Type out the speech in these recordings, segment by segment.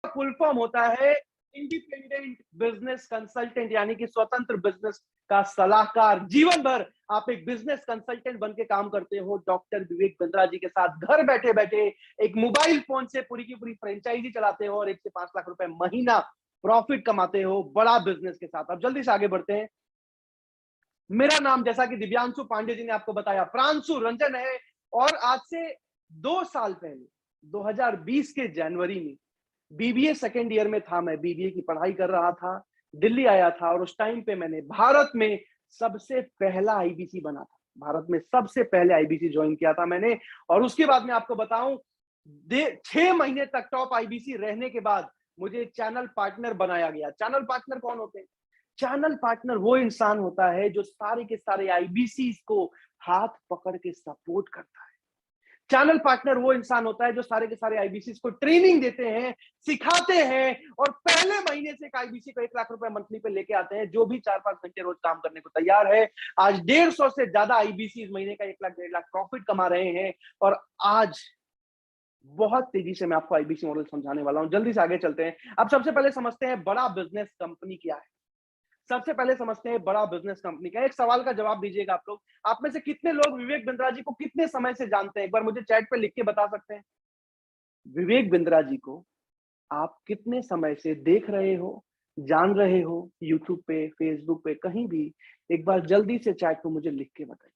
Full form होता है independent business consultant, यानी कि स्वतंत्र बिजनेस का सलाहकार। जीवन भर आप एक बिजनेस कंसल्टेंट बन के काम करते हो डॉक्टर विवेक बिंद्रा जी के साथ। घर बैठे बैठे एक मोबाइल फोन से पूरी की पूरी फ्रेंचाइजी चलाते हो और 1 से 5 लाख रुपए महीना प्रॉफिट कमाते हो बड़ा बिजनेस के साथ। अब जल्दी से आगे बढ़ते हैं। मेरा नाम, जैसा कि दिव्यांशु पांडे जी ने आपको बताया, प्रांशु रंजन है। और आज से 2 साल पहले 2020 के जनवरी में बीबीए सेकेंड ईयर में था, मैं बीबीए की पढ़ाई कर रहा था, दिल्ली आया था और उस टाइम पे मैंने भारत में सबसे पहला आईबीसी बना था। भारत में सबसे पहले आईबीसी ज्वाइन किया था मैंने। और उसके बाद मैं आपको बताऊं, 6 महीने तक टॉप आईबीसी रहने के बाद मुझे चैनल पार्टनर बनाया गया। चैनल पार्टनर कौन होते हैं? चैनल पार्टनर वो इंसान होता है जो सारे के सारे आईबीसी को हाथ पकड़ के सपोर्ट करता है। चैनल पार्टनर वो इंसान होता है जो सारे के सारे आईबीसी को ट्रेनिंग देते हैं, सिखाते हैं और पहले महीने से एक आईबीसी को 1 लाख रुपए मंथली पे लेके आते हैं, जो भी 4-5 घंटे रोज काम करने को तैयार है। आज 150 से ज्यादा आईबीसी महीने का 1 लाख 1.5 लाख प्रॉफिट कमा रहे हैं। और आज बहुत तेजी से मैं आपको आईबीसी मॉडल समझाने वाला हूं। जल्दी से आगे चलते हैं। अब सबसे पहले समझते हैं बड़ा बिजनेस कंपनी क्या है। सबसे पहले समझते हैं बड़ा बिजनेस कंपनी का। एक सवाल का जवाब दीजिएगा आप लोग। आप में से कितने लोग विवेक बिंद्रा जी को कितने समय से जानते हैं? एक बार मुझे चैट पे लिख के बता सकते हैं। विवेक बिंद्रा जी को आप कितने समय से देख रहे हो, जान रहे हो? यूट्यूब पे, फेसबुक पे, कहीं भी एक बार जल्दी से चैट पे मुझे लिख के बताइए।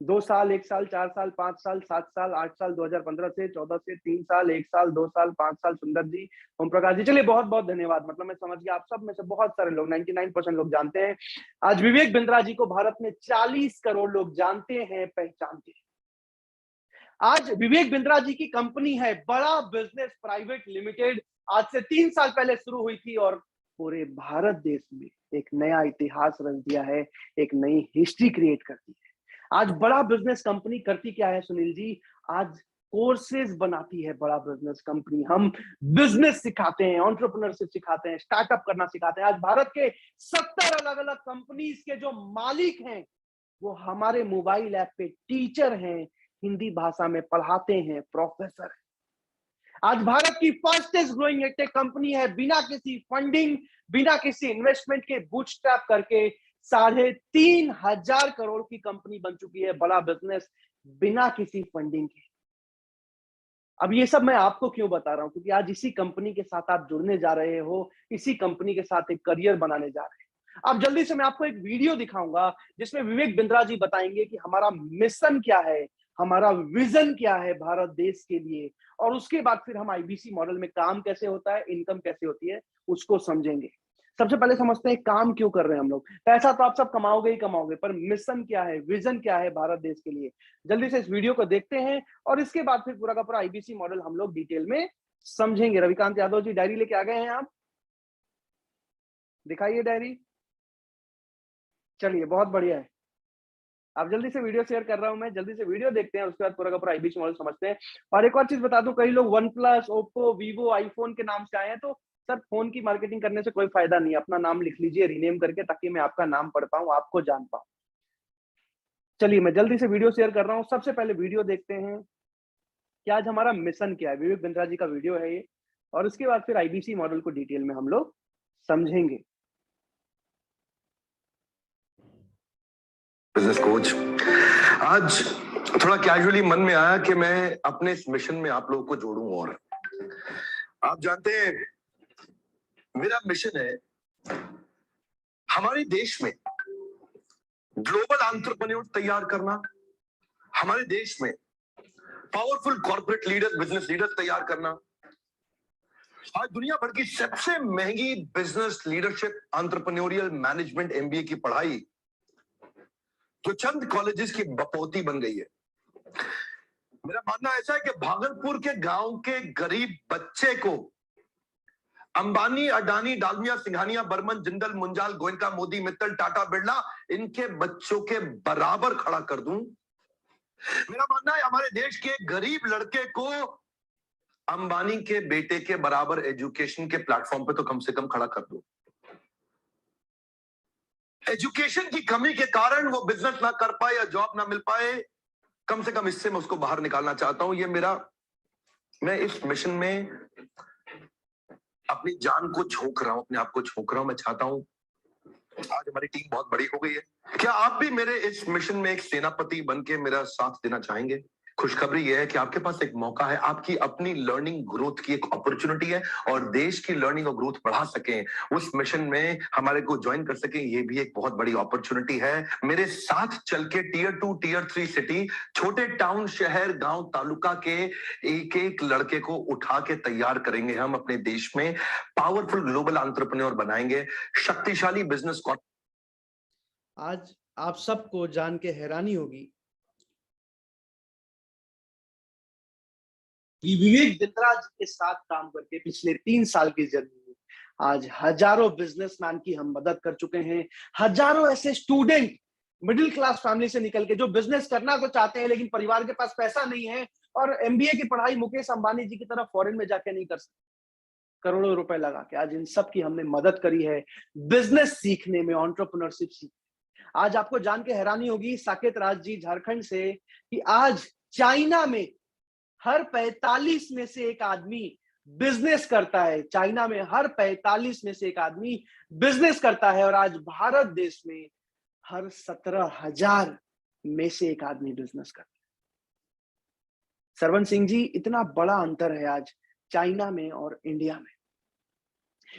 2 साल, 1 साल, 4 साल, 5 साल, 7 साल, 8 साल, 2015 से, 14 से, 3 साल, 1 साल, 2 साल, 5 साल, सुंदर जी, ओम प्रकाश जी। चलिए बहुत बहुत धन्यवाद। मतलब मैं समझ गया आप सब में से बहुत सारे लोग, 99% लोग जानते हैं। आज विवेक बिंद्रा जी को भारत में 40 करोड़ लोग जानते हैं, पहचानते हैं। आज विवेक बिंद्रा जी की कंपनी है बड़ा बिजनेस प्राइवेट लिमिटेड। आज से 3 साल पहले शुरू हुई थी और पूरे भारत देश में एक नया इतिहास रच दिया है, एक नई हिस्ट्री क्रिएट कर दी है। आज बड़ा बिजनेस कंपनी करती क्या है सुनील जी? आज कोर्सेज बनाती है बड़ा बिजनेस कंपनी। हम बिजनेस सिखाते हैं, एंटरप्रेन्योरशिप सिखाते हैं, स्टार्टअप करना सिखाते हैं। आज भारत के 70 अलग अलग कंपनीज के जो मालिक हैं वो हमारे मोबाइल ऐप पे टीचर हैं, हिंदी भाषा में पढ़ाते हैं, प्रोफेसर हैं। आज भारत की फास्टेस्ट ग्रोइंग एडटेक कंपनी है। बिना किसी फंडिंग, बिना किसी इन्वेस्टमेंट के बूटस्ट्रैप करके 3,500 करोड़ की कंपनी बन चुकी है बड़ा बिजनेस, बिना किसी फंडिंग के। अब ये सब मैं आपको क्यों बता रहा हूं? क्योंकि आज इसी कंपनी के साथ आप जुड़ने जा रहे हो, इसी कंपनी के साथ एक करियर बनाने जा रहे हैं। अब जल्दी से मैं आपको एक वीडियो दिखाऊंगा जिसमें विवेक बिंद्रा जी बताएंगे कि हमारा मिशन क्या है, हमारा विजन क्या है भारत देश के लिए। और उसके बाद फिर हम आईबीसी मॉडल में काम कैसे होता है, इनकम कैसे होती है, उसको समझेंगे। सबसे पहले समझते हैं काम क्यों कर रहे हैं हम लोग। पैसा तो आप सब कमाओगे ही कमाओगे, पर मिशन क्या है, विजन क्या है भारत देश के लिए। जल्दी से इस वीडियो को देखते हैं और इसके बाद फिर पूरा का पूरा आईबीसी मॉडल हम लोग डिटेल में समझेंगे। रविकांत यादव जी डायरी लेके आ गए हैं आप? दिखाइए डायरी। चलिए बहुत बढ़िया है। अब जल्दी से वीडियो शेयर कर रहा हूं मैं, जल्दी से वीडियो देखते हैं, उसके बाद पूरा का पूरा आईबीसी मॉडल समझते हैं। और एक और चीज बता दूं, कई लोग one plus, Oppo, Vivo, iPhone के नाम से आए हैं, तो सर फोन की मार्केटिंग करने से कोई फायदा नहीं है। अपना नाम लिख लीजिए रीनेम करके, ताकि मैं आपका नाम पढ़ पाऊं, आपको जान पाऊं। चलिए मैं जल्दी से वीडियो शेयर कर रहा हूं। सबसे पहले वीडियो देखते हैं कि आज हमारा मिशन क्या है। विवेक बिंद्रा जी का वीडियो है ये। और उसके बाद फिर आईबीसी मॉडल को डिटेल में हम लोग समझेंगे। बिजनेस कोच, आज थोड़ा कैजुअली मन में आया कि मैं अपने इस मिशन में आप लोगों को जोड़ूं। और आप जानते हैं मेरा मिशन है हमारे देश में ग्लोबल एंटरप्रेन्योर तैयार करना, हमारे देश में powerful corporate leaders, business leaders तैयार करना। आज दुनिया भर की सबसे महंगी business leadership entrepreneurial management MBA की पढ़ाई जो चंद कॉलेजेस की बपौती बन गई है। मेरा मानना ऐसा है कि भागलपुर के गांव के गरीब बच्चे को अंबानी, अडानी, डालमिया, सिंघानिया, बर्मन, जिंदल, मुंजाल, गोयनका, मोदी, मित्तल, टाटा, बिरला, इनके बच्चों के बराबर खड़ा कर दूं। मेरा मानना है हमारे देश के गरीब लड़के को अंबानी के बेटे के बराबर एजुकेशन के प्लेटफॉर्म पे तो कम से कम खड़ा कर दूं। एजुकेशन की कमी के कारण वो बिजनेस ना कर पाए या जॉब ना मिल पाए, कम से कम इससे मैं उसको बाहर निकालना चाहता हूं। मैं इस मिशन में अपनी जान को झोंक रहा हूं, अपने आप को झोंक रहा हूं। मैं चाहता हूं, आज हमारी टीम बहुत बड़ी हो गई है, क्या आप भी मेरे इस मिशन में एक सेनापति बन के मेरा साथ देना चाहेंगे? खुशखबरी यह है कि आपके पास एक मौका है, आपकी अपनी लर्निंग ग्रोथ की एक अपॉर्चुनिटी है, और देश की लर्निंग और ग्रोथ बढ़ा सकें, उस मिशन में हमारे को ज्वाइन कर सकें, ये भी एक बहुत बड़ी अपॉर्चुनिटी है। मेरे साथ चल के टियर 2 टियर 3 सिटी, छोटे टाउन, शहर, गांव, तालुका के एक एक लड़के को उठा के तैयार करेंगे हम अपने देश में, पावरफुल ग्लोबल एंटरप्रेन्योर बनाएंगे, शक्तिशाली बिजनेस। आज आप सबको जान के हैरानी होगी कि विवेक बिंद्रा जी के साथ काम करके पिछले 3 साल की जर्नी में आज हजारों बिजनेसमैन की हम मदद कर चुके हैं। हजारों ऐसे स्टूडेंट मिडिल क्लास फैमिली से निकल के जो बिजनेस करना तो चाहते हैं लेकिन परिवार के पास पैसा नहीं है और एमबीए की पढ़ाई मुकेश अंबानी जी की तरह फॉरेन में जाके नहीं कर सकते, करोड़ों रुपए लगा के आज इन सब की हमने मदद करी है बिजनेस सीखने में, एंटरप्रेन्योरशिप सीखने। आज आपको जान के हैरानी होगी साकेत राज जी झारखंड से कि आज चाइना में हर 45 में से एक आदमी बिजनेस करता है। चाइना में हर 45 में से एक आदमी बिजनेस करता है और आज भारत देश में हर 17,000 में से एक आदमी बिजनेस करता है। सरवन सिंह जी, इतना बड़ा अंतर है आज चाइना में और इंडिया में।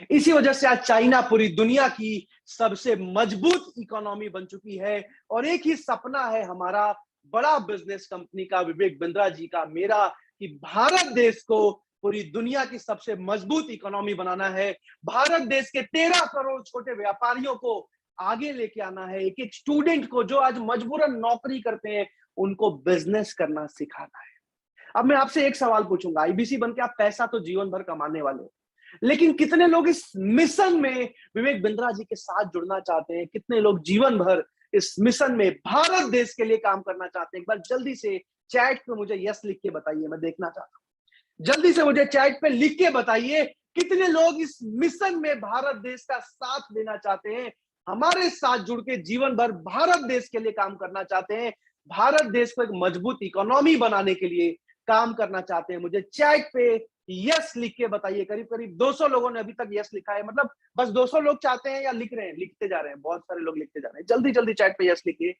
इसी वजह से आज चाइना पूरी दुनिया की सबसे मजबूत इकोनॉमी बन चुकी है और एक ही सपना है हमारा बड़ा बिजनेस कंपनी का, विवेक बिंद्रा जी का, मेरा, कि भारत देश को पूरी दुनिया की सबसे मजबूत इकोनॉमी बनाना है। भारत देश के 13 करोड़ छोटे व्यापारियों को आगे लेके आना है। एक एक स्टूडेंट को जो आज मजबूरन नौकरी करते हैं उनको बिजनेस करना सिखाना है। अब मैं आपसे एक सवाल पूछूंगा, आईबीसी बन के आप पैसा तो जीवन भर कमाने वाले हो, लेकिन कितने लोग इस मिशन में विवेक बिंद्रा जी के साथ जुड़ना चाहते हैं? कितने लोग जीवन भर इस मिशन में भारत देश के लिए काम करना चाहते हैं? एक बार जल्दी से चैट पे मुझे यस लिख के बताइए, मैं देखना चाहता हूं। जल्दी से मुझे चैट पे लिख के बताइए कितने लोग इस मिशन में भारत देश का साथ देना चाहते हैं, हमारे साथ जुड़ के जीवन भर भारत देश के लिए काम करना चाहते हैं, भारत देश को एक मजबूत इकोनॉमी बनाने के लिए काम करना चाहते हैं। मुझे चैट पे यस लिख के बताइए। करीब करीब 200 लोगों ने अभी तक यस लिखा है। मतलब बस 200 लोग चाहते हैं या लिख रहे हैं? लिखते जा रहे हैं, बहुत सारे लोग लिखते जा रहे हैं। जल्दी जल्दी चैट पे यस लिखिए,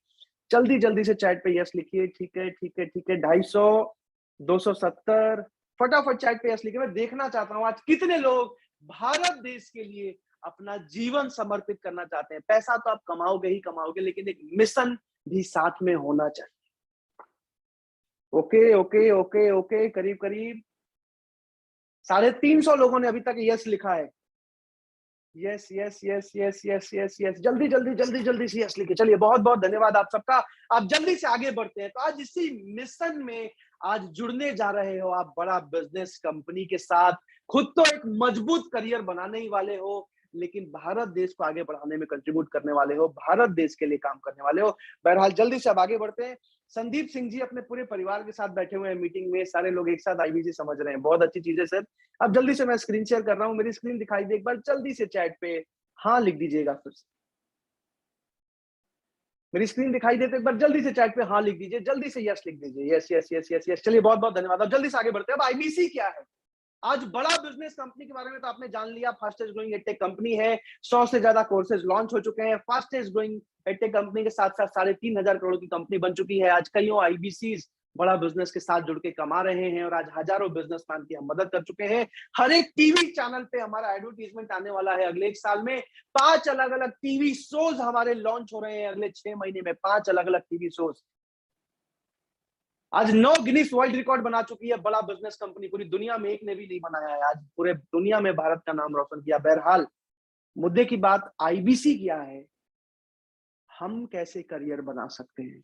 जल्दी जल्दी से चैट पे यस लिखिए। ठीक है ठीक है ठीक है, 250, 270, फटाफट चैट पे यस लिखिए। मैं देखना चाहता हूँ आज कितने लोग भारत देश के लिए अपना जीवन समर्पित करना चाहते हैं। पैसा तो आप कमाओगे ही कमाओगे, लेकिन एक मिशन भी साथ में होना चाहिए। ओके ओके ओके ओके, करीब करीब 350 लोगों ने अभी तक यस लिखा है। Yes yes yes yes yes yes yes, जल्दी जल्दी जल्दी जल्दी से यस लिखिए। चलिए, बहुत बहुत धन्यवाद आप सबका। आप जल्दी से आगे बढ़ते हैं। तो आज इसी मिशन में आज जुड़ने जा रहे हो आप बड़ा बिजनेस कंपनी के साथ। खुद तो एक मजबूत करियर बनाने ही वाले हो, लेकिन भारत देश को आगे बढ़ाने में कंट्रीब्यूट करने वाले हो, भारत देश के लिए काम करने वाले हो। बहरहाल जल्दी से अब आगे बढ़ते हैं। संदीप सिंह जी अपने पूरे परिवार के साथ बैठे हुए हैं मीटिंग में, सारे लोग एक साथ आईबीसी समझ रहे हैं। बहुत अच्छी चीज है सर। अब जल्दी से मैं स्क्रीन शेयर कर रहा हूं, मेरी स्क्रीन दिखाई दे, एक बार जल्दी से चैट पे हाँ लिख दीजिएगा। फिर से मेरी स्क्रीन दिखाई दे तो एक बार जल्दी से चैट पे हाँ लिख दीजिए, जल्दी से यस लिख दीजिए। Yes yes yes yes yes, चलिए बहुत बहुत धन्यवाद। अब जल्दी से आगे बढ़ते हैं। अब आईबीसी क्या है? आज बड़ा बिजनेस कंपनी के बारे में तो आपने जान लिया, फास्टेस्ट ग्रोइंग एडटेक कंपनी है। 100 से ज्यादा कोर्सेज लॉन्च हो चुके हैं। फास्टेस्ट ग्रोइंग एडटेक कंपनी के साथ साथ 3,500 करोड़ की कंपनी बन चुकी है। आज कईयों आईबीसी बड़ा बिजनेस के साथ जुड़ के कमा रहे हैं और आज हजारों बिजनेसमैन की हम मदद कर चुके हैं। हर एक टीवी चैनल पे हमारा एडवर्टीजमेंट आने वाला है अगले 1 साल में। 5 अलग अलग टीवी शोज हमारे लॉन्च हो रहे हैं अगले 6 महीने में। 5 अलग अलग टीवी शोज। आज 9 गिनीज वर्ल्ड रिकॉर्ड बना चुकी है बड़ा बिजनेस कंपनी। पूरी दुनिया में एक ने भी नहीं बनाया है। आज पूरे दुनिया में भारत का नाम रोशन किया। बहरहाल मुद्दे की बात आईबीसी क्या है, हम कैसे करियर बना सकते हैं,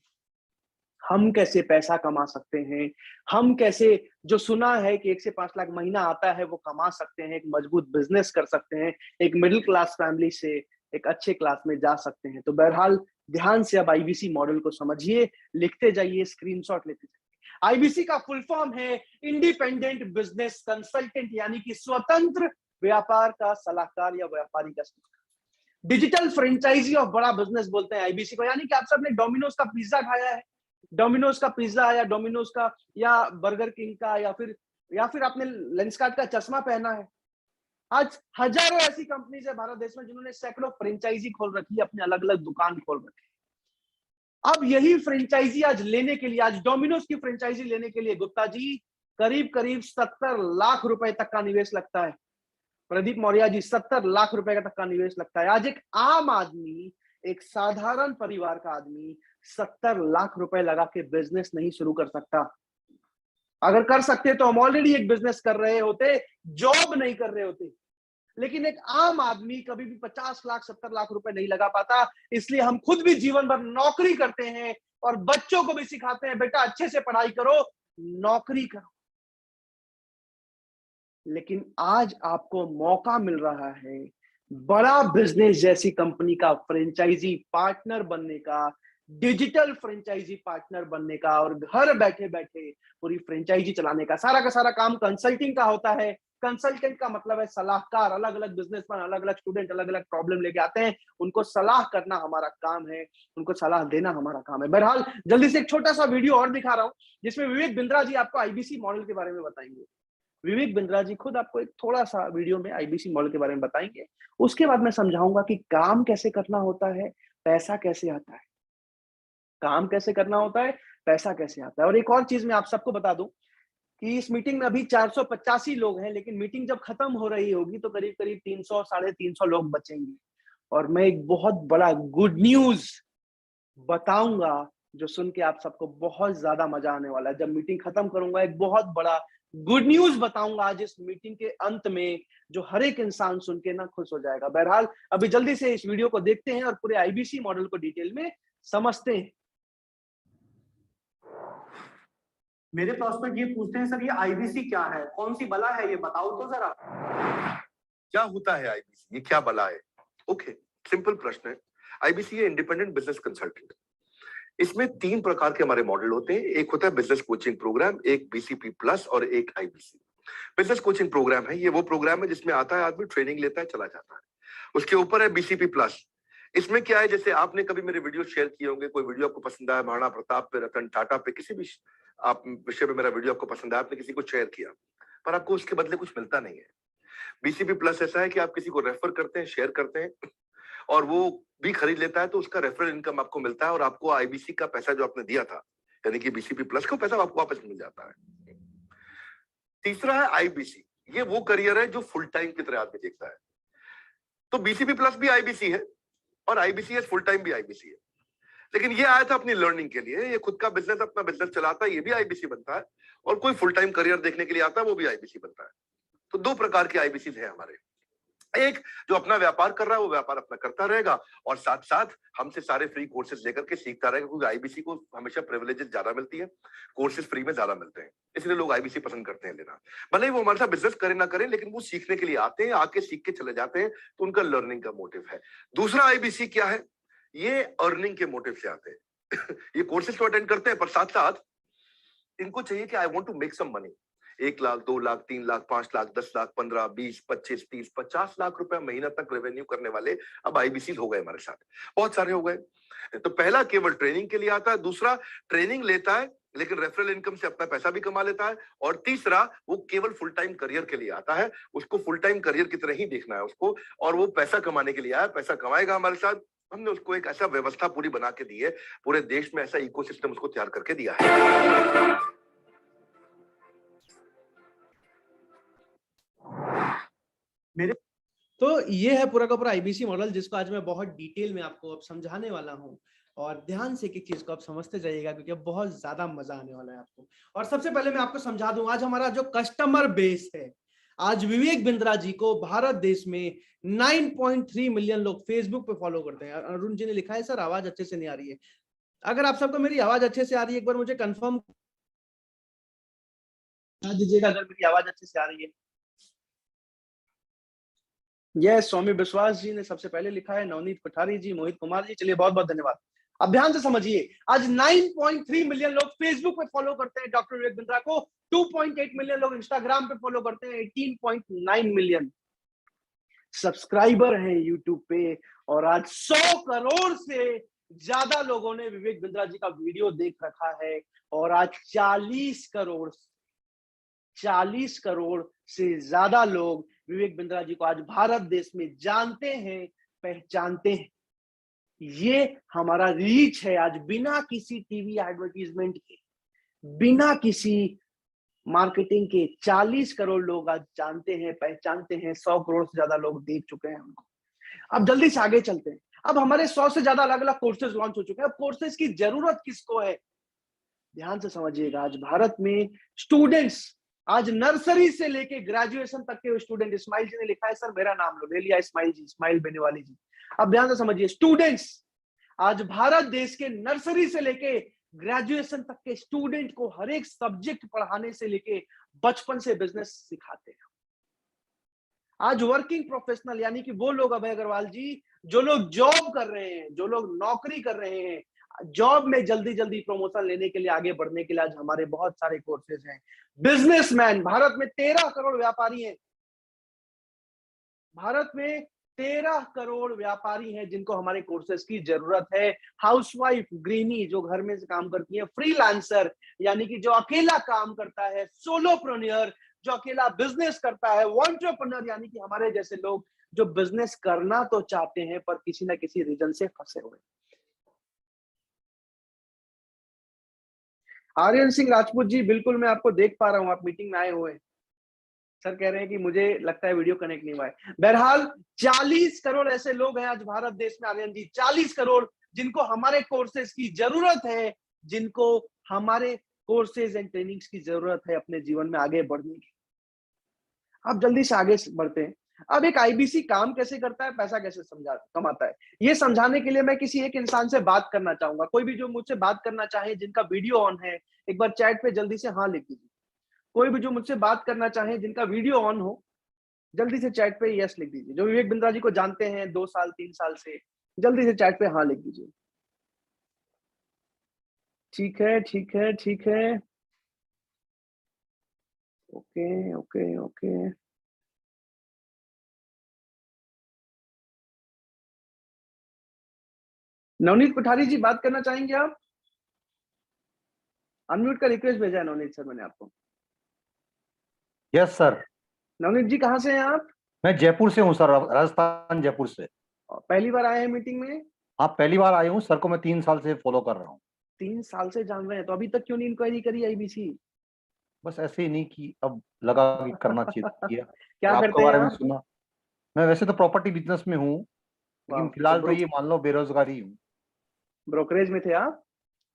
हम कैसे पैसा कमा सकते हैं, हम कैसे जो सुना है कि 1 से 5 लाख महीना आता है वो कमा सकते हैं, एक मजबूत बिजनेस कर सकते हैं, एक मिडिल क्लास फैमिली से एक अच्छे क्लास में जा सकते हैं। तो बहरहाल ध्यान से अब आईबीसी मॉडल को समझिए, लिखते जाइए, स्क्रीनशॉट लेते जाइए। आईबीसी का फुल फॉर्म है इंडिपेंडेंट बिजनेस कंसल्टेंट, यानी कि स्वतंत्र व्यापार का सलाहकार या व्यापारी का सलाहकार। डिजिटल फ्रेंचाइजी ऑफ बड़ा बिजनेस बोलते हैं आईबीसी को। यानी कि आप सबने डोमिनोज का पिज्जा खाया है, डोमिनोज का पिज्जा या डोमिनोज का या बर्गर किंग का, या फिर आपने लेंसकार्ट का चश्मा पहना है। आज हजारों ऐसी कंपनीज है भारत देश में जिन्होंने सैकड़ों फ्रेंचाइजी खोल रखी है, अपने अलग अलग दुकान खोल रखी है। अब यही फ्रेंचाइजी आज लेने के लिए, आज डोमिनोज की फ्रेंचाइजी लेने के लिए गुप्ता जी करीब करीब 70 लाख रुपए तक का निवेश लगता है। प्रदीप मौर्य जी, 70 लाख रुपए का तक का निवेश लगता है। आज एक आम आदमी, एक साधारण परिवार का आदमी 70 लाख रुपए लगा के बिजनेस नहीं शुरू कर सकता। अगर कर सकते तो हम ऑलरेडी एक बिजनेस कर रहे होते, जॉब नहीं कर रहे होते। लेकिन एक आम आदमी कभी भी 50 लाख 70 लाख रुपए नहीं लगा पाता। इसलिए हम खुद भी जीवन भर नौकरी करते हैं और बच्चों को भी सिखाते हैं, बेटा अच्छे से पढ़ाई करो, नौकरी करो। लेकिन आज आपको मौका मिल रहा है बड़ा बिजनेस जैसी कंपनी का फ्रेंचाइजी पार्टनर बनने का, डिजिटल फ्रेंचाइजी पार्टनर बनने का, और घर बैठे बैठे पूरी फ्रेंचाइजी चलाने का। सारा का सारा काम कंसल्टिंग का होता है। कंसल्टेंट का मतलब है सलाहकार। अलग अलग बिजनेसमैन, अलग अलग स्टूडेंट अलग अलग प्रॉब्लम लेके आते हैं, उनको सलाह करना हमारा काम है, उनको सलाह देना हमारा काम है। बहरहाल जल्दी से एक छोटा सा वीडियो और दिखा रहा हूं जिसमें विवेक बिंद्रा जी आपको आईबीसी मॉडल के बारे में बताएंगे। विवेक बिंद्रा जी खुद आपको एक थोड़ा सा वीडियो में आईबीसी मॉडल के बारे में बताएंगे। उसके बाद मैं समझाऊंगा कि काम कैसे करना होता है, पैसा कैसे आता है। काम कैसे करना होता है, पैसा कैसे आता है। और एक और चीज मैं आप सबको बता दूं कि इस मीटिंग में अभी 485 लोग हैं, लेकिन मीटिंग जब खत्म हो रही होगी तो करीब करीब 300 350 लोग बचेंगे। और मैं एक बहुत बड़ा गुड न्यूज बताऊंगा जो सुन के आप सबको बहुत ज्यादा मजा आने वाला है। जब मीटिंग खत्म करूंगा एक बहुत बड़ा गुड न्यूज बताऊंगा आज इस मीटिंग के अंत में, जो हर एक इंसान सुन के ना खुश हो जाएगा। बहरहाल अभी जल्दी से इस वीडियो को देखते हैं और पूरे आईबीसी मॉडल को डिटेल में समझते हैं। मेरे प्रॉस्पेक्ट ये पूछते हैं, सर ये आईबीसी क्या है, कौन सी बला है, ये बताओ तो जरा। क्या होता है आईबीसी, ये क्या बला है? ओके, सिंपल प्रश्न है। आईबीसी है इंडिपेंडेंट बिजनेस कंसल्टेंट। इसमें 3 प्रकार के हमारे मॉडल होते हैं। एक होता है बिजनेस कोचिंग प्रोग्राम, एक बीसीपी प्लस और एक आईबीसी। बिजनेस कोचिंग प्रोग्राम है, ये वो प्रोग्राम है जिसमें आता है आदमी, ट्रेनिंग लेता है, चला जाता है। उसके ऊपर है बीसीपी प्लस। इसमें क्या है, जैसे आपने कभी मेरे वीडियो शेयर किए होंगे, कोई वीडियो आपको पसंद आया, महाराणा प्रताप पे, रतन टाटा पे, किसी भी आप विषय पे मेरा वीडियो आपको पसंद आया, आपने किसी को शेयर किया, पर आपको उसके बदले कुछ मिलता नहीं है। बीसीपी प्लस ऐसा है कि आप किसी को रेफर करते हैं, शेयर करते हैं, और वो भी खरीद लेता है तो उसका रेफरल इनकम आपको मिलता है, और आपको आईबीसी का पैसा जो आपने दिया था, यानी कि बीसीपी प्लस का पैसा आपको वापस मिल जाता है। तीसरा है आईबीसी। ये वो करियर है जो फुल टाइम की तरह आदमी देखता है। तो बीसीपी प्लस भी आईबीसी है और आईबीसी फुल टाइम भी आईबीसी है। लेकिन ये आया था अपनी लर्निंग के लिए, ये खुद का बिजनेस, अपना बिजनेस चलाता है, ये भी आईबीसी बनता है, और कोई फुल टाइम करियर देखने के लिए आता है, वो भी आईबीसी बनता है। तो 2 प्रकार के आईबीसी है हमारे। एक जो अपना व्यापार कर रहा है वो व्यापार अपना करता रहेगा, और साथ साथ हमसे सारे फ्री कोर्सेज लेकर के सीखता रहेगा, क्योंकि आईबीसी को हमेशा प्रिविलेजेस ज्यादा मिलती है, कोर्सेज फ्री में ज्यादा मिलते हैं, इसलिए लोग आईबीसी पसंद करते हैं लेना। भले ही वो हमारे साथ बिजनेस करे ना करें, लेकिन वो सीखने के लिए आते हैं, आके सीख के चले जाते हैं, तो उनका लर्निंग का मोटिव है। दूसरा आईबीसी क्या है, ये अर्निंग के मोटिव से आते हैं। ये कोर्सेज तो अटेंड करते हैं, पर साथ साथ इनको चाहिए कि I want to make some money. 1 lakh, 2 lakh, 3 lakh, 5 lakh, 10 lakh, 15, 20, 25, 30, 50 lakh रुपए महीना तक रेवेन्यू करने वाले अब आईबीसी हो गए हमारे साथ, बहुत सारे हो गए। तो पहला केवल ट्रेनिंग के लिए आता है, दूसरा ट्रेनिंग लेता है लेकिन रेफरल इनकम से अपना पैसा भी कमा लेता है, और तीसरा वो केवल फुल टाइम करियर के लिए आता है, उसको फुल टाइम करियर की तरह ही देखना है उसको, और वो पैसा कमाने के लिए आया, पैसा कमाएगा हमारे साथ। हमने उसको एक ऐसा व्यवस्था पूरी बना के दी है, पूरे देश में ऐसा इकोसिस्टम उसको तैयार करके दिया है। तो ये है पूरा का पूरा आईबीसी मॉडल, जिसको आज मैं बहुत डिटेल में आपको अब समझाने वाला हूं, और ध्यान से एक चीज को आप समझते जाइएगा, क्योंकि अब बहुत ज्यादा मजा आने वाला है आपको। और सबसे पहले मैं आपको समझा दूं, आज हमारा जो कस्टमर बेस है, आज विवेक बिंद्रा जी को भारत देश में 9.3 मिलियन लोग फेसबुक पे फॉलो करते हैं। अरुण जी ने लिखा है सर आवाज अच्छे से नहीं आ रही है। अगर आप सबको मेरी आवाज अच्छे से आ रही है, एक बार मुझे कंफर्म दीजिएगा अगर मेरी आवाज अच्छे से आ रही है। यस, स्वामी विश्वास जी ने सबसे पहले लिखा है, नवनीत पठारी जी, मोहित कुमार जी, चलिए बहुत बहुत धन्यवाद। अब ध्यान से समझिए, आज 9.3 मिलियन लोग फेसबुक पे फॉलो करते हैं डॉक्टर विवेक बिंद्रा को, 2.8 मिलियन लोग इंस्टाग्राम पे फॉलो करते हैं, 18.9 मिलियन सब्सक्राइबर हैं यूट्यूब पे, और आज 100 करोड़ से ज्यादा लोगों ने विवेक बिंद्रा जी का वीडियो देख रखा है, और आज 40 करोड़ से ज्यादा लोग विवेक बिंद्रा जी को आज भारत देश में जानते हैं, पहचानते हैं। ये हमारा रीच है आज, बिना किसी टीवी एडवर्टीजमेंट के, बिना किसी मार्केटिंग के 40 करोड़ लोग आज जानते हैं, पहचानते हैं। 100 करोड़ से ज्यादा लोग देख चुके हैं हमको। अब जल्दी से आगे चलते हैं। अब हमारे 100 से ज्यादा अलग अलग कोर्सेज लॉन्च हो चुके हैं। अब कोर्सेज की जरूरत किसको है, ध्यान से समझिएगा। आज भारत में स्टूडेंट्स, आज नर्सरी से लेके ग्रेजुएशन तक के स्टूडेंट, इस्माइल जी ने लिखा है सर मेरा नाम लो, ले लिया इस्माइल जी, इस्माइल बेनीवाली जी। अब ध्यान से समझिए, स्टूडेंट्स आज भारत देश के नर्सरी से लेके ग्रेजुएशन तक के स्टूडेंट को हर एक सब्जेक्ट पढ़ाने से लेके बचपन से बिजनेस सिखाते हैं। आज वर्किंग प्रोफेशनल यानी कि वो लोग, अभय अग्रवाल जी, जो लोग जॉब कर रहे हैं, जो लोग नौकरी कर रहे हैं, जॉब में जल्दी जल्दी प्रमोशन लेने के लिए, आगे बढ़ने के लिए आज हमारे बहुत सारे कोर्सेज हैं। बिजनेसमैन, भारत में 13 करोड़ व्यापारी हैं, भारत में 13 करोड़ व्यापारी हैं जिनको हमारे कोर्सेज की जरूरत है। हाउसवाइफ, गृहिणी जो घर में से काम करती है, फ्रीलांसर यानी कि जो अकेला काम करता है, सोलोप्रेन्योर जो अकेला बिजनेस करता है, एंटरप्रेन्योर यानी कि हमारे जैसे लोग जो बिजनेस करना तो चाहते हैं पर किसी ना किसी रीजन से फंसे हुए। आर्यन सिंह राजपूत जी, बिल्कुल मैं आपको देख पा रहा हूं, आप मीटिंग में आए हुए हैं। सर कह रहे हैं कि मुझे लगता है वीडियो कनेक्ट नहीं हुआ है। बहरहाल 40 करोड़ ऐसे लोग हैं आज भारत देश में, आर्यन जी, 40 करोड़ जिनको हमारे कोर्सेज की जरूरत है, जिनको हमारे कोर्सेज एंड ट्रेनिंग्स की जरूरत है अपने जीवन में आगे बढ़ने की। अब जल्दी से आगे बढ़ते हैं। अब एक आईबीसी काम कैसे करता है, पैसा कैसे कमाता है, ये समझाने के लिए मैं किसी एक इंसान से बात करना चाहूंगा। कोई भी जो मुझसे बात करना चाहे, जिनका वीडियो ऑन है, एक बार चैट पे जल्दी से हाँ लिख दीजिए। कोई भी जो मुझसे बात करना चाहे, जिनका वीडियो ऑन हो, जल्दी से चैट पे यस लिख दीजिए। जो विवेक बिंद्रा जी को जानते हैं 2 साल 3 साल से, जल्दी से चैट पे हाँ लिख दीजिए। ठीक है, ठीक है, ठीक है। Okay okay okay. नवनीत पठारी जी बात करना चाहेंगे आप? अनम्यूट का रिक्वेस्ट भेजा है नवनीत सर मैंने आपको। Yes sir. नवनीत जी कहाँ से हैं आप? मैं जयपुर से हूँ सर, राजस्थान, जयपुर से। पहली बार आए हैं मीटिंग में? हाँ पहली बार आया हूँ सर, को मैं 3 साल से फॉलो कर रहा हूँ। 3 साल से जान रहे हैं, तो अभी तक क्यों नहीं इंक्वायरी करी आईबीसी? बस ऐसे ही नहीं कि अब लगा कि करना चाहिए। क्या आपके करते हैं बारे में आप? सुना। मैं वैसे तो प्रॉपर्टी बिजनेस में हूँ, लेकिन फिलहाल तो ये मान लो बेरोजगारी हूँ। ब्रोकरेज में थे आप?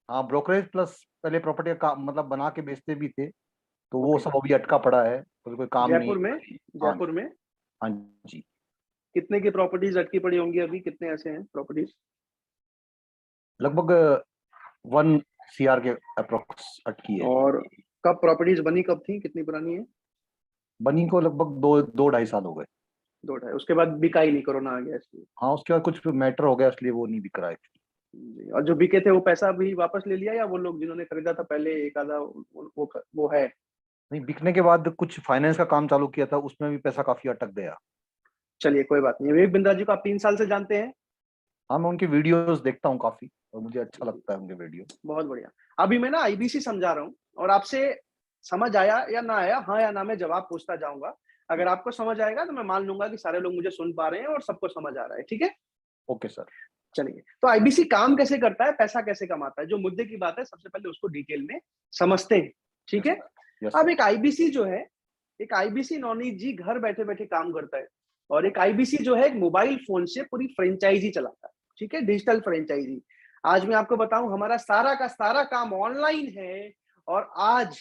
हाँ ब्रोकरेज प्लस पहले प्रॉपर्टी का मतलब बना के बेचते भी थे, तो वो सब अभी अटका पड़ा है, तो कोई काम नहीं। जयपुर में? जयपुर में हाँ जी। कितने की प्रॉपर्टीज अटकी पड़ी होंगी अभी? कितने ऐसे हैं प्रॉपर्टीज? लगभग 1 CR के अप्रोक्स अटकी है। और कब प्रॉपर्टीज बनी, कब थी, कितनी पुरानी है? बनी को लगभग 2-2.5 साल हो गए। 2-2.5, उसके बाद बिका ही नहीं, कोरोना आ गया इसलिए। हाँ उसके बाद कुछ मैटर हो गया इसलिए वो नहीं बिक रहा है। जी, और जो बिके थे वो पैसा भी वापस ले लिया, या वो लोग जिन्होंने खरीदा था पहले एक आधा वो है? नहीं, बिकने के बाद कुछ फाइनेंस का काम चालू किया था, उसमें भी पैसा काफी अटक गया। चलिए कोई बात नहीं। विवेक बिंद्रा जी को आप 3 साल से जानते हैं? हाँ मैं उनके वीडियोस देखता हूँ काफी, और मुझे अच्छा लगता है उनके वीडियो। बहुत बढ़िया। अभी मैं ना आईबीसी समझा रहा हूँ, और आपसे समझ आया या ना आया, हाँ या ना में जवाब पूछता जाऊंगा। अगर आपको समझ आएगा तो मैं मान लूंगा कि सारे लोग मुझे सुन पा रहे हैं और सबको समझ आ रहा है। ठीक है, ओके सर। चलिए। तो आईबीसी काम कैसे करता है, पैसा कैसे कमाता है, जो मुद्दे की बात है सबसे पहले उसको डिटेल में समझते हैं। ठीक है। अब एक आईबीसी जो है, एक आईबीसी नवनीत जी घर बैठे बैठे काम करता है, और एक आईबीसी जो है एक मोबाइल फोन से पूरी फ्रेंचाइजी चलाता है। ठीक है, डिजिटल फ्रेंचाइजी। आज मैं आपको बताऊं, हमारा सारा का सारा काम ऑनलाइन है, और आज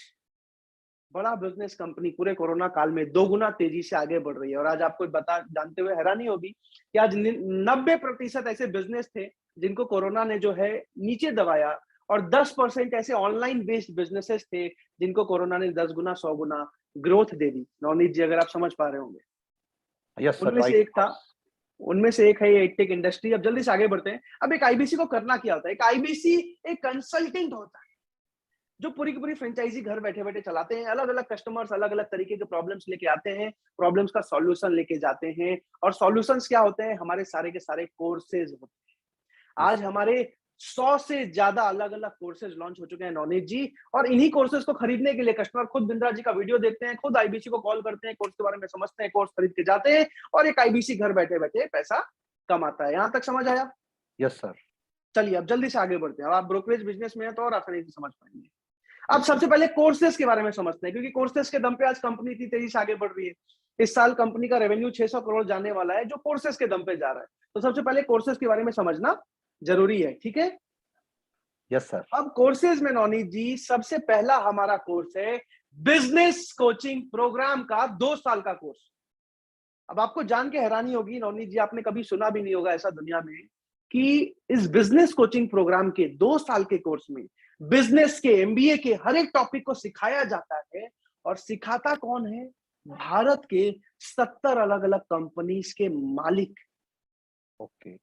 बड़ा बिजनेस कंपनी पूरे कोरोना काल में 2 गुना तेजी से आगे बढ़ रही है। और आज आपको जानते हुए हैरानी होगी कि आज 90% ऐसे बिजनेस थे जिनको कोरोना ने जो है नीचे दबाया, और 10% ऐसे ऑनलाइन बेस्ड बिजनेसेस थे जिनको कोरोना ने 10 गुना 100 गुना ग्रोथ दे दी। नवनीत जी अगर आप समझ पा रहे होंगे। यस सर, उनमें से एक था, उनमें से एक है ये एडटेक इंडस्ट्री। अब जल्दी से आगे बढ़ते हैं। अब एक आईबीसी को करना क्या होता है? एक आईबीसी एक कंसल्टेंट होता है जो पूरी की पूरी फ्रेंचाइजी घर बैठे बैठे चलाते हैं। अलग अलग कस्टमर्स अलग अलग तरीके के प्रॉब्लम्स लेके आते हैं, प्रॉब्लम्स का सॉल्यूशन लेके जाते हैं, और सॉल्यूशंस क्या होते हैं? हमारे सारे के सारे कोर्सेज होते हैं। आज हमारे 100 से ज्यादा अलग अलग कोर्सेज लॉन्च हो चुके हैं नवनीत जी, और इन्हीं कोर्सेज को खरीदने के लिए कस्टमर खुद बिंद्रा जी का वीडियो देखते हैं, खुद आईबीसी को कॉल करते हैं, कोर्स के बारे में समझते हैं, कोर्स खरीद के जाते हैं, और एक आईबीसी घर बैठे बैठे पैसा कमाता है। यहां तक समझ आया? Yes sir. चलिए अब जल्दी से आगे बढ़ते हैं। अब आप ब्रोकरेज बिजनेस में हैं तो और आसानी से समझ पाएंगे। अब सबसे पहले कोर्सेज के बारे में समझते हैं, क्योंकि कोर्सेज के दम पे आज कंपनी इतनी तेजी से आगे बढ़ रही है। इस साल कंपनी का रेवेन्यू 600 करोड़ जाने वाला है, जो कोर्सेज के दम पे जा रहा है। तो सबसे पहले कोर्सेज के बारे में समझना जरूरी है, ठीक है? Yes sir. अब कोर्सेज में नवनीत जी सबसे पहला हमारा कोर्स है बिजनेस कोचिंग प्रोग्राम का 2 साल का कोर्स। अब आपको जान के हैरानी होगी नवनीत जी, आपने कभी सुना भी नहीं होगा ऐसा दुनिया में कि इस बिजनेस कोचिंग प्रोग्राम के 2 साल के कोर्स में बिजनेस के, एमबीए के हर एक टॉपिक को सिखाया जाता है। और सिखाता कौन है? भारत के 70 अलग अलग कंपनीज के मालिक। ओके।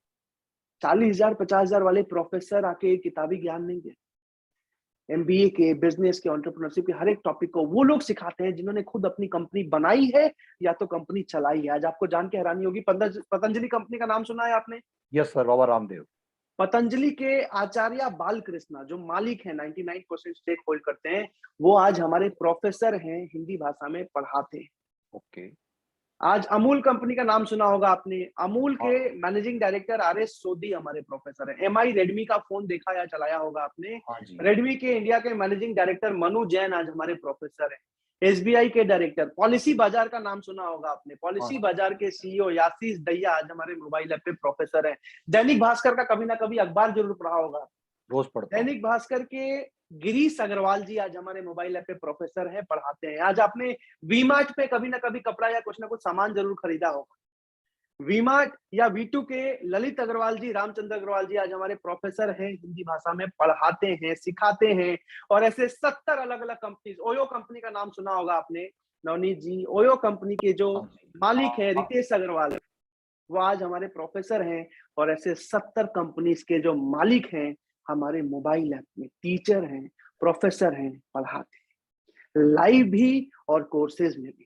40,000 50,000 वाले प्रोफेसर आके किताबी ज्ञान नहीं दे। एमबीए के, बिजनेस के, एंटरप्रेन्योरशिप के हर एक टॉपिक को वो लोग सिखाते हैं जिन्होंने खुद अपनी कंपनी बनाई है या तो कंपनी चलाई है। आज आपको जान के हैरानी होगी, पतंजलि कंपनी का नाम सुना है आपने? Yes sir, Baba Ramdev. पतंजलि के आचार्य बालकृष्णा जो मालिक हैं, 99% स्टेक होल्ड करते हैं, वो आज हमारे प्रोफेसर हैं, हिंदी भाषा में पढ़ाते हैं। ओके। आज अमूल कंपनी का नाम सुना होगा आपने। अमूल के हाँ। मैनेजिंग डायरेक्टर आरएस सोदी हमारे प्रोफेसर हैं। एमआई रेडमी का फोन देखा या चलाया होगा आपने। हाँ जी। रेडमी के इंडिया के मैनेजिंग डायरेक्टर मनु जैन आज हमारे प्रोफेसर हैं। एसबीआई के डायरेक्टर, पॉलिसी बाजार का नाम सुना होगा आपने। पॉलिसी हाँ। बाजार के सीईओ यासीस दहिया आज हमारे मोबाइल ऐप पे प्रोफेसर हैं। दैनिक भास्कर का कभी ना कभी अखबार जरूर पढ़ा होगा। रोज पढ़ता हूँ। दैनिक भास्कर के गिरीश अग्रवाल जी आज हमारे मोबाइल ऐप पे प्रोफेसर हैं, पढ़ाते हैं। आज आपने वीमार्ट पे कभी ना कभी कपड़ा या कुछ ना कुछ सामान जरूर खरीदा होगा। वीमार्ट या वी2 के ललित अग्रवाल जी, रामचंद्र अग्रवाल जी आज हमारे प्रोफेसर हैं, हिंदी भाषा में पढ़ाते हैं, सिखाते हैं। और ऐसे 70 अलग अलग कंपनी। ओयो कंपनी का नाम सुना होगा आपने नवनीत जी। ओयो कंपनी के जो हाँ जी। मालिक है हाँ। रितेश अग्रवाल, वो आज हमारे प्रोफेसर हैं। और ऐसे 70 कंपनीज के जो मालिक हैं हमारे मोबाइल ऐप में टीचर हैं, प्रोफेसर हैं, पढ़ाते हैं, लाइव भी और कोर्सेज में भी।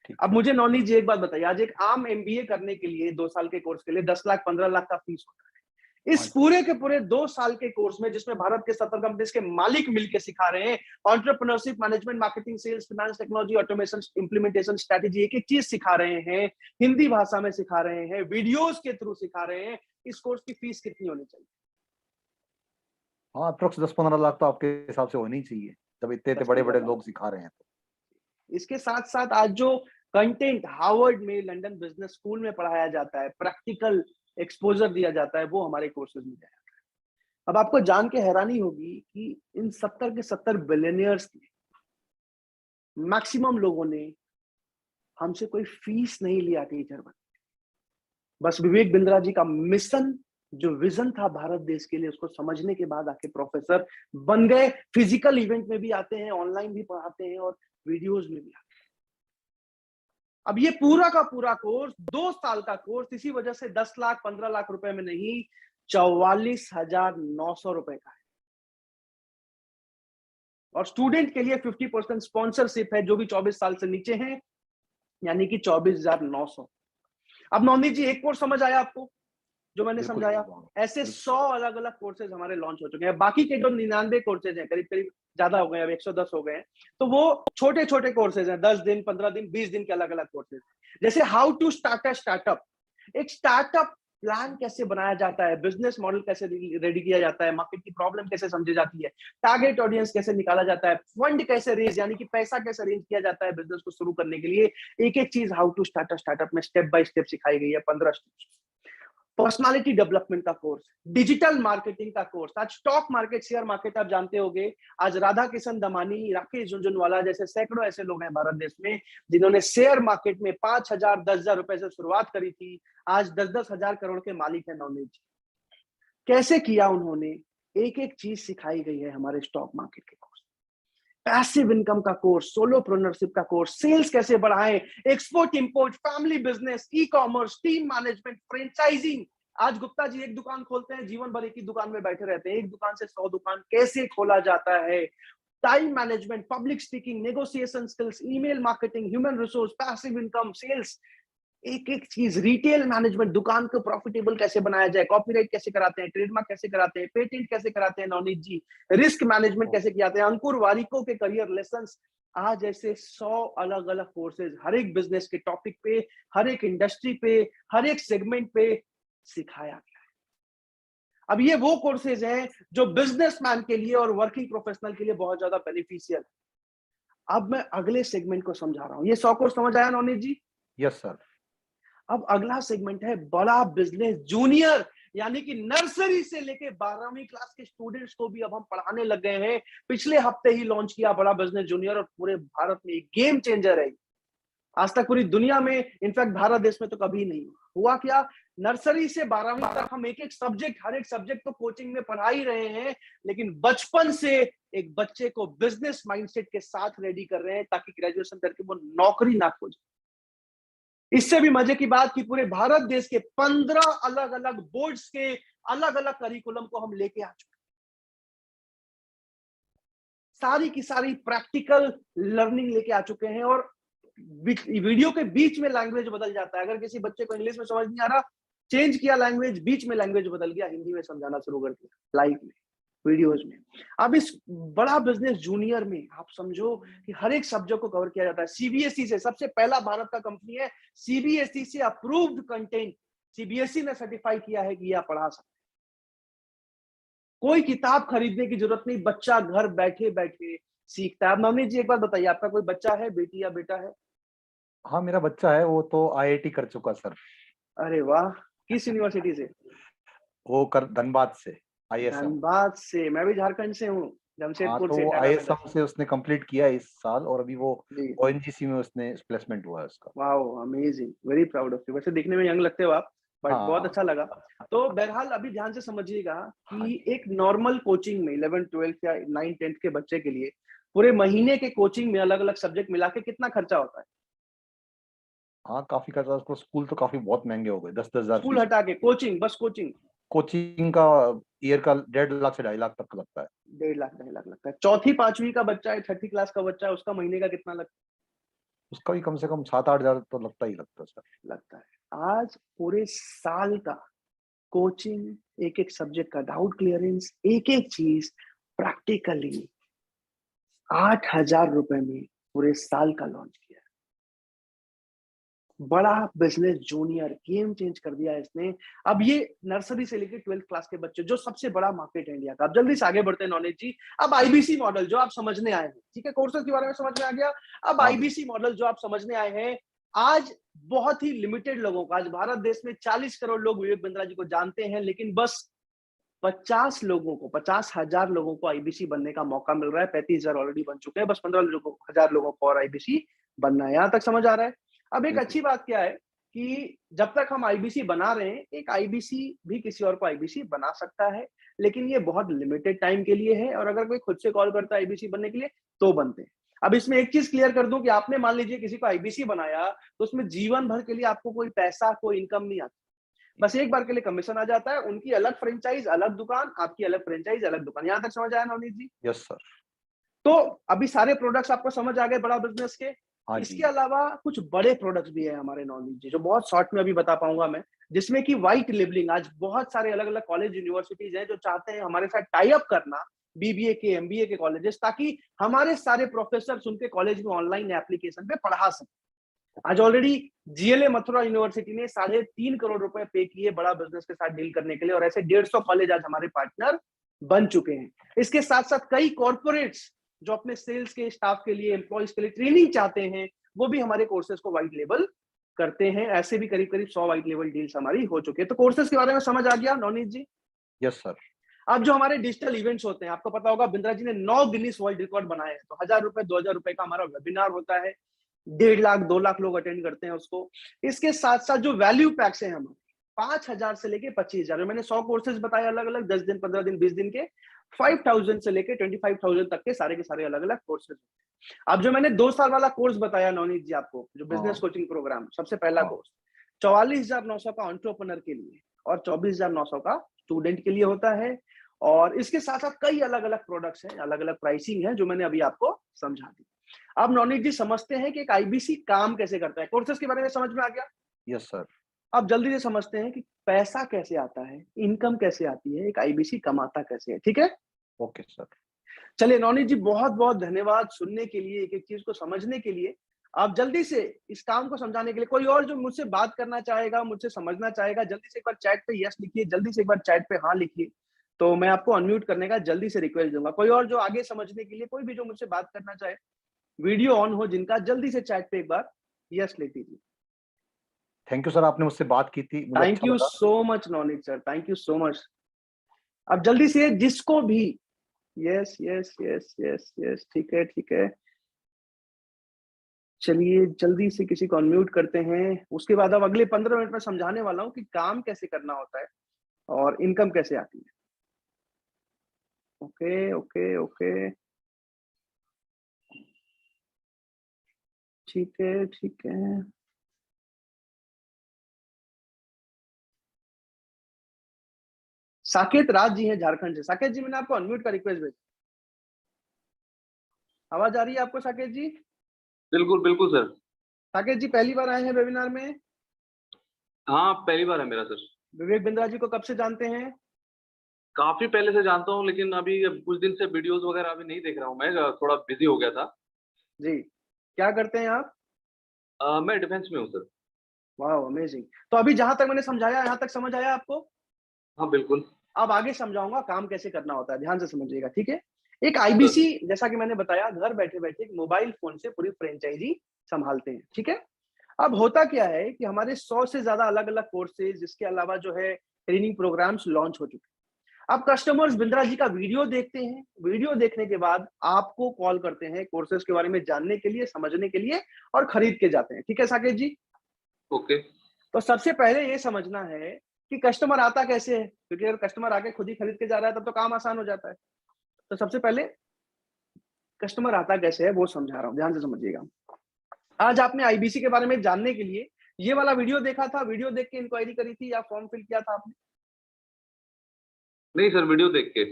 ठीक अब है। मुझे नवनीत जी एक बात बताइए, आज एक आम एमबीए करने के लिए 2 साल के कोर्स के लिए 10 लाख 15 लाख का फीस होता है। इस हाँ जी। पूरे के पूरे 2 साल के कोर्स में जिसमें भारत के 70 कंपनीज के मालिक मिलकर सिखा रहे हैं, entrepreneurship, management, marketing, sales, finance, technology, automation, implementation, strategy, एक एक चीज सिखा रहे हैं, हिंदी भाषा में सिखा रहे हैं, वीडियोस के थ्रू सिखा रहे हैं। इस कोर्स की फीस कितनी होनी चाहिए? हाँ, अप्रोक्स 10-15 लाख तो आपके हिसाब से होनी चाहिए, जब इतने 10-15 बड़े-बड़े लाख। लोग सिखा रहे हैं तो। इसके साथ साथ आज जो कंटेंट हार्वर्ड में, लंदन बिजनेस स्कूल में पढ़ाया जाता है, प्रैक्टिकल एक्सपोजर दिया जाता है, वो हमारे कोर्सेज में जाता है। अब आपको जान के हैरानी होगी कि इन 70 के 70 बिलियनियर्स में मैक्सिमम लोगों ने हमसे कोई फीस नहीं लिया टीचर बन। बस विवेक बिंद्रा जी का मिशन, जो विजन था भारत देश के लिए, उसको समझने के बाद आके प्रोफेसर बन गए। फिजिकल इवेंट में भी आते हैं, ऑनलाइन भी पढ़ाते हैं और वीडियोस में भी आते हैं। अब ये पूरा का पूरा कोर्स 2 साल का कोर्स, इसी वजह से 10 लाख 15 लाख रुपए में नहीं, 44,900 रुपए का है। और स्टूडेंट के लिए 50% स्पॉन्सरशिप है, जो भी 24 साल से नीचे हैं, यानी कि 24,900। अब नवनीत जी एक कोर्स समझ आया आपको जो मैंने बिल्कुल समझाया? समझ ऐसे 100 अलग अलग कोर्सेज हमारे लॉन्च हो चुके हैं। बाकी के जो 99 कोर्सेज हैं, करीब करीब ज्यादा हो गए, अब 110 हो गए हैं, तो वो छोटे छोटे कोर्सेज हैं, 10 दिन, 15 दिन, 20 दिन के अलग अलग कोर्सेज। जैसे how to start a startup, एक स्टार्टअप प्लान कैसे बनाया जाता है, बिजनेस मॉडल कैसे रेडी किया जाता है, मार्केट की प्रॉब्लम कैसे समझी जाती है, टारगेट ऑडियंस कैसे निकाला जाता है, फंड कैसे रेज, यानी कि पैसा कैसे रेंज किया जाता है बिजनेस को शुरू करने के लिए, एक एक चीज how to start a startup में स्टेप बाय स्टेप सिखाई गई है, 15 स्टेप्स। पर्सनालिटी डेवलपमेंट का कोर्स, डिजिटल मार्केटिंग का कोर्स। आज स्टॉक मार्केट, शेयर मार्केट आप जानते होंगे, आज राधा किशन दमानी, राकेश झुनझुनवाला जैसे सैकड़ों ऐसे लोग हैं भारत देश में जिन्होंने शेयर मार्केट में 5,000 10,000 रुपए से शुरुआत करी थी, आज 10-10 हजार करोड़ के मालिक है नवनीत जी। कैसे किया उन्होंने? एक एक चीज सिखाई गई है हमारे स्टॉक मार्केट के कोर्स। पैसिव इनकम का कोर्स, सोलोप्रेन्योरशिप का कोर्स, सेल्स कैसे बढ़ाएं, export import, family business, e commerce, team management, franchising. आज गुप्ता जी एक दुकान खोलते हैं, जीवन भर एक ही दुकान में बैठे रहते हैं, एक दुकान से 100 दुकान कैसे खोला जाता है, time management, public speaking, negotiation skills, email marketing, human resource, passive income, sales, एक एक चीज, रिटेल मैनेजमेंट, दुकान को प्रॉफिटेबल कैसे बनाया जाए, कॉपीराइट कैसे कराते हैं, ट्रेडमार्क कैसे कराते हैं, पेटेंट कैसे कराते हैं नवनीत जी, रिस्क मैनेजमेंट कैसे किया जाता है, अंकुर वारिको के करियर लेसन्स, आज ऐसे 100 अलग अलग कोर्सेज हर एक बिजनेस के टॉपिक पे, हर एक इंडस्ट्री पे, हर एक सेगमेंट पे सिखाया गया है। अब ये वो कोर्सेज हैं जो बिजनेसमैन के लिए और वर्किंग प्रोफेशनल के लिए बहुत ज्यादा बेनिफिशियल है। अब मैं अगले सेगमेंट को समझा रहा हूं। ये 100 कोर्स समझ आया नवनीत जी? Yes sir. अब अगला सेगमेंट है बड़ा बिजनेस जूनियर, यानी कि नर्सरी से लेके 12वीं क्लास के स्टूडेंट्स को भी अब हम पढ़ाने लग गए हैं। पिछले हफ्ते ही लॉन्च किया बड़ा बिजनेस जूनियर, और पूरे भारत में एक गेम चेंजर है। आज तक पूरी दुनिया में, इनफैक्ट भारत देश में तो कभी नहीं हुआ। क्या? नर्सरी से 12वीं तक हम एक एक सब्जेक्ट, हर एक सब्जेक्ट तो कोचिंग में पढ़ा ही रहे हैं, लेकिन बचपन से एक बच्चे को बिजनेस माइंडसेट के साथ रेडी कर रहे हैं ताकि ग्रेजुएशन करके वो नौकरी ना खोजे। इससे भी मजे की बात कि पूरे भारत देश के 15 अलग अलग बोर्ड्स के अलग अलग करिकुलम को हम लेके आ चुके हैं। सारी की सारी प्रैक्टिकल लर्निंग लेके आ चुके हैं, और वीडियो के बीच में लैंग्वेज बदल जाता है। अगर किसी बच्चे को इंग्लिश में समझ नहीं आ रहा, चेंज किया लैंग्वेज, बीच में लैंग्वेज बदल गया, हिंदी में समझाना शुरू कर दिया लाइव में, वीडियोज में। अब इस बड़ा बिजनेस जूनियर में आप समझो कि हर एक सब्जेक्ट को कवर किया जाता है। सीबीएसई से, सबसे पहला भारत का कंपनी है सीबीएसई से अप्रूव्ड कंटेंट, सीबीएसई ने सर्टिफाई किया है कि आप पढ़ा सकते। कोई किताब खरीदने की जरूरत नहीं, बच्चा घर बैठे बैठे सीखता है। अब नवनीत जी एक बात बताइए, आपका कोई बच्चा है, बेटी या बेटा है? हाँ, मेरा बच्चा है, वो तो आईआईटी कर चुका सर। अरे वाह, किस यूनिवर्सिटी से? वो कर धनबाद से, आईएसएम। धनबाद से। मैं भी झारखंड से हूँ, हाँ, जमशेदपुर तो से, वो टाटा में आईएसएम से उसने कंप्लीट किया इस साल, और अभी वो जी। ओएनजीसी में उसने प्लेसमेंट हुआ है उसका। Wow, amazing, very proud of you. वैसे दिखने में यंग लगते हो आप, बट बहुत हाँ अच्छा लगा। तो बहरहाल अभी ध्यान से समझिएगा हाँ कि एक नॉर्मल कोचिंग में 11 12 या 9 10 के बच्चे के लिए पूरे महीने के कोचिंग में अलग अलग सब्जेक्ट मिला के कितना खर्चा होता है? हाँ, काफी खर्चा। उसको स्कूल तो काफी बहुत महंगे हो गए, 10-10 हजार स्कूल फीस। हटा के कोचिंग, बस कोचिंग कोचिंग का ईयर का 1.5 लाख से 2.5 लाख तक का लगता है। 1.5 लाख 2.5 लाख लगता है। चौथी पांचवी का बच्चा है, 30 क्लास का बच्चा है, उसका महीने का कितना उसका भी कम से कम 7-8 हजार तो लगता ही लगता है सर। लगता है? आज पूरे साल का कोचिंग, एक एक सब्जेक्ट का डाउट क्लियरेंस, एक एक चीज प्रैक्टिकली 8,000 रुपए में पूरे साल का लॉन्च किया। बड़ा बिजनेस जूनियर गेम चेंज कर दिया इसने। अब ये नर्सरी से लेकर 12th क्लास के बच्चे, जो सबसे बड़ा मार्केट है इंडिया का। अब जल्दी से आगे बढ़ते हैं नॉलेज जी। अब आईबीसी मॉडल जो आप समझने आए हैं, ठीक है, कोर्सेज के बारे में समझ में आ गया। अब हाँ। आईबीसी मॉडल जो आप समझने आए हैं, आज बहुत ही लिमिटेड लोगों को, आज भारत देश में 40 करोड़ लोग विवेक बिंद्रा जी को जानते हैं, लेकिन बस 50 लोगों को, 50,000 लोगों को आईबीसी बनने का मौका मिल रहा है। 35,000 ऑलरेडी बन चुके हैं, बस 15,000 लोगों को और आईबीसी बनना है। यहां तक समझ आ रहा है? अब एक अच्छी बात क्या है कि जब तक हम आईबीसी बना रहे हैं, एक आईबीसी भी किसी और को आईबीसी बना सकता है, लेकिन ये बहुत लिमिटेड टाइम के लिए है। और अगर कोई खुद से कॉल करता है आईबीसी बनने के लिए, तो बनते हैं। अब इसमें एक चीज क्लियर कर दूं कि आपने मान लीजिए किसी को आईबीसी बनाया, तो उसमें जीवन भर के लिए आपको कोई पैसा, कोई इनकम नहीं आती। बस एक बार के लिए कमीशन आ जाता है। उनकी अलग फ्रेंचाइज, अलग दुकान, आपकी अलग फ्रेंचाइज, अलग दुकान। यहां तक समझ आया नवनीत जी? Yes sir. तो अभी सारे प्रोडक्ट्स आपको समझ आ गए बड़ा बिजनेस के। हाँ इसके जी। अलावा कुछ बड़े प्रोडक्ट्स भी है हमारे नॉलेज जी, जो बहुत शॉर्ट में अभी बता पाऊंगा मैं, जिसमें कि व्हाइट लेबलिंग। आज बहुत सारे अलग अलग कॉलेज, यूनिवर्सिटीज हैं जो चाहते हैं हमारे साथ टाई अप करना, बीबीए के, एमबीए के कॉलेजेस, ताकि हमारे सारे प्रोफेसर उनके कॉलेज में ऑनलाइन एप्लीकेशन पे पढ़ा सकें। आज ऑलरेडी जीएलए मथुरा यूनिवर्सिटी ने 3.5 करोड़ रुपए पे किए बड़ा बिजनेस के साथ डील करने के लिए, और ऐसे 150 कॉलेज आज हमारे पार्टनर बन चुके हैं। इसके साथ साथ कई कॉर्पोरेट्स जो अपने सेल्स के स्टाफ के लिए, एम्प्लॉइज के लिए ट्रेनिंग चाहते हैं, वो भी हमारे कोर्सेज को व्हाइट लेबल करते हैं। ऐसे भी करीब करीब 100 व्हाइट लेबल डील्स हमारी हो चुकी है। तो कोर्सेज के बारे में समझ आ गया नवनीत जी? Yes sir. अब जो हमारे डिजिटल इवेंट्स होते हैं, आपको पता होगा बिंद्रा जी ने 9 गिनीज वर्ल्ड रिकॉर्ड बनाए हैं। तो 1,000 रुपए, 2,000 रुपए का हमारा वेबिनार होता है, 1.5 लाख 2 लाख लोग अटेंड करते हैं उसको। इसके साथ साथ जो वैल्यू पैक्स हैं हमारे, 5,000 से लेके 25,000, मैंने 100 कोर्सेज बताए अलग अलग, 10 दिन, 15 दिन, 20 दिन के। 5,000 से लेके 25,000 तक के सारे अलग अलग कोर्सेज। अब जो मैंने 2 साल वाला कोर्स बताया नवनीत जी आपको, जो बिजनेस कोचिंग प्रोग्राम, सबसे पहला कोर्स 44,900 का एंटरप्रेन्योर के लिए और 24,900 का स्टूडेंट के लिए होता है। और इसके साथ साथ कई अलग अलग प्रोडक्ट्स हैं, अलग अलग प्राइसिंग है, जो मैंने अभी आपको समझा दी। अब नवनीत जी समझते हैं कि एक आईबीसी काम कैसे करता है। कोर्सेज के बारे में समझ में आ गया? Yes sir. अब जल्दी से समझते हैं कि पैसा कैसे आता है, इनकम कैसे आती है, एक आईबीसी कमाता कैसे है, ठीक है? Okay sir. चलिए नवनीत जी, बहुत-बहुत धन्यवाद सुनने के लिए, एक-एक चीज़ को समझने के लिए। आप जल्दी से इस काम को समझाने के लिए कोई और जो मुझसे बात करना चाहेगा, मुझसे समझना चाहेगा, जल्दी से एक बार चैट पे यस लिखिए, जल्दी से एक बार चैट पे हाँ लिखिए। तो मैं आपको अनम्यूट करने का जल्दी से रिक्वेस्ट दूँगा। कोई और जो आगे समझने के लिए कोई भी जो मुझसे बात करना चाहे, वीडियो ऑन हो जिनका, जल्दी से चैट पे एक बार यस लिख दीजिए। थैंक यू सर, आपने मुझसे बात की थी, मुझे थैंक अच्छा यू लगा। सो much Navneet sir, thank you so much. अब जल्दी से जिसको भी yes, yes, yes, yes, yes, ठीक है, ठीक है। चलिए जल्दी से किसी को अनम्यूट करते हैं। उसके बाद अब अगले 15 मिनट में समझाने वाला हूँ कि काम कैसे करना होता है और इनकम कैसे आती है। Okay, okay, okay. ठीक है, ठीक है। साकेत राज जी हैं झारखंड से। साकेत जी, मैंने आपको अनम्यूट का रिक्वेस्ट भेजा। आवाज आ रही है आपको साकेत जी? बिल्कुल, बिल्कुल सर। साकेत जी पहली बार आए हैं वेबिनार में? हाँ, पहली बार है मेरा सर। विवेक बिंद्रा जी को कब से जानते हैं? काफ़ी पहले से जानता हूँ, लेकिन अभी कुछ दिन से वीडियोज़ वगैरह अभी नहीं देख रहा हूँ मैं, थोड़ा बिज़ी हो गया था। जी। क्या करते हैं आप? मैं डिफेंस में हूँ सर। Wow amazing. तो अभी जहां तक मैंने समझाया, यहाँ तक समझ आया आपको? हाँ, बिल्कुल। अब आगे समझाऊंगा काम कैसे करना होता है, ध्यान से समझिएगा, ठीक है? एक सर, आईबीसी, जैसा कि मैंने बताया, घर बैठे-बैठे मोबाइल फोन से पूरी फ्रेंचाइजी संभालते हैं, ठीक है? अब होता क्या है कि हमारे 100 से ज्यादा अलग-अलग कोर्सेज, इसके अलावा जो है ट्रेनिंग प्रोग्राम्स लॉन्च हो चुके हैं। अब कस्टमर्स बिंद्रा जी का वीडियो देखते हैं, वीडियो देखने के बाद आपको कॉल करते हैं कोर्सेज के बारे में जानने के लिए, समझने के लिए, और खरीद के जाते हैं, ठीक है साकेत जी? ओके। तो सबसे पहले ये समझना है कि कस्टमर आता कैसे है, क्योंकि अगर कस्टमर आके खुद ही खरीद के जा रहा है तब तो काम आसान हो जाता है। तो सबसे पहले कस्टमर आता कैसे है वो समझा रहा हूँ, ध्यान से समझिएगा। आज आपने आईबीसी के बारे में जानने के लिए ये वाला वीडियो देखा था, वीडियो देख के इंक्वायरी करी थी या फॉर्म फिल किया था आपने? नहीं सर, वीडियो देख के।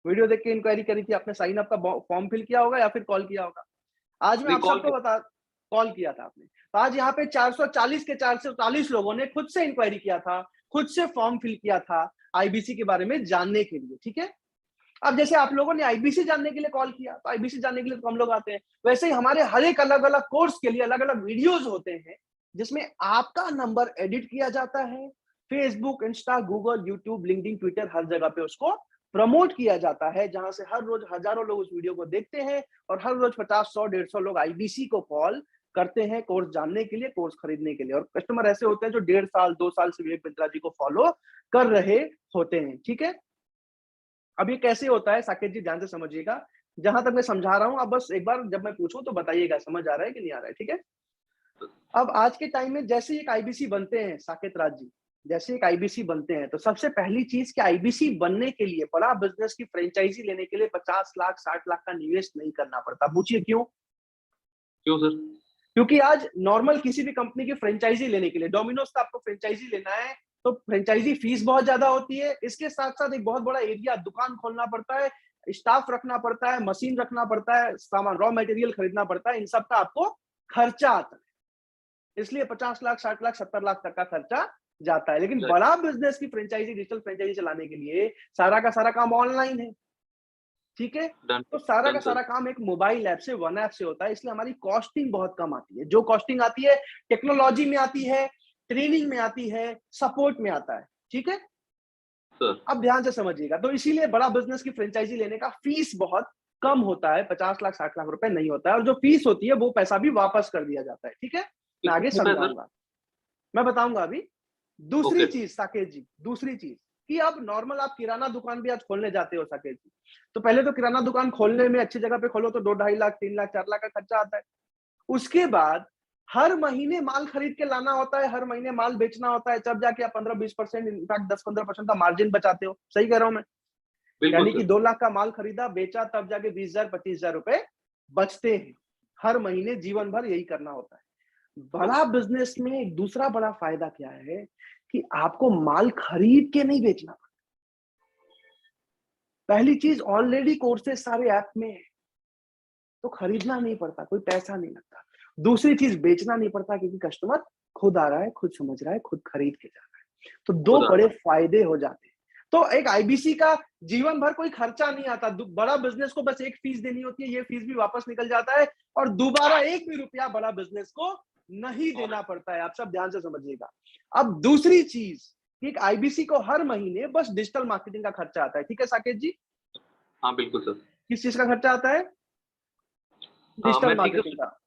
वीडियो देख के इंक्वायरी करी थी, आपने साइन अप का फॉर्म फिल किया होगा या फिर कॉल किया होगा? आज मैं नहीं, आप कॉल सबको बता, कॉल किया था आपने। तो आज यहाँ पे 440 के 440 लोगों ने खुद से इंक्वायरी किया था, खुद से फॉर्म फिल किया था आईबीसी के बारे में जानने के लिए, ठीक है? अब जैसे आप लोगों ने आईबीसी जानने के लिए कॉल किया, तो आईबीसी जानने के लिए तो हम लोग आते हैं। वैसे ही हमारे हर एक अलग-अलग कोर्स के लिए अलग-अलग वीडियोस होते हैं, जिसमें आपका नंबर एडिट किया जाता है। Facebook, Insta, Google, YouTube, LinkedIn, Twitter, हर जगह पे उसको प्रमोट किया जाता है, जहां से हर रोज हजारों लोग उस वीडियो को देखते हैं और हर रोज 50, 100, 150 लोग आईबीसी को कॉल करते हैं कोर्स जानने के लिए, कोर्स खरीदने के लिए। और कस्टमर ऐसे होते हैं जो 1.5 साल, 2 साल से विवेक बिंद्रा जी को फॉलो कर रहे होते हैं, ठीक है? अब ये कैसे होता है साकेत जी, ध्यान से समझिएगा। जहां तक मैं समझा रहा हूं, अब बस एक बार जब मैं पूछूं तो बताइएगा समझ आ रहा है कि नहीं आ रहा है, ठीक है? अब आज के टाइम में जैसे एक आईबीसी बनते हैं साकेत राज जी, जैसे एक आईबीसी बनते हैं, तो सबसे पहली चीज कि आईबीसी बनने के लिए, बड़ा बिजनेस की फ्रेंचाइजी लेने के लिए 50 लाख 60 लाख का निवेश नहीं करना पड़ता। पूछिए क्यों? क्यों सर? क्योंकि आज नॉर्मल किसी भी कंपनी की फ्रेंचाइजी लेने के लिए, डोमिनोज का आपको फ्रेंचाइजी लेना है तो फ्रेंचाइजी फीस बहुत ज्यादा होती है। इसके साथ साथ एक बहुत बड़ा एरिया, दुकान खोलना पड़ता है, स्टाफ रखना पड़ता है, मशीन रखना पड़ता है, सामान, रॉ मटेरियल खरीदना पड़ता है, इन सब का आपको खर्चा आता है। इसलिए 50 लाख 60 लाख 70 लाख तक का खर्चा जाता है। लेकिन राइट। बड़ा बिजनेस की फ्रेंचाइजी, डिजिटल फ्रेंचाइजी चलाने के लिए सारा का सारा काम ऑनलाइन है, ठीक है? डन। तो सारा का डन सर। सारा काम एक मोबाइल ऐप से, वन ऐप से होता है, इसलिए हमारी कॉस्टिंग बहुत कम आती है। जो कॉस्टिंग आती है टेक्नोलॉजी में आती है, ट्रेनिंग में आती है, सपोर्ट में आता है, ठीक है? सर, अब ध्यान से समझिएगा। तो इसीलिए बड़ा बिजनेस की फ्रेंचाइजी लेने का फीस बहुत कम होता है, 50 लाख 60 लाख रुपए नहीं होता है, और जो फीस होती है वो पैसा भी वापस कर दिया जाता है, ठीक है? मैं आगे कितना होता है सर? समझाऊंगा, मैं बताऊंगा अभी। दूसरी ओके। चीज साकेत जी, दूसरी चीज कि अब नॉर्मल आप किराना दुकान भी आज खोलने जाते हो साकेत जी, तो पहले तो किराना दुकान खोलने में अच्छी जगह पे खोलो तो 2 ढाई लाख 3 लाख 4 लाख का खर्चा आता है। उसके बाद हर महीने माल खरीद के लाना होता है, हर महीने माल बेचना होता है, तब जाके आप 15-20%, इनफैक्ट 10-15% का मार्जिन बचाते हो। सही कह रहा हूं मैं? बिल्कुल यानी कि सर। 2 लाख का माल खरीदा, बेचा, तब जाके 20,000 25,000 रुपए बचते हैं। हर महीने जीवन भर यही करना होता है। बड़ा बिजनेस में एक दूसरा बड़ा फायदा क्या है कि आपको माल खरीद के नहीं बेचना। पहली चीज, ऑलरेडी कोर्सेज सारे ऐप में है, तो खरीदना नहीं पड़ता, कोई पैसा नहीं लगता। दूसरी चीज, बेचना नहीं पड़ता क्योंकि कस्टमर खुद आ रहा है, खुद समझ रहा है, खुद खरीद के जा रहा है। तो दो खुद आ बड़े फायदे हो जाते हैं। तो एक आईबीसी का जीवन भर कोई खर्चा नहीं आता। बड़ा बिजनेस को बस एक फीस देनी होती है, ये फीस भी वापस निकल जाता है और दोबारा एक भी रुपया बड़ा बिजनेस को नहीं देना पड़ता है। आप सब ध्यान से समझिएगा। अब दूसरी चीज, एक आईबीसी को हर महीने बस डिजिटल मार्केटिंग का खर्चा आता है। ठीक है साकेत जी? हाँ बिल्कुल सर। किस चीज का खर्चा आता है? डिजिटल मैं ठीक मार्केटिंग का।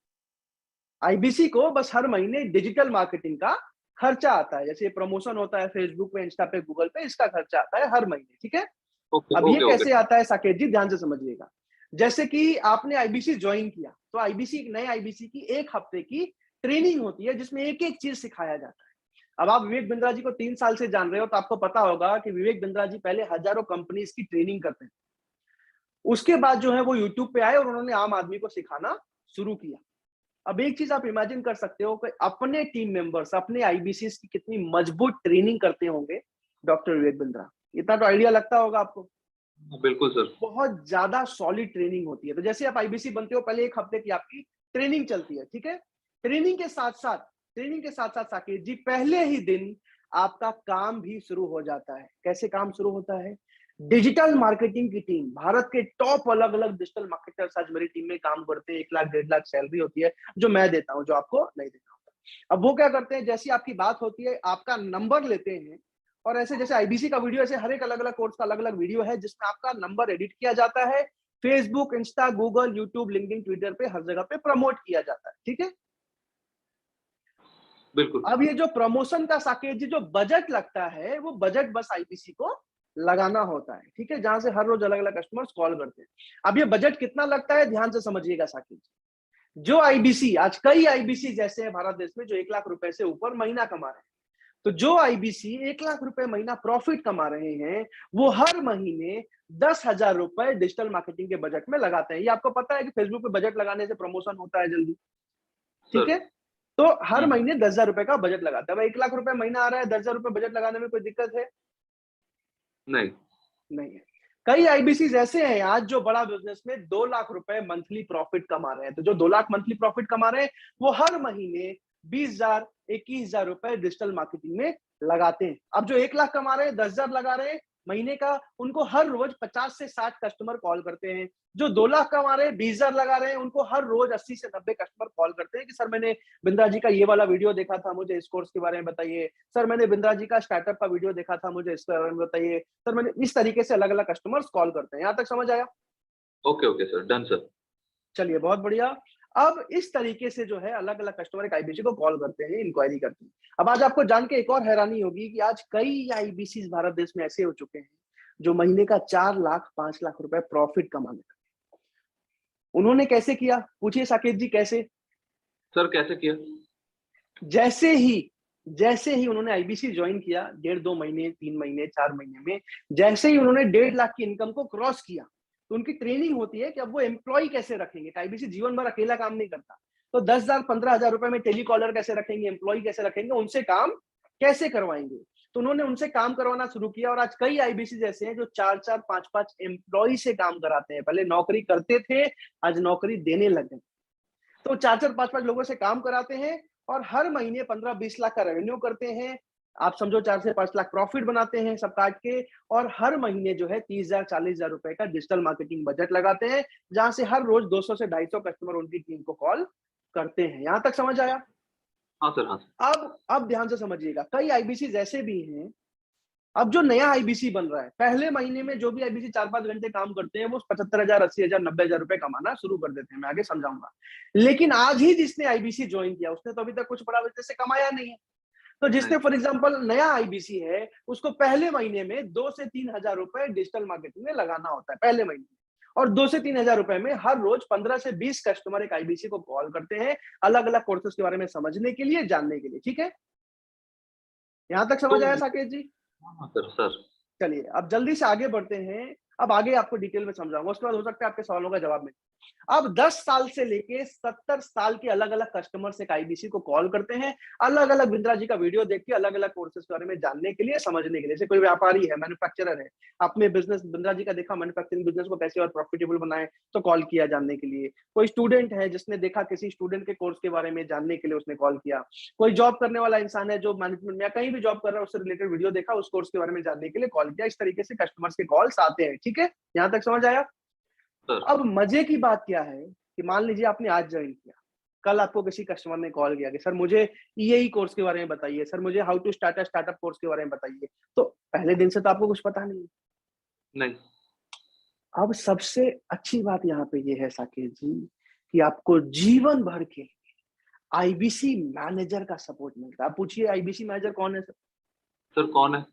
आईबीसी को बस हर महीने डिजिटल मार्केटिंग का खर्चा आता है। जैसे प्रमोशन होता है फेसबुक पे, इंस्टा पे, गूगल पे, इसका खर्चा आता है हर महीने। ठीक है? ओके अब ये ओके कैसे ओके। आता है साकेत जी, ध्यान से समझिएगा। जैसे कि आपने आईबीसी ज्वाइन किया, तो आईबीसी, नए आईबीसी की 1 हफ्ते की ट्रेनिंग होती है जिसमें एक-एक चीज सिखाया जाता है। अब आप विवेक बिंद्रा जी को 3 साल से जान रहे हो, तो आपको पता होगा कि विवेक बिंद्रा जी पहले हजारों कंपनीज की ट्रेनिंग करते हैं। उसके बाद जो है वो यूट्यूब पे आए और उन्होंने आम आदमी को सिखाना शुरू किया। अब एक चीज आप इमेजिन कर सकते हो कि अपने टीम मेंबर्स, अपने आईबीसीज की कितनी मजबूत ट्रेनिंग करते होंगे डॉक्टर विवेक बिंद्रा। इतना तो आइडिया लगता होगा आपको। बिल्कुल सर। बहुत ज्यादा सॉलिड ट्रेनिंग होती है। तो जैसे आप आईबीसी बनते हो, पहले 1 हफ्ते की आपकी ट्रेनिंग चलती है। ठीक है? ट्रेनिंग के साथ साथ साकेत जी, पहले ही दिन आपका काम भी शुरू हो जाता है। कैसे काम शुरू होता है? डिजिटल मार्केटिंग की टीम, भारत के टॉप अलग अलग डिजिटल मार्केटर्स आज मेरी टीम में काम करते हैं। 1 लाख 1.5 लाख सैलरी होती है जो मैं देता हूं, जो आपको नहीं देता होता। अब वो क्या करते हैं, जैसी आपकी बात होती है आपका नंबर लेते हैं और ऐसे जैसे आईबीसी का वीडियो, ऐसे हर एक अलग अलग कोर्स का अलग अलग वीडियो है जिसमें आपका नंबर एडिट किया जाता है। Facebook, Insta, Google, YouTube, LinkedIn, Twitter पे हर जगह पे प्रमोट किया जाता है। ठीक है? बिल्कुल। अब ये जो प्रमोशन का साकेत जी जो बजट लगता है, वो बजट बस आईबीसी को लगाना होता है। ठीक है? जहां से हर रोज अलग अलग कस्टमर्स कॉल करते हैं। अब ये बजट कितना लगता है, ध्यान से समझिएगा साकेत जी। जो आईबीसी, आज कई आईबीसी जैसे हैं भारत देश में जो 1 लाख रुपए से ऊपर महीना कमा रहे हैं, तो जो आईबीसी 1 लाख रुपए महीना प्रॉफिट कमा रहे हैं, वो हर महीने 10,000 रुपए डिजिटल मार्केटिंग के बजट में लगाते हैं। ये आपको पता है कि फेसबुक पे बजट लगाने से प्रमोशन होता है जल्दी। ठीक सर। है? तो हर महीने 10,000 रुपए का बजट लगाता है। अब 1 लाख रुपए महीना आ रहा है, 10,000 रुपए बजट लगाने में कोई दिक्कत है? नहीं। नहीं है। कई आईबीसी ऐसे हैं आज जो बड़ा बिजनेस में 2 लाख रुपए मंथली प्रॉफिट कमा रहे हैं। तो जो 2 लाख मंथली प्रॉफिट कमा रहे हैं, वो हर महीने 20,000, 21,000 रुपए डिजिटल मार्केटिंग में लगाते हैं। अब जो 1 लाख कमा रहे हैं, 10,000 लगा रहे हैं महीने का, उनको हर रोज 50 से 60 कस्टमर कॉल करते हैं। जो 2 लाख कमा रहे हैं, 20,000 लगा रहे हैं, उनको हर रोज 80 से 90 कस्टमर कॉल करते हैं कि सर मैंने बिंद्रा जी का ये वाला वीडियो देखा था, मुझे इस कोर्स के बारे में बताइए। सर मैंने बिंद्रा जी का स्टार्टअप का वीडियो देखा था, मुझे इसके बारे में बताइए। सर मैंने, इस तरीके से अलग अलग कस्टमर्स कॉल करते हैं। यहाँ तक समझ आया? Okay okay sir, done sir. चलिए, बहुत बढ़िया। अब इस तरीके से जो है अलग अलग कस्टमर एक आईबीसी को कॉल करते हैं, इंक्वायरी करते हैं। अब आज आपको जान के एक और हैरानी होगी कि आज कई आईबीसी भारत देश में ऐसे हो चुके हैं जो महीने का 4 लाख 5 लाख रुपए प्रॉफिट कमाने लगे। उन्होंने कैसे किया? पूछिए साकेत जी, कैसे? सर कैसे किया? जैसे ही उन्होंने आईबीसी ज्वाइन किया, 1.5-2 महीने, 3 महीने, 4 महीने में जैसे ही उन्होंने 1.5 लाख की इनकम को क्रॉस किया, तो उनकी ट्रेनिंग होती है कि अब वो एम्प्लॉय कैसे रखेंगे। आईबीसी जीवन भर अकेला काम नहीं करता। तो 10,000 15,000 रुपए में टेलीकॉलर कैसे रखेंगे, एम्प्लॉय कैसे रखेंगे, उनसे काम कैसे करवाएंगे। तो उन्होंने उनसे काम करवाना शुरू किया और आज कई आईबीसी जैसे हैं जो 4-4 5-5 एम्प्लॉय से काम कराते हैं। पहले नौकरी करते थे, आज नौकरी देने लग गए। तो 4-4 5-5 लोगों से काम कराते हैं और हर महीने 15-20 लाख का रेवेन्यू करते हैं। आप समझो 4 से 5 लाख प्रॉफिट बनाते हैं सब काट के, और हर महीने जो है 30,000 40,000 रुपए का डिजिटल मार्केटिंग बजट लगाते हैं, जहां से हर रोज 200 से 250 कस्टमर उनकी टीम को कॉल करते हैं। यहां तक समझ आया? हाँ सर, हाँ सर। अब ध्यान से समझिएगा, कई आईबीसी ऐसे भी हैं। अब जो नया आईबीसी बन रहा है, पहले महीने में जो भी आईबीसी 4-5 घंटे काम करते हैं, वो 75,000 80,000 90,000 रुपए कमाना शुरू कर देते हैं। मैं आगे समझाऊंगा। लेकिन आज ही जिसने आईबीसी ज्वाइन किया, उसने तो अभी तक कुछ बड़ा बिजनेस से कमाया नहीं है। तो जिसने फॉर एग्जांपल नया आईबीसी है, उसको पहले महीने में 2 से 3,000 रुपए डिजिटल मार्केटिंग में लगाना होता है पहले महीने में। और 2 से 3,000 रुपए में हर रोज 15 से 20 कस्टमर एक आईबीसी को कॉल करते हैं, अलग अलग कोर्सेज के बारे में समझने के लिए, जानने के लिए। ठीक है? यहां तक समझ आया तो साकेत जी? हाँ सर। चलिए, अब जल्दी से आगे बढ़ते हैं। अब आगे आपको डिटेल में समझाऊंगा, उसके बाद हो सकता है आपके सवालों का जवाब मिले। अब 10 साल से लेके 70 साल के अलग अलग कस्टमर एक आईबीसी को कॉल करते हैं, अलग अलग बिंद्रा जी का वीडियो देख के अलग अलग कोर्सेज के बारे में जानने के लिए, समझने के लिए। जैसे कोई व्यापारी है, मैन्युफैक्चरर है, आपने बिजनेस बिंद्रा जी का देखा, मैन्युफैक्चरिंग बिजनेस को कैसे और प्रॉफिटेबल बनाए, तो कॉल किया जानने के लिए। कोई स्टूडेंट है जिसने देखा किसी स्टूडेंट के कोर्स के बारे में जानने के लिए उसने कॉल किया। कोई जॉब करने वाला इंसान है जो मैनेजमेंट में या कहीं भी जॉब कर रहा है, उससे रिलेटेड वीडियो देखा, उस कोर्स के बारे में जानने के लिए कॉल किया। इस तरीके से कस्टमर्स के कॉल्स आते हैं। ठीक है, यहाँ तक समझ आया? सर अब मजे की बात क्या है कि मान लीजिए आपने आज ज्वाइन किया, कल आपको किसी कस्टमर ने कॉल किया कि सर मुझे ईएई कोर्स के बारे में बताइए, सर मुझे how to start a startup course के बारे में बताइए। तो पहले दिन से तो आपको कुछ पता नहीं। नहीं, अब सबसे अच्छी बात यहाँ पे ये है साकेत जी कि आपको जीवन भर के आईबीसी मैनेजर का सपोर्ट मिलता है। आप पूछिए आईबीसी मैनेजर कौन है? सर, सर कौन है?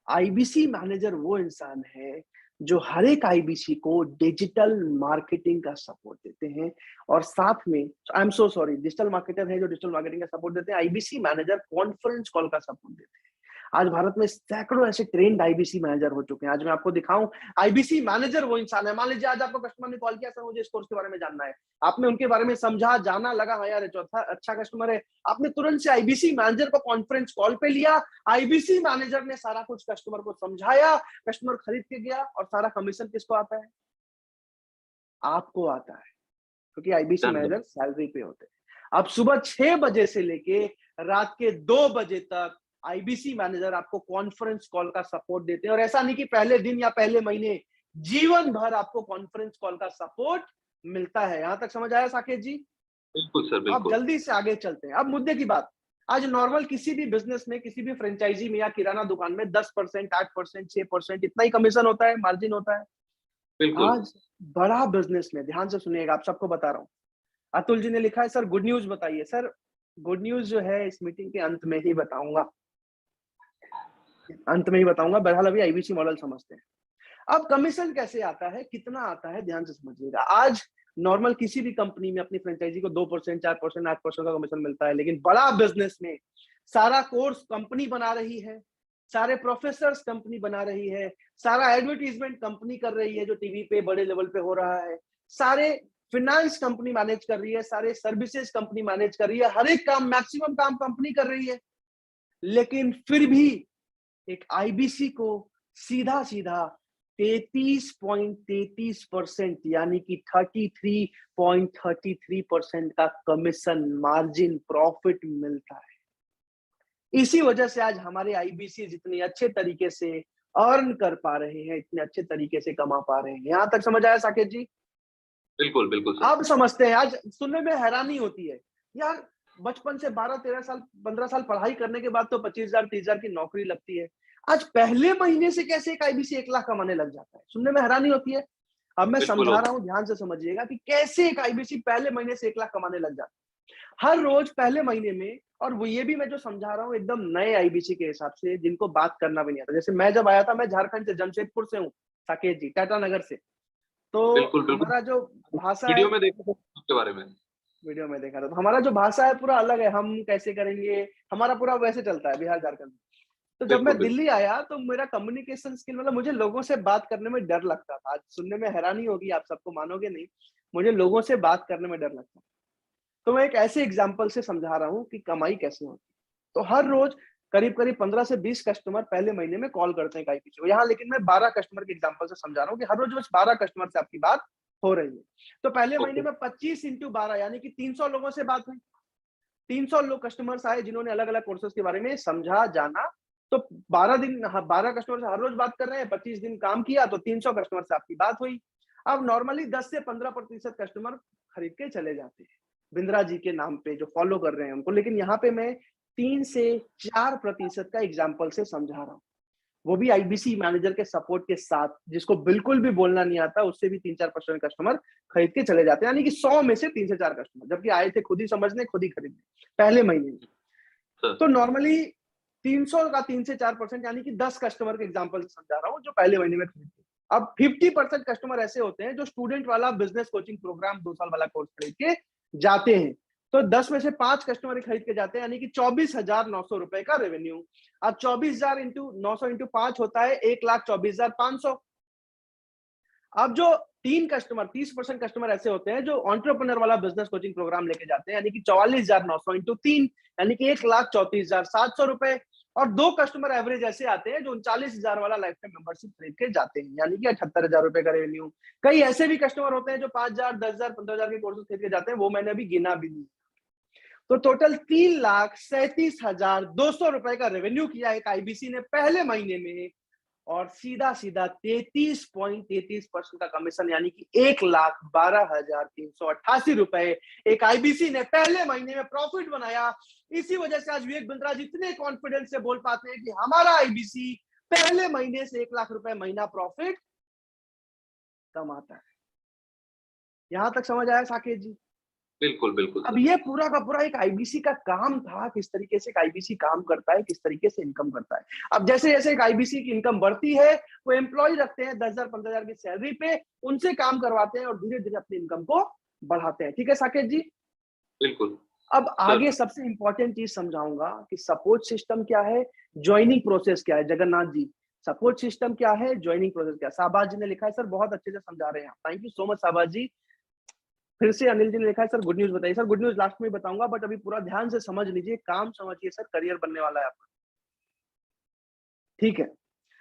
आईबीसी मैनेजर वो इंसान है जो हर एक आईबीसी को डिजिटल मार्केटिंग का सपोर्ट देते हैं, और साथ में I am so sorry, digital marketer है जो डिजिटल मार्केटिंग का सपोर्ट देते हैं। आईबीसी मैनेजर कॉन्फ्रेंस कॉल का सपोर्ट देते हैं। आज भारत में सैकड़ों ऐसे ट्रेंड आईबीसी मैनेजर हो चुके हैं। आज मैं आपको दिखाऊं, आईबीसी मैनेजर वो इंसान है। मान लीजिए आज आपको कस्टमर ने कॉल किया, सर मुझे इस कोर्स के बारे में जानना है, आपने उनके बारे में समझा, जाना, लगा हाँ यार चौथा अच्छा कस्टमर है, आपने तुरंत से आईबीसी मैनेजर को कॉन्फ्रेंस कॉल पे लिया, आईबीसी मैनेजर ने सारा कुछ कस्टमर को समझाया, कस्टमर खरीद के गया, और सारा कमीशन किसको आता है? आपको आता है, क्योंकि आईबीसी धन्यवाद। मैनेजर सैलरी पे होते हैं। अब सुबह 6 बजे से लेके रात के 2 बजे तक आईबीसी मैनेजर आपको कॉन्फ्रेंस कॉल का सपोर्ट देते हैं। और ऐसा नहीं कि पहले दिन या पहले महीने, जीवन भर आपको कॉन्फ्रेंस कॉल का सपोर्ट मिलता है। यहां तक समझ आया साकेत जी? बिल्कुल सर, अब बिल्कुल। जल्दी से आगे चलते हैं। अब मुद्दे की बात, आज नॉर्मल किसी भी बिजनेस में, किसी भी फ्रेंचाइजी में या किराना दुकान में 10%, 8%, 6% इतना ही कमीशन होता है, मार्जिन होता है। बिल्कुल आज बड़ा बिजनेस में, ध्यान से सुनिएगा, आप सबको बता रहा हूं। अतुल जी ने लिखा है सर गुड न्यूज बताइए। सर गुड न्यूज जो है इस मीटिंग के अंत में ही बताऊंगा, अंत में ही बताऊंगा। बहरहाल अभी आईबीसी मॉडल समझते हैं। अब कमीशन कैसे आता है, कितना आता है, ध्यान से समझिएगा। आज नॉर्मल किसी भी कंपनी में अपनी फ्रेंचाइजी को 2%, 4%, 8% का कमीशन मिलता है, लेकिन बड़ा बिजनेस में सारा कोर्स कंपनी बना रही है, सारे प्रोफेसर्स कंपनी बना रही है, सारा एडवर्टीजमेंट कंपनी कर रही है जो टीवी पे बड़े लेवल पे हो रहा है, सारे फिनेंस कंपनी मैनेज कर रही है, सारे सर्विसेज कंपनी मैनेज कर रही है, हर एक काम, मैक्सिमम काम कंपनी कर रही है। लेकिन फिर भी एक आईबीसी को सीधा सीधा 33.33% यानी कि 33.33% का कमीशन, मार्जिन, प्रॉफिट मिलता है। इसी वजह से आज हमारे आईबीसी जितने अच्छे तरीके से अर्न कर पा रहे हैं, इतने अच्छे तरीके से कमा पा रहे हैं। यहां तक समझ आया साकेत जी? बिल्कुल बिल्कुल सर। अब समझते हैं। आज सुनने में हैरानी होती है यार, बचपन से 12-13 साल 15 साल पढ़ाई करने के बाद तो 25,000 30,000 की नौकरी लगती है। आज पहले महीने से कैसे एक आईबीसी 1 लाख कमाने लग जाता है? सुनने में हैरानी होती है। अब मैं बिल्कुल समझा होता रहा हूं, ध्यान से समझिएगा कि कैसे एक आईबीसी पहले महीने से 1 लाख कमाने लग जाता है हर रोज पहले महीने में। और वो ये भी मैं जो समझा रहा हूँ एकदम नए आईबीसी के हिसाब से, जिनको बात करना भी नहीं आता। जैसे मैं जब आया था, मैं झारखंड से, जमशेदपुर से हूँ साकेत जी, टाटानगर से। तो बिल्कुल बिल्कुल। हमारा जो भाषा है, वीडियो में देखा था उसके बारे में। वीडियो में देखा था, तो हमारा जो भाषा है पूरा अलग है। हम कैसे करेंगे, हमारा पूरा वैसे चलता है बिहार झारखंड में। तो जब बिल्कुल मैं बिल्कुल। दिल्ली आया तो मेरा कम्युनिकेशन स्किल, मतलब मुझे लोगों से बात करने में डर लगता था। आज सुनने में हैरानी होगी, आप सबको मानोगे नहीं, मुझे लोगों से बात करने में डर लगता। तो मैं एक ऐसे एग्जांपल से समझा रहा हूँ कि कमाई कैसे होती है। तो हर रोज करीब करीब 15 से 20 कस्टमर पहले महीने में कॉल करते हैं आईबीसी को। यहाँ लेकिन मैं 12 कस्टमर के एग्जांपल से समझा रहा हूँ कि हर रोज बस 12 कस्टमर से आपकी बात हो रही है। तो पहले महीने ओके। में 25 इंटू 12 यानी कि 300 लोगों से बात हुई। 300 लोग कस्टमर्स आए जिन्होंने अलग अलग कोर्सेज के बारे में समझा, जाना। तो 12 दिन, 12 कस्टमर से हर रोज बात कर रहे हैं, 25 दिन काम किया तो 300 कस्टमर से आपकी बात हुई। अब नॉर्मली 10 से 15% कस्टमर खरीद के चले जाते हैं बिंद्रा जी के नाम पे, जो फॉलो कर रहे हैं उनको। लेकिन यहाँ पे मैं 3 से 4% का एग्जाम्पल से समझा रहा हूँ, वो भी आईबीसी मैनेजर के सपोर्ट के साथ। जिसको बिल्कुल भी बोलना नहीं आता, उससे भी 3-4% कस्टमर खरीद के चले जाते हैं। यानी कि 100 में से 3 से 4 कस्टमर, जबकि आए थे खुद ही समझने, खुद ही खरीदने पहले महीने में। सर तो नॉर्मली 300 का 3 से 4% यानी कि 10 कस्टमर के एग्जांपल समझा रहा हूँ जो पहले महीने में खरीदते। अब 50% कस्टमर ऐसे होते हैं जो स्टूडेंट वाला बिजनेस कोचिंग प्रोग्राम 2 साल वाला कोर्स खरीद के जाते हैं। तो 10 में से 5 कस्टमर खरीद के जाते हैं, यानी कि 24,900 रुपए का रेवेन्यू। अब 24,000 इंटू 900 इंटू 5 होता है 1,24,500। अब जो 3 कस्टमर 30% कस्टमर ऐसे होते हैं जो एंटरप्रेन्योर वाला बिजनेस कोचिंग प्रोग्राम लेके जाते हैं, यानी कि 44,900 इंटू 3 यानी कि 1,34,700 रुपए। और 2 कस्टमर एवरेज ऐसे आते हैं जो 39,000 वाला लाइफ टाइम मेंबरशिप खरीद के जाते हैं, यानी कि 78,000 रुपए का रेवेन्यू। कई ऐसे भी कस्टमर होते हैं जो 5,000, 10,000, 15,000 के कोर्सेज खरीद के जाते हैं, वो मैंने अभी गिना भी नहीं। तो टोटल 3,37,200 रुपए का रेवेन्यू किया एक आईबीसी ने पहले महीने में, और सीधा सीधा 33.33% का कमीशन, यानी कि 1,12,388 रुपए एक आईबीसी ने पहले महीने में प्रॉफिट बनाया। इसी वजह से आज विवेक बिंद्रा जी इतने कॉन्फिडेंस से बोल पाते हैं कि हमारा आईबीसी पहले महीने से 1 लाख रुपए महीना प्रॉफिट कमाता है। यहां तक समझ आया साकेत जी? बिल्कुल बिल्कुल अब ये पूरा का पूरा एक आईबीसी का काम था, किस तरीके से एक आईबीसी काम करता है, किस तरीके से इनकम करता है। अब जैसे जैसे एक आईबीसी की इनकम बढ़ती है, वो एम्प्लॉय रखते हैं 10,000 15,000 की सैलरी पे, उनसे काम करवाते हैं और धीरे धीरे अपनी इनकम को बढ़ाते हैं। ठीक है साकेत जी? बिल्कुल। अब आगे सबसे इंपॉर्टेंट चीज समझाऊंगा कि सपोर्ट सिस्टम क्या है, ज्वाइनिंग प्रोसेस क्या है। जगन्नाथ जी, सपोर्ट सिस्टम क्या है, ज्वाइनिंग प्रोसेस क्या है। शाहबाज जी ने लिखा है सर बहुत अच्छे से समझा रहे हैं, thank you so much Shahbaz ji. फिर से अनिल जी ने लिखा है सर गुड न्यूज बताइए। सर गुड न्यूज लास्ट में बताऊंगा, बट अभी पूरा ध्यान से समझ लीजिए, काम समझिए सर, करियर बनने वाला है आपका। ठीक है,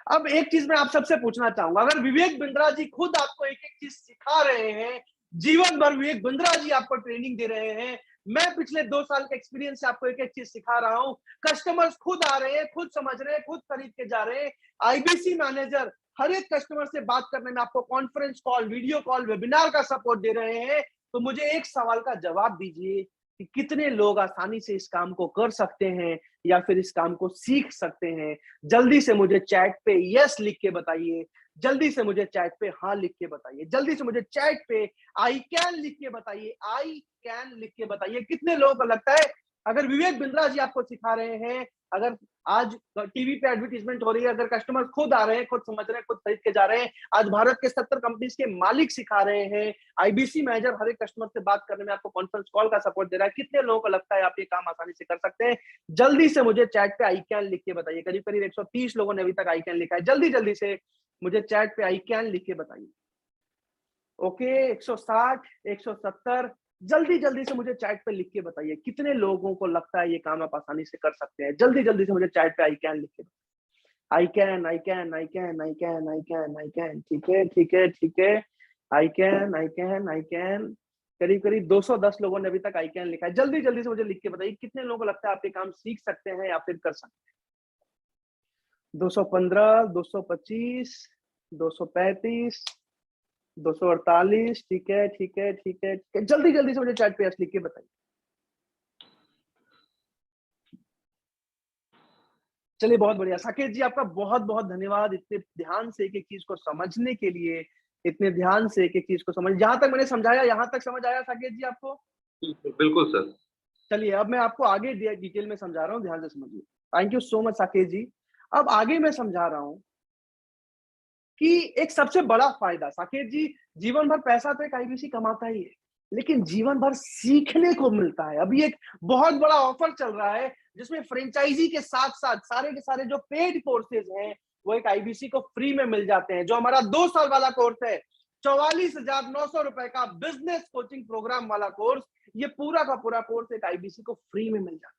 अब एक चीज मैं आप सबसे पूछना चाहूंगा, अगर विवेक बिंद्रा जी खुद आपको एक एक चीज सिखा रहे हैं, जीवन भर विवेक बिंद्रा जी आपको ट्रेनिंग दे रहे हैं, मैं पिछले 2 साल के एक्सपीरियंस से आपको एक एक चीज सिखा रहा हूं, कस्टमर्स खुद आ रहे हैं, खुद समझ रहे हैं, खुद खरीद के जा रहे हैं, आईबीसी मैनेजर हर एक कस्टमर से बात करने में आपको conference call, video call, webinar का सपोर्ट दे रहे हैं, तो मुझे एक सवाल का जवाब दीजिए कि कितने लोग आसानी से इस काम को कर सकते हैं या फिर इस काम को सीख सकते हैं। जल्दी से मुझे चैट पे यस लिख के बताइए, जल्दी से मुझे चैट पे हाँ लिख के बताइए, जल्दी से मुझे चैट पे आई कैन लिख के बताइए, आई कैन लिख के बताइए। कितने लोगों को लगता है अगर विवेक बिंद्रा जी आपको सिखा रहे हैं, अगर आज टीवी पे एडवर्टीजमेंट हो रही है, अगर कस्टमर खुद आ रहे हैं, खुद समझ रहे हैं, खुद खरीद के जा रहे हैं, आज भारत के 70 कंपनीज के मालिक सिखा रहे हैं, आईबीसी मैनेजर हर एक कस्टमर से बात करने में आपको कॉन्फ्रेंस कॉल का सपोर्ट दे रहा है, कितने लोगों को लगता है आप ये काम आसानी से कर सकते हैं? जल्दी से मुझे चैट पे आई कैन लिख के बताइए। करीब करीब 130 लोगों ने अभी तक आई कैन लिखा है, जल्दी जल्दी से मुझे चैट पे आई कैन लिख के बताइए। ओके, 160, 170, जल्दी जल्दी से मुझे चैट पे लिख के बताइए कितने लोगों को लगता है ये काम आप आसानी से कर सकते हैं। जल्दी जल्दी से मुझे चैट पे आई कैन लिख के, I can, I can, I can, I can, I can, I can. ठीक है ठीक है ठीक है, I can, I can, I can. करीब करीब 210 लोगों ने अभी तक आई कैन लिखा है। जल्दी जल्दी से मुझे लिख के बताइए कितने लोगों को लगता है आप ये काम सीख सकते हैं या फिर कर सकते हैं। 215, 225, 235, 248। ठीक है ठीक है ठीक है ठीक है, जल्दी जल्दी से मुझे चैट पे यस लिख के बताइए। चलिए बहुत बढ़िया साकेत जी, आपका बहुत बहुत धन्यवाद इतने ध्यान से एक एक चीज को समझने के लिए, इतने ध्यान से एक एक चीज को समझ, जहां तक मैंने समझाया यहां तक समझ आया साकेत जी आपको? बिल्कुल सर। चलिए अब मैं आपको आगे डिटेल में समझा रहा हूँ, ध्यान से समझिए। Thank you so much Saket ji. अब आगे मैं समझा रहा हूँ कि एक सबसे बड़ा फायदा, साकेत जी, जीवन भर पैसा तो एक आईबीसी कमाता ही है, लेकिन जीवन भर सीखने को मिलता है। अभी एक बहुत बड़ा ऑफर चल रहा है जिसमें फ्रेंचाइजी के साथ साथ सारे के सारे जो पेड कोर्सेज हैं वो एक आईबीसी को फ्री में मिल जाते हैं। जो हमारा 2 साल वाला कोर्स है, 44,900 रुपए का बिजनेस कोचिंग प्रोग्राम वाला कोर्स, ये पूरा का पूरा कोर्स एक आईबीसी को फ्री में मिल जाता है।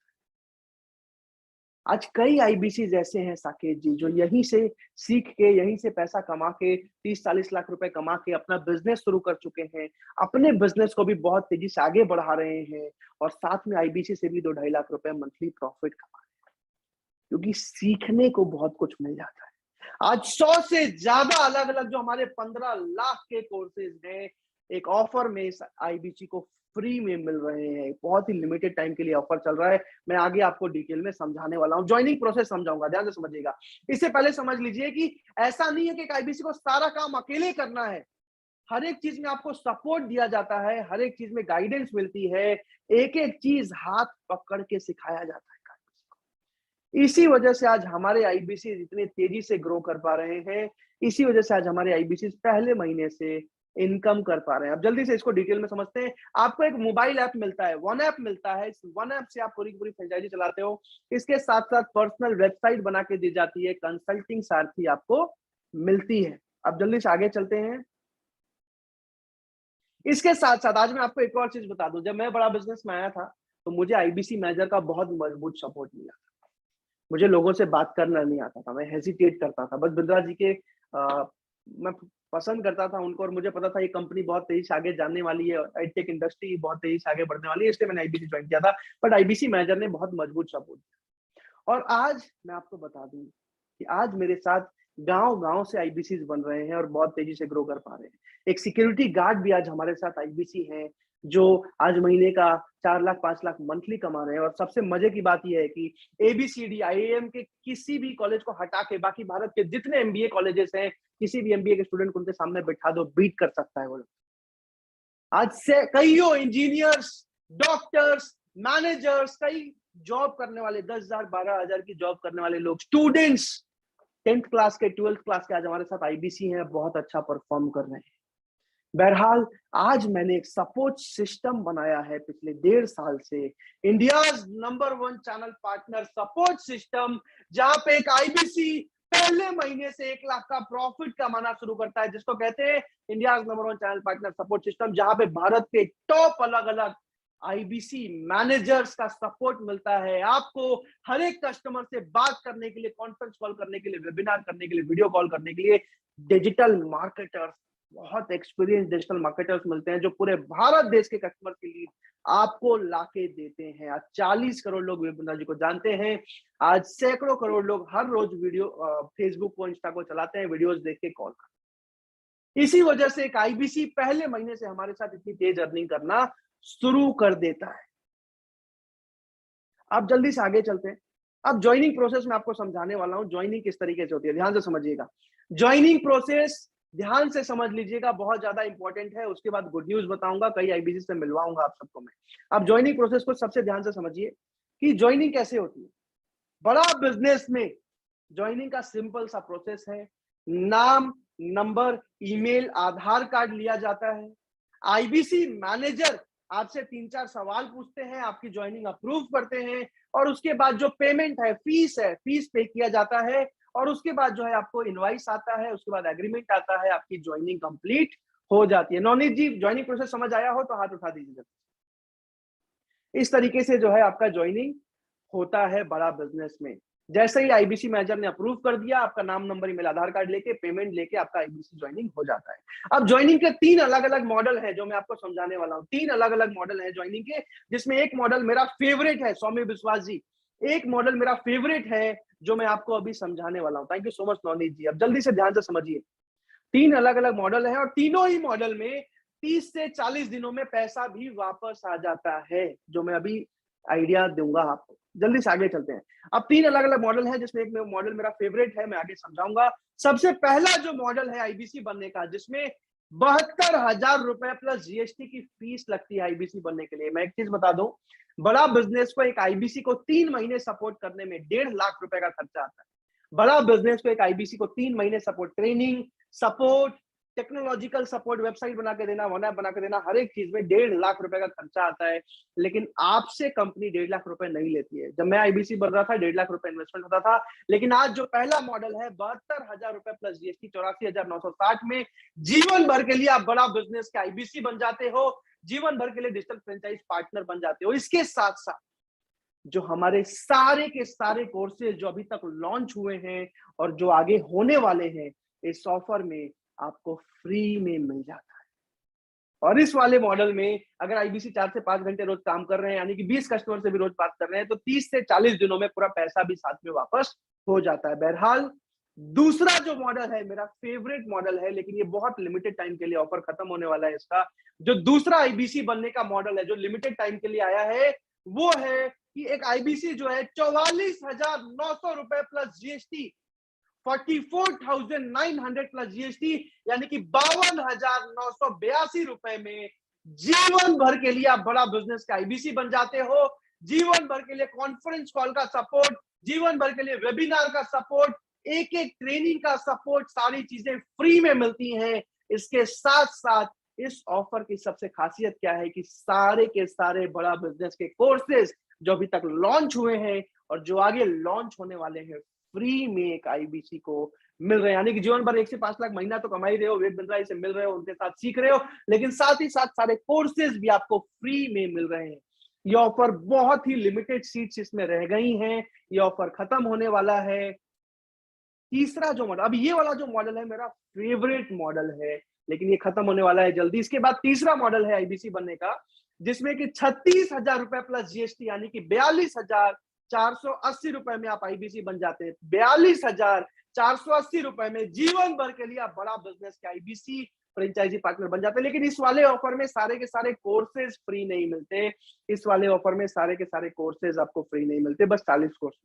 आज कई आईबीसी ऐसे हैं साकेत जी जो यहीं से सीख के, यहीं से पैसा कमा के 30-40 लाख रुपए कमा के अपना बिजनेस शुरू कर चुके हैं, अपने बिजनेस को भी बहुत तेजी से आगे बढ़ा रहे हैं और साथ में आईबीसी से भी 2-2.5 लाख रुपए मंथली प्रॉफिट कमा रहे हैं, क्योंकि सीखने को बहुत कुछ मिल जाता है। आज 100 से ज्यादा अलग अलग जो हमारे 15 लाख के कोर्सेज हैं, एक ऑफर में इस आईबीसी को फ्री में मिल रहे हैं। बहुत ही लिमिटेड टाइम के लिए ऑफर चल रहा है, मैं आगे आपको डिटेल में समझाने वाला हूं, ज्वाइनिंग प्रोसेस समझाऊंगा, ध्यान से समझिएगा। इससे पहले समझ लीजिए कि ऐसा नहीं है कि आईबीसी को सारा काम अकेले करना है, हर एक चीज में आपको सपोर्ट दिया जाता है, हर एक चीज में गाइडेंस मिलती है, एक एक चीज हाथ पकड़ के सिखाया जाता है। इसी वजह से आज हमारे आईबीसी इतनी तेजी से ग्रो कर पा रहे हैं, इसी वजह से आज हमारे आईबीसी पहले महीने से इनकम कर पा रहे हैं। अब जल्दी से इसको डिटेल में समझते हैं। आपको एक मोबाइल ऐप मिलता है, वन ऐप मिलता है, इस वन ऐप से आप पूरी पूरी फ्रेंचाइजी चलाते हो। इसके साथ साथ पर्सनल वेबसाइट बना के दी जाती है, कंसल्टिंग सारथी आपको मिलती है। अब जल्दी से आगे चलते हैं। इसके साथ साथ आज मैं आपको एक और चीज बता दूं, जब मैं बड़ा बिजनेस में आया था तो मुझे आईबीसी मैनेजर का बहुत मजबूत सपोर्ट मिला था। मुझे लोगों से बात करना नहीं आता था, मैं हेजिटेट करता था, बस बिंद्रा जी के मैं पसंद करता था उनको, और मुझे पता था ये कंपनी बहुत तेजी से आगे जाने वाली है, एडटेक इंडस्ट्री बहुत तेजी से आगे बढ़ने वाली है, इसलिए मैंने आईबीसी ज्वाइन किया था। बट आईबीसी मैनेजर ने बहुत मजबूत सपोर्ट दिया। और आज मैं आपको बता दूं कि आज मेरे साथ गांव-गांव से आईबीसी बन रहे हैं और बहुत तेजी से ग्रो कर पा रहे हैं। एक सिक्योरिटी गार्ड भी आज हमारे साथ आईबीसी हैं, जो आज महीने का 4 लाख 5 लाख मंथली कमा रहे हैं। और सबसे मजे की बात यह है कि एबीसीडी आईआईएम के किसी भी कॉलेज को हटा के बाकी भारत के जितने एमबीए कॉलेजेस हैं, किसी भी एमबीए के स्टूडेंट को उनके सामने बैठा दो, बीट कर सकता है वो लोग। आज से कईयों इंजीनियर्स, डॉक्टर्स, मैनेजर्स, कई जॉब करने वाले 10,000 12,000 की जॉब करने वाले लोग, स्टूडेंट्स 10th क्लास के 12th क्लास के आज हमारे साथ आईबीसी हैं, बहुत अच्छा परफॉर्म कर रहे हैं। बहरहाल आज मैंने एक सपोर्ट सिस्टम बनाया है पिछले 1.5 साल से, India's number 1 channel partner support system, जहां पे एक आईबीसी पहले महीने से 1 लाख का प्रॉफिट कमाना शुरू करता है, जिसको कहते हैं India's number 1 channel partner support system, जहां पे भारत के टॉप अलग अलग आईबीसी मैनेजर्स का सपोर्ट मिलता है। आपको हर एक कस्टमर से बात करने के लिए, कॉन्फ्रेंस कॉल करने के लिए, वेबिनार करने के लिए, वीडियो कॉल करने के लिए डिजिटल मार्केटर्स, बहुत एक्सपीरियंस डिजिटल मार्केटर्स मिलते हैं, जो पूरे भारत देश के कस्टमर के लिए आपको लाके देते हैं। आज 40 करोड़ लोग बिंद्रा जी को जानते हैं। आज सैकड़ों करोड़ लोग हर रोज वीडियो फेसबुक को, इंस्टा को चलाते हैं, वीडियोस देख के कॉल करते हैं। इसी वजह से एक आईबीसी पहले महीने से हमारे साथ इतनी तेज अर्निंग करना शुरू कर देता है। आप जल्दी से आगे चलते हैं। अब ज्वाइनिंग प्रोसेस में आपको समझाने वाला हूं, ज्वाइनिंग किस तरीके से होती है, ध्यान से समझिएगा। ज्वाइनिंग प्रोसेस ध्यान से समझ लीजिएगा, बहुत ज्यादा इंपॉर्टेंट है। उसके बाद गुड न्यूज बताऊंगा, कई आईबीसी से मिलवाऊंगा आप सबको मैं। अब ज्वाइनिंग प्रोसेस को सबसे ध्यान से समझिए कि ज्वाइनिंग कैसे होती है। बड़ा बिजनेस में ज्वाइनिंग का सिंपल सा प्रोसेस है, नाम, नंबर, ईमेल, आधार कार्ड लिया जाता है। आईबीसी मैनेजर आपसे 3-4 सवाल पूछते हैं, आपकी ज्वाइनिंग अप्रूव करते हैं, और उसके बाद जो पेमेंट है, फीस पे किया जाता है, और उसके बाद जो है आपको इनवॉइस आता है, उसके बाद एग्रीमेंट आता है, आपकी ज्वाइनिंग कंप्लीट हो जाती है। नवनीत जी, ज्वाइनिंग प्रोसेस समझ आया हो तो हाथ उठा दीजिए। इस तरीके से जो है आपका ज्वाइनिंग होता है बड़ा बिजनेस में। जैसे ही आईबीसी मैनेजर ने अप्रूव कर दिया, आपका नाम, नंबर, ईमेल, आधार कार्ड लेके, पेमेंट लेके आपका आईबीसी ज्वाइनिंग हो जाता है। अब ज्वाइनिंग के 3 अलग अलग मॉडल है जो मैं आपको समझाने वाला हूँ। 3 अलग अलग मॉडल है ज्वाइनिंग के, जिसमें एक मॉडल मेरा फेवरेट है, सौम्य विश्वास जी, एक मॉडल मेरा फेवरेट है जो मैं आपको अभी समझाने वाला हूँ। Thank you so much Navneet ji. अब जल्दी से ध्यान से समझिए, 3 अलग अलग मॉडल है, और तीनों ही मॉडल में 30 से 40 दिनों में पैसा भी वापस आ जाता है, जो मैं अभी आइडिया दूंगा आपको। जल्दी से आगे चलते हैं। अब 3 अलग अलग मॉडल है, जिसमें एक मॉडल मेरा फेवरेट है, मैं आगे समझाऊंगा। सबसे पहला जो मॉडल है आईबीसी बनने का, जिसमें 72,000 रुपए प्लस जीएसटी की फीस लगती है आईबीसी बनने के लिए। मैं एक चीज बता दूं, बड़ा बिजनेस को एक आईबीसी को 3 महीने सपोर्ट करने में 1.5 लाख रुपए का खर्चा आता है। बड़ा बिजनेस को एक आईबीसी को 3 महीने support, training, support, technological support, website बना के देना, वन ऐप बना के देना, हर एक चीज में 1.5 लाख रुपए का खर्चा आता है। लेकिन आपसे कंपनी 1.5 लाख रुपए नहीं लेती है। जब मैं आईबीसी बन रहा था 1.5 लाख रुपए इन्वेस्टमेंट होता था, लेकिन आज जो पहला मॉडल है 72,000 रुपए प्लस जीएसटी 84,960 में जीवन भर के लिए आप बड़ा बिजनेस के आईबीसी बन जाते हो, जीवन भर के लिए डिजिटल फ्रेंचाइज पार्टनर बन जाते हो। इसके साथ साथ जो हमारे सारे के सारे कोर्सेज जो अभी तक लॉन्च हुए हैं और जो आगे होने वाले हैं, इस ऑफर में आपको फ्री में मिल जाता है। और इस वाले मॉडल में अगर आईबीसी 4 से 5 घंटे रोज काम कर रहे हैं, यानी कि 20 कस्टमर से भी रोज बात कर रहे हैं, तो 30 से 40 दिनों में पूरा पैसा भी साथ में वापस हो जाता है। बहरहाल दूसरा जो मॉडल है मेरा फेवरेट मॉडल है, लेकिन ये बहुत लिमिटेड टाइम के लिए ऑफर खत्म होने वाला है इसका। जो दूसरा आईबीसी बनने का मॉडल है, जो लिमिटेड टाइम के लिए आया है, वो है कि एक आईबीसी जो है 44,900 रुपए प्लस जीएसटी, 44,900 प्लस जीएसटी, यानी कि 52,982 रुपए में जीवन भर के लिए आप बड़ा बिजनेस का आईबीसी बन जाते हो। जीवन भर के लिए कॉन्फ्रेंस कॉल का सपोर्ट, जीवन भर के लिए वेबिनार का सपोर्ट, एक एक ट्रेनिंग का सपोर्ट, सारी चीजें फ्री में मिलती हैं। इसके साथ साथ इस ऑफर की सबसे खासियत क्या है कि सारे के सारे बड़ा बिजनेस के कोर्सेज जो अभी तक लॉन्च हुए हैं और जो आगे लॉन्च होने वाले हैं फ्री में एक आईबीसी को मिल रहे हैं, यानी कि जीवन भर 1 से 5 लाख महीना तो कमा ही रहे हो, विवेक बिंद्रा से मिल रहे हो, उनके साथ सीख रहे हो, लेकिन साथ ही साथ सारे कोर्सेज भी आपको फ्री में मिल रहे हैं। ये ऑफर बहुत ही लिमिटेड सीट्स इसमें रह गई हैं, ये ऑफर खत्म होने वाला है। तीसरा जो मॉडल, अब ये वाला जो मॉडल है मेरा फेवरेट मॉडल है, लेकिन ये खत्म होने वाला है जल्दी। इसके बाद तीसरा मॉडल है आईबीसी बनने का, जिसमें कि 36,000 रुपए प्लस जीएसटी, यानी कि 42,480 रुपए में आप आईबीसी बन जाते हैं। 42,480 रुपए में जीवन भर के लिए आप बड़ा बिजनेस के आईबीसी फ्रेंचाइजी पार्टनर बन जाते हैं। लेकिन इस वाले ऑफर में सारे के सारे कोर्सेज फ्री नहीं मिलते, इस वाले ऑफर में सारे के सारे कोर्सेज आपको फ्री नहीं मिलते, बस 40 कोर्स।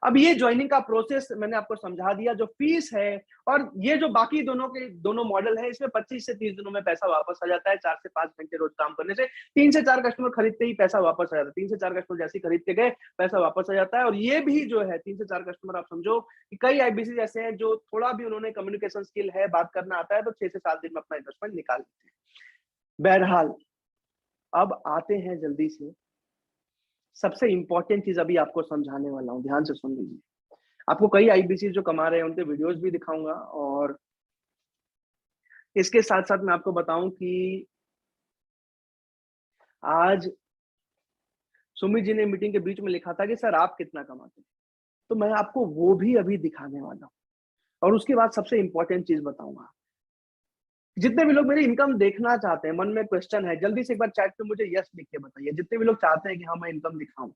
अब ये ज्वाइनिंग का प्रोसेस मैंने आपको समझा दिया, जो फीस है, और ये जो बाकी दोनों मॉडल है, इसमें 25 से 30 दिनों में पैसा वापस आ जाता है। 4 से 5 घंटे रोज काम करने से 3 से 4 कस्टमर खरीदते ही पैसा वापस आ जाता है। 3 से 4 कस्टमर जैसे खरीद के गए पैसा वापस आ जाता है। और ये भी जो है 3 से 4 कस्टमर, आप समझो कि कई आईबीसी ऐसे हैं जो थोड़ा भी उन्होंने कम्युनिकेशन स्किल है, बात करना आता है, तो 6 से 7 दिन में अपना इन्वेस्टमेंट निकाल लेते हैं। बहरहाल अब आते हैं जल्दी से सबसे इंपॉर्टेंट चीज अभी आपको समझाने वाला हूं, ध्यान से सुन लीजिए। आपको कई आईबीसी जो कमा रहे हैं उनके वीडियोस भी दिखाऊंगा, और इसके साथ साथ मैं आपको बताऊं कि आज सुमित जी ने मीटिंग के बीच में लिखा था कि सर आप कितना कमाते हैं, तो मैं आपको वो भी अभी दिखाने वाला हूं। और उसके बाद सबसे इंपॉर्टेंट चीज बताऊंगा। जितने भी लोग मेरी इनकम देखना चाहते हैं, मन में क्वेश्चन है, जल्दी से एक बार चैट पे मुझे यस लिख के बताइए। जितने भी लोग चाहते हैं कि हाँ मैं इनकम दिखाऊं,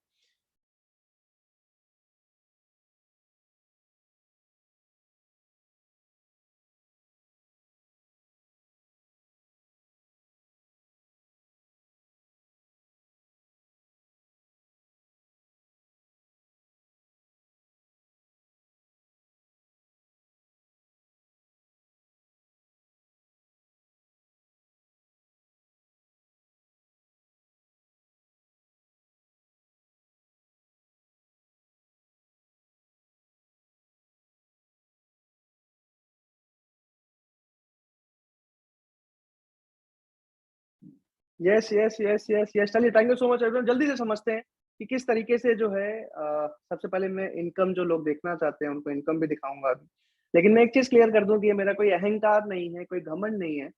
yes yes yes yes yes. चलिए, thank you so much everyone. जल्दी से समझते हैं कि किस तरीके से जो है सबसे पहले मैं इनकम, जो लोग देखना चाहते हैं उनको इनकम भी दिखाऊंगा अभी। लेकिन मैं एक चीज क्लियर कर दूं कि ये मेरा कोई अहंकार नहीं है, कोई घमंड नहीं है,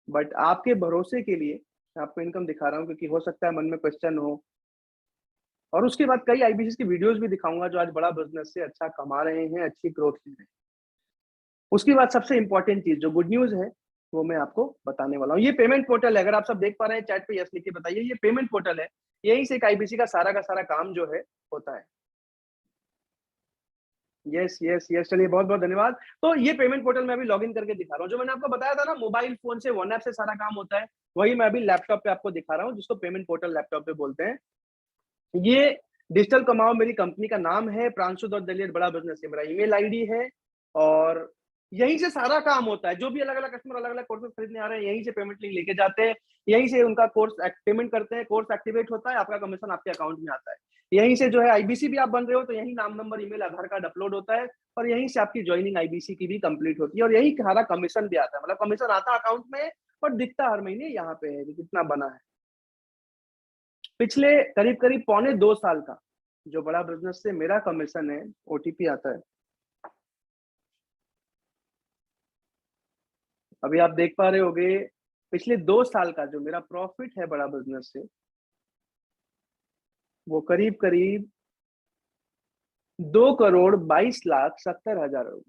बट आपके भरोसे के लिए आपको इनकम दिखा रहा हूँ, क्योंकि हो सकता है मन में क्वेश्चन हो। और उसके बाद कई आईबीसी की वीडियोस भी दिखाऊंगा जो आज बड़ा बिजनेस से अच्छा कमा रहे हैं, अच्छी ग्रोथ ले रहे हैं। उसके बाद सबसे इंपॉर्टेंट चीज, जो गुड न्यूज है, वो मैं आपको बताने वाला हूँ। ये पेमेंट पोर्टल है, अगर आप सब देख पा रहे हैं चैट पे यस लिख के बताइए। ये पेमेंट पोर्टल है, यहीं से एक आईबीसी का सारा काम जो है होता है। यस यस यस, चलिए बहुत बहुत धन्यवाद। तो ये पेमेंट पोर्टल में अभी लॉगिन करके दिखा रहा हूँ। जो मैंने आपको बताया था ना, मोबाइल फोन से वन ऐप से सारा काम होता है, वही मैं अभी लैपटॉप पे आपको दिखा रहा हूँ, जिसको पेमेंट पोर्टल लैपटॉप पे बोलते हैं। ये डिजिटल कमाओ मेरी कंपनी का नाम है, प्रांशु.दलियट बड़ा बिजनेस है मेरा ईमेल आईडी है, और यहीं से सारा काम होता है। जो भी अलग अलग कस्टमर अलग अलग कोर्सेज खरीदने आ रहे हैं, यहीं से पेमेंट लिंक लेके जाते हैं, यहीं से उनका कोर्स पेमेंट करते हैं, कोर्स एक्टिवेट होता है, आपका कमीशन आपके अकाउंट में आता है। यहीं से जो है आईबीसी भी आप बन रहे हो तो यहीं नाम नंबर ईमेल आधार कार्ड अपलोड होता है, और यहीं से आपकी ज्वाइनिंग आईबीसी की भी कंप्लीट होती है, और यही सारा कमीशन भी आता है। मतलब कमीशन आता अकाउंट में, और दिखता हर महीने यहाँ पे है कि कितना बना है। पिछले करीब करीब 1.25 साल का जो बड़ा बिजनेस से मेरा कमीशन है, ओटीपी आता है, अभी आप देख पा रहे होगे। पिछले 2 साल का जो मेरा प्रॉफिट है बड़ा बिजनेस से, वो करीब करीब 2,22,70,000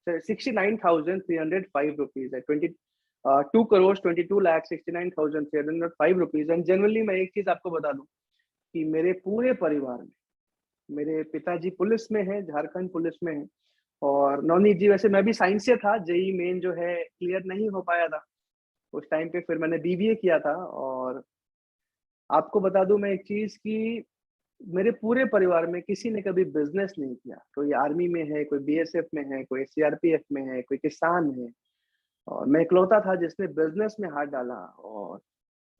69,305 रुपीज है। 2,22,69,305 रुपीज। एंड जनरली मैं एक चीज आपको बता दूं कि मेरे पूरे परिवार में, मेरे पिताजी पुलिस में है, झारखंड पुलिस में है, और नवनीत जी, वैसे मैं भी साइंस से था, जेई मेन जो है क्लियर नहीं हो पाया था उस टाइम पे, फिर मैंने बीबीए किया था। और आपको बता दूं मैं एक चीज कि मेरे पूरे परिवार में किसी ने कभी बिजनेस नहीं किया। कोई आर्मी में है, कोई बीएसएफ में है, कोई सीआरपीएफ में है, कोई किसान है, और मैं इकलौता था जिसने बिजनेस में हाथ डाला, और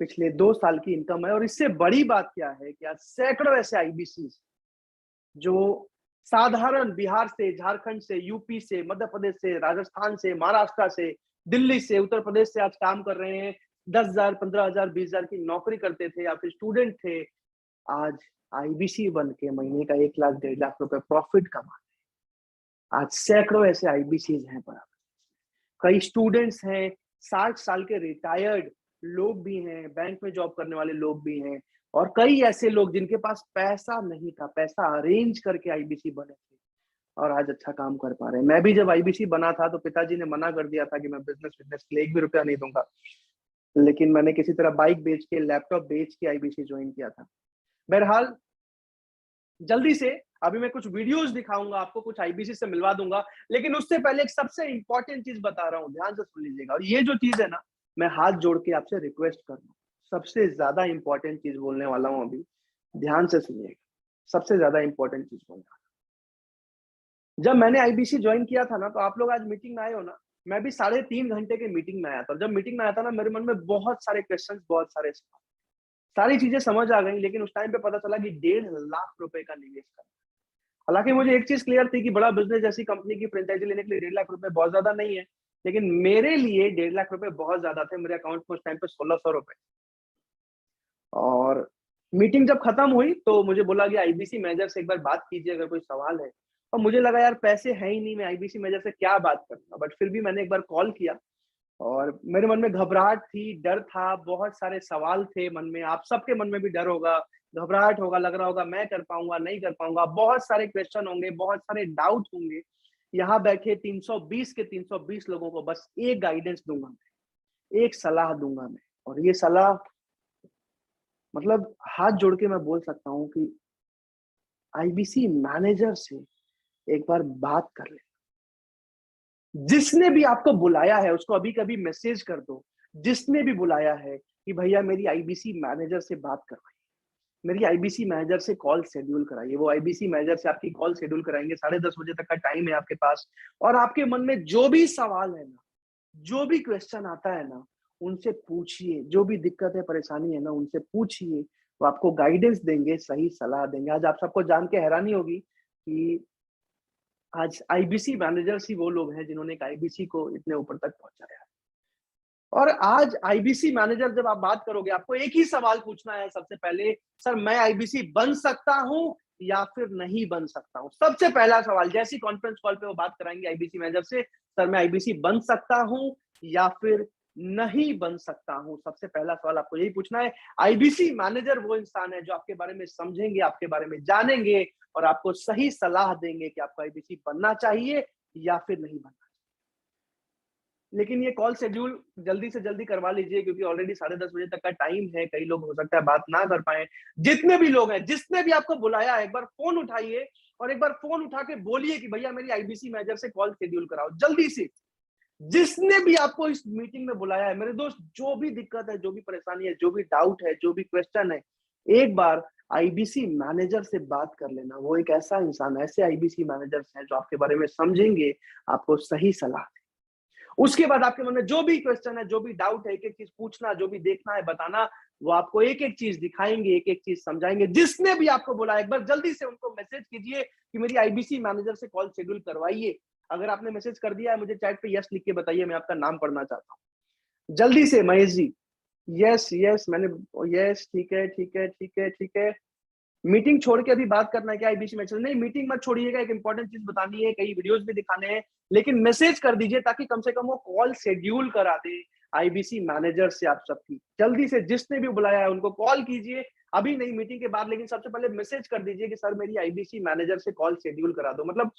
पिछले 2 साल की इनकम है। और इससे बड़ी बात क्या है कि आज सैकड़ों ऐसे आईबीसी जो साधारण बिहार से, झारखंड से, यूपी से, मध्य प्रदेश से, राजस्थान से, महाराष्ट्र से, दिल्ली से, उत्तर प्रदेश से आज काम कर रहे हैं। 10,000, 15,000, 20,000 की नौकरी करते थे, या फिर स्टूडेंट थे, आज आईबीसी बन के महीने का 1 लाख 1.5 लाख रुपए प्रॉफिट कमा। आज सैकड़ों ऐसे आईबीसीज हैं बराबर। कई स्टूडेंट्स हैं, 60 साल के रिटायर्ड लोग भी हैं, बैंक में जॉब करने वाले लोग भी हैं, और कई ऐसे लोग जिनके पास पैसा नहीं था, पैसा अरेंज करके आईबीसी बने थे और आज अच्छा काम कर पा रहे हैं। मैं भी जब आईबीसी बना था तो पिताजी ने मना कर दिया था कि मैं बिजनेस के लिए 1 भी रुपया नहीं दूंगा, लेकिन मैंने किसी तरह बाइक बेच के, लैपटॉप बेच के आईबीसी ज्वाइन किया था। बहरहाल जल्दी से अभी मैं कुछ वीडियोस दिखाऊंगा आपको, कुछ आईबीसी से मिलवा दूंगा, लेकिन उससे पहले एक सबसे इंपॉर्टेंट चीज बता रहा हूं, ध्यान से सुन लीजिएगा। और ये जो चीज है ना, मैं हाथ जोड़ के आपसे रिक्वेस्ट कर रहा हूं, सबसे ज्यादा इंपॉर्टेंट चीज बोलने वाला हूं अभी, ध्यान से सुनिएगा। सबसे ज्यादा इंपॉर्टेंट चीज बोलने वाला। जब मैंने आईबीसी ज्वाइन किया था ना, तो आप लोग आज मीटिंग में आए हो ना, मैं भी 3.5 घंटे के मीटिंग में आया था। जब मीटिंग में आया था ना, मेरे मन में बहुत सारे क्वेश्चंस, बहुत सारे सवाल, सारी चीजें समझ आ गई, लेकिन उस टाइम पे पता चला कि 1.5 लाख रुपए का निवेश करना। हालांकि मुझे एक चीज क्लियर थी कि बड़ा बिजनेस जैसी कंपनी की फ्रेंचाइजी लेने के लिए 1.5 लाख रुपए बहुत ज्यादा नहीं है, लेकिन मेरे लिए 1.5 लाख रुपए बहुत ज्यादा थे। मेरे अकाउंट में उस टाइम पे 1600 रुपए। और मीटिंग जब खत्म हुई तो मुझे बोला गया आईबीसी मैनेजर से एक बार बात कीजिए अगर कोई सवाल है। और मुझे लगा यार पैसे है ही नहीं, मैं आईबीसी मैनेजर से क्या बात करूंगा, बट फिर भी मैंने एक बार कॉल किया और मेरे मन में घबराहट थी, डर था, बहुत सारे सवाल थे मन में। आप सबके मन में भी डर होगा, घबराहट होगा, लग रहा होगा मैं कर पाऊंगा नहीं कर पाऊंगा, बहुत सारे क्वेश्चन होंगे, बहुत सारे डाउट होंगे। यहाँ बैठे 320 के 320 लोगों को बस एक गाइडेंस दूंगा मैं, एक सलाह दूंगा मैं, और ये सलाह मतलब हाथ जोड़ के मैं बोल सकता हूँ कि आईबीसी मैनेजर से एक बार बात कर ले। जिसने भी आपको बुलाया है उसको अभी कभी मैसेज कर दो, जिसने भी बुलाया है कि भैया मेरी आईबीसी मैनेजर से बात करवाइए, मेरी आईबीसी मैनेजर से कॉल शेड्यूल कराइए। वो आईबीसी मैनेजर से आपकी कॉल शेड्यूल कराएंगे, 10:30 बजे तक का टाइम है आपके पास। और आपके मन में जो भी सवाल है ना, जो भी क्वेश्चन आता है ना, उनसे पूछिए, जो भी दिक्कत है परेशानी है ना, उनसे पूछिए, वो आपको गाइडेंस देंगे, सही सलाह देंगे। आज आप सबको जान के हैरानी होगी कि आज आईबीसी मैनेजर्स ही वो लोग हैं जिन्होंने आईबीसी को इतने ऊपर तक पहुंचाया है। और आज आईबीसी मैनेजर जब आप बात करोगे, आपको एक ही सवाल पूछना है सबसे पहले, सर मैं आईबीसी बन सकता हूं या फिर नहीं बन सकता हूं। सबसे पहला सवाल, जैसी कॉन्फ्रेंस कॉल पे वो बात कराएंगे आईबीसी मैनेजर से, सर मैं आईबीसी बन सकता हूं या फिर नहीं बन सकता हूं, सबसे पहला सवाल आपको यही पूछना है। आईबीसी मैनेजर वो इंसान है जो आपके बारे में समझेंगे, आपके बारे में जानेंगे और आपको सही सलाह देंगे कि आपको आईबीसी बनना चाहिए या फिर नहीं बनना। लेकिन ये कॉल शेड्यूल जल्दी से जल्दी करवा लीजिए, क्योंकि ऑलरेडी 10:30 बजे तक का टाइम है। कई लोग हो सकता है बात ना कर पाए। जितने भी लोग हैं, जिसने भी आपको बुलाया है, एक बार फोन उठाइए और एक बार फोन उठा के बोलिए कि भैया मेरी आईबीसी मैनेजर से कॉल शेड्यूल कराओ जल्दी से। जिसने भी आपको इस मीटिंग में बुलाया है, मेरे दोस्त, जो भी दिक्कत है, जो भी परेशानी है, जो भी डाउट है, जो भी क्वेश्चन है, एक बार आईबीसी मैनेजर से बात कर लेना। वो एक ऐसा इंसान, ऐसे आईबीसी मैनेजर्स हैं जो आपके बारे में समझेंगे, आपको सही सलाह। उसके बाद आपके मन में जो भी क्वेश्चन है, जो भी डाउट है, एक एक चीज पूछना, जो भी देखना है बताना, वो आपको एक एक चीज दिखाएंगे, एक एक चीज समझाएंगे। जिसने भी आपको बोला, एक बार जल्दी से उनको मैसेज कीजिए कि मेरी आईबीसी मैनेजर से कॉल शेड्यूल करवाइए। अगर आपने मैसेज कर दिया है, मुझे चैट पे यस लिख के बताइए, मैं आपका नाम पढ़ना चाहता हूँ जल्दी से। महेश जी, यस यस, मैंने यस, ठीक है ठीक है ठीक है ठीक है। मीटिंग छोड़ के अभी बात करना है क्या आईबीसी मैनेजर? नहीं, मीटिंग मत छोड़िएगा, एक इंपॉर्टेंट चीज बतानी है, कई वीडियोस भी दिखाने हैं, लेकिन मैसेज कर दीजिए ताकि कम से कम वो कॉल शेड्यूल करा दे आईबीसी मैनेजर से आप सबकी। जल्दी से जिसने भी बुलाया है उनको कॉल कीजिए, अभी नहीं मीटिंग के बाद, लेकिन सबसे पहले मैसेज कर दीजिए कि सर मेरी आईबीसी मैनेजर से कॉल शेड्यूल करा दो। मतलब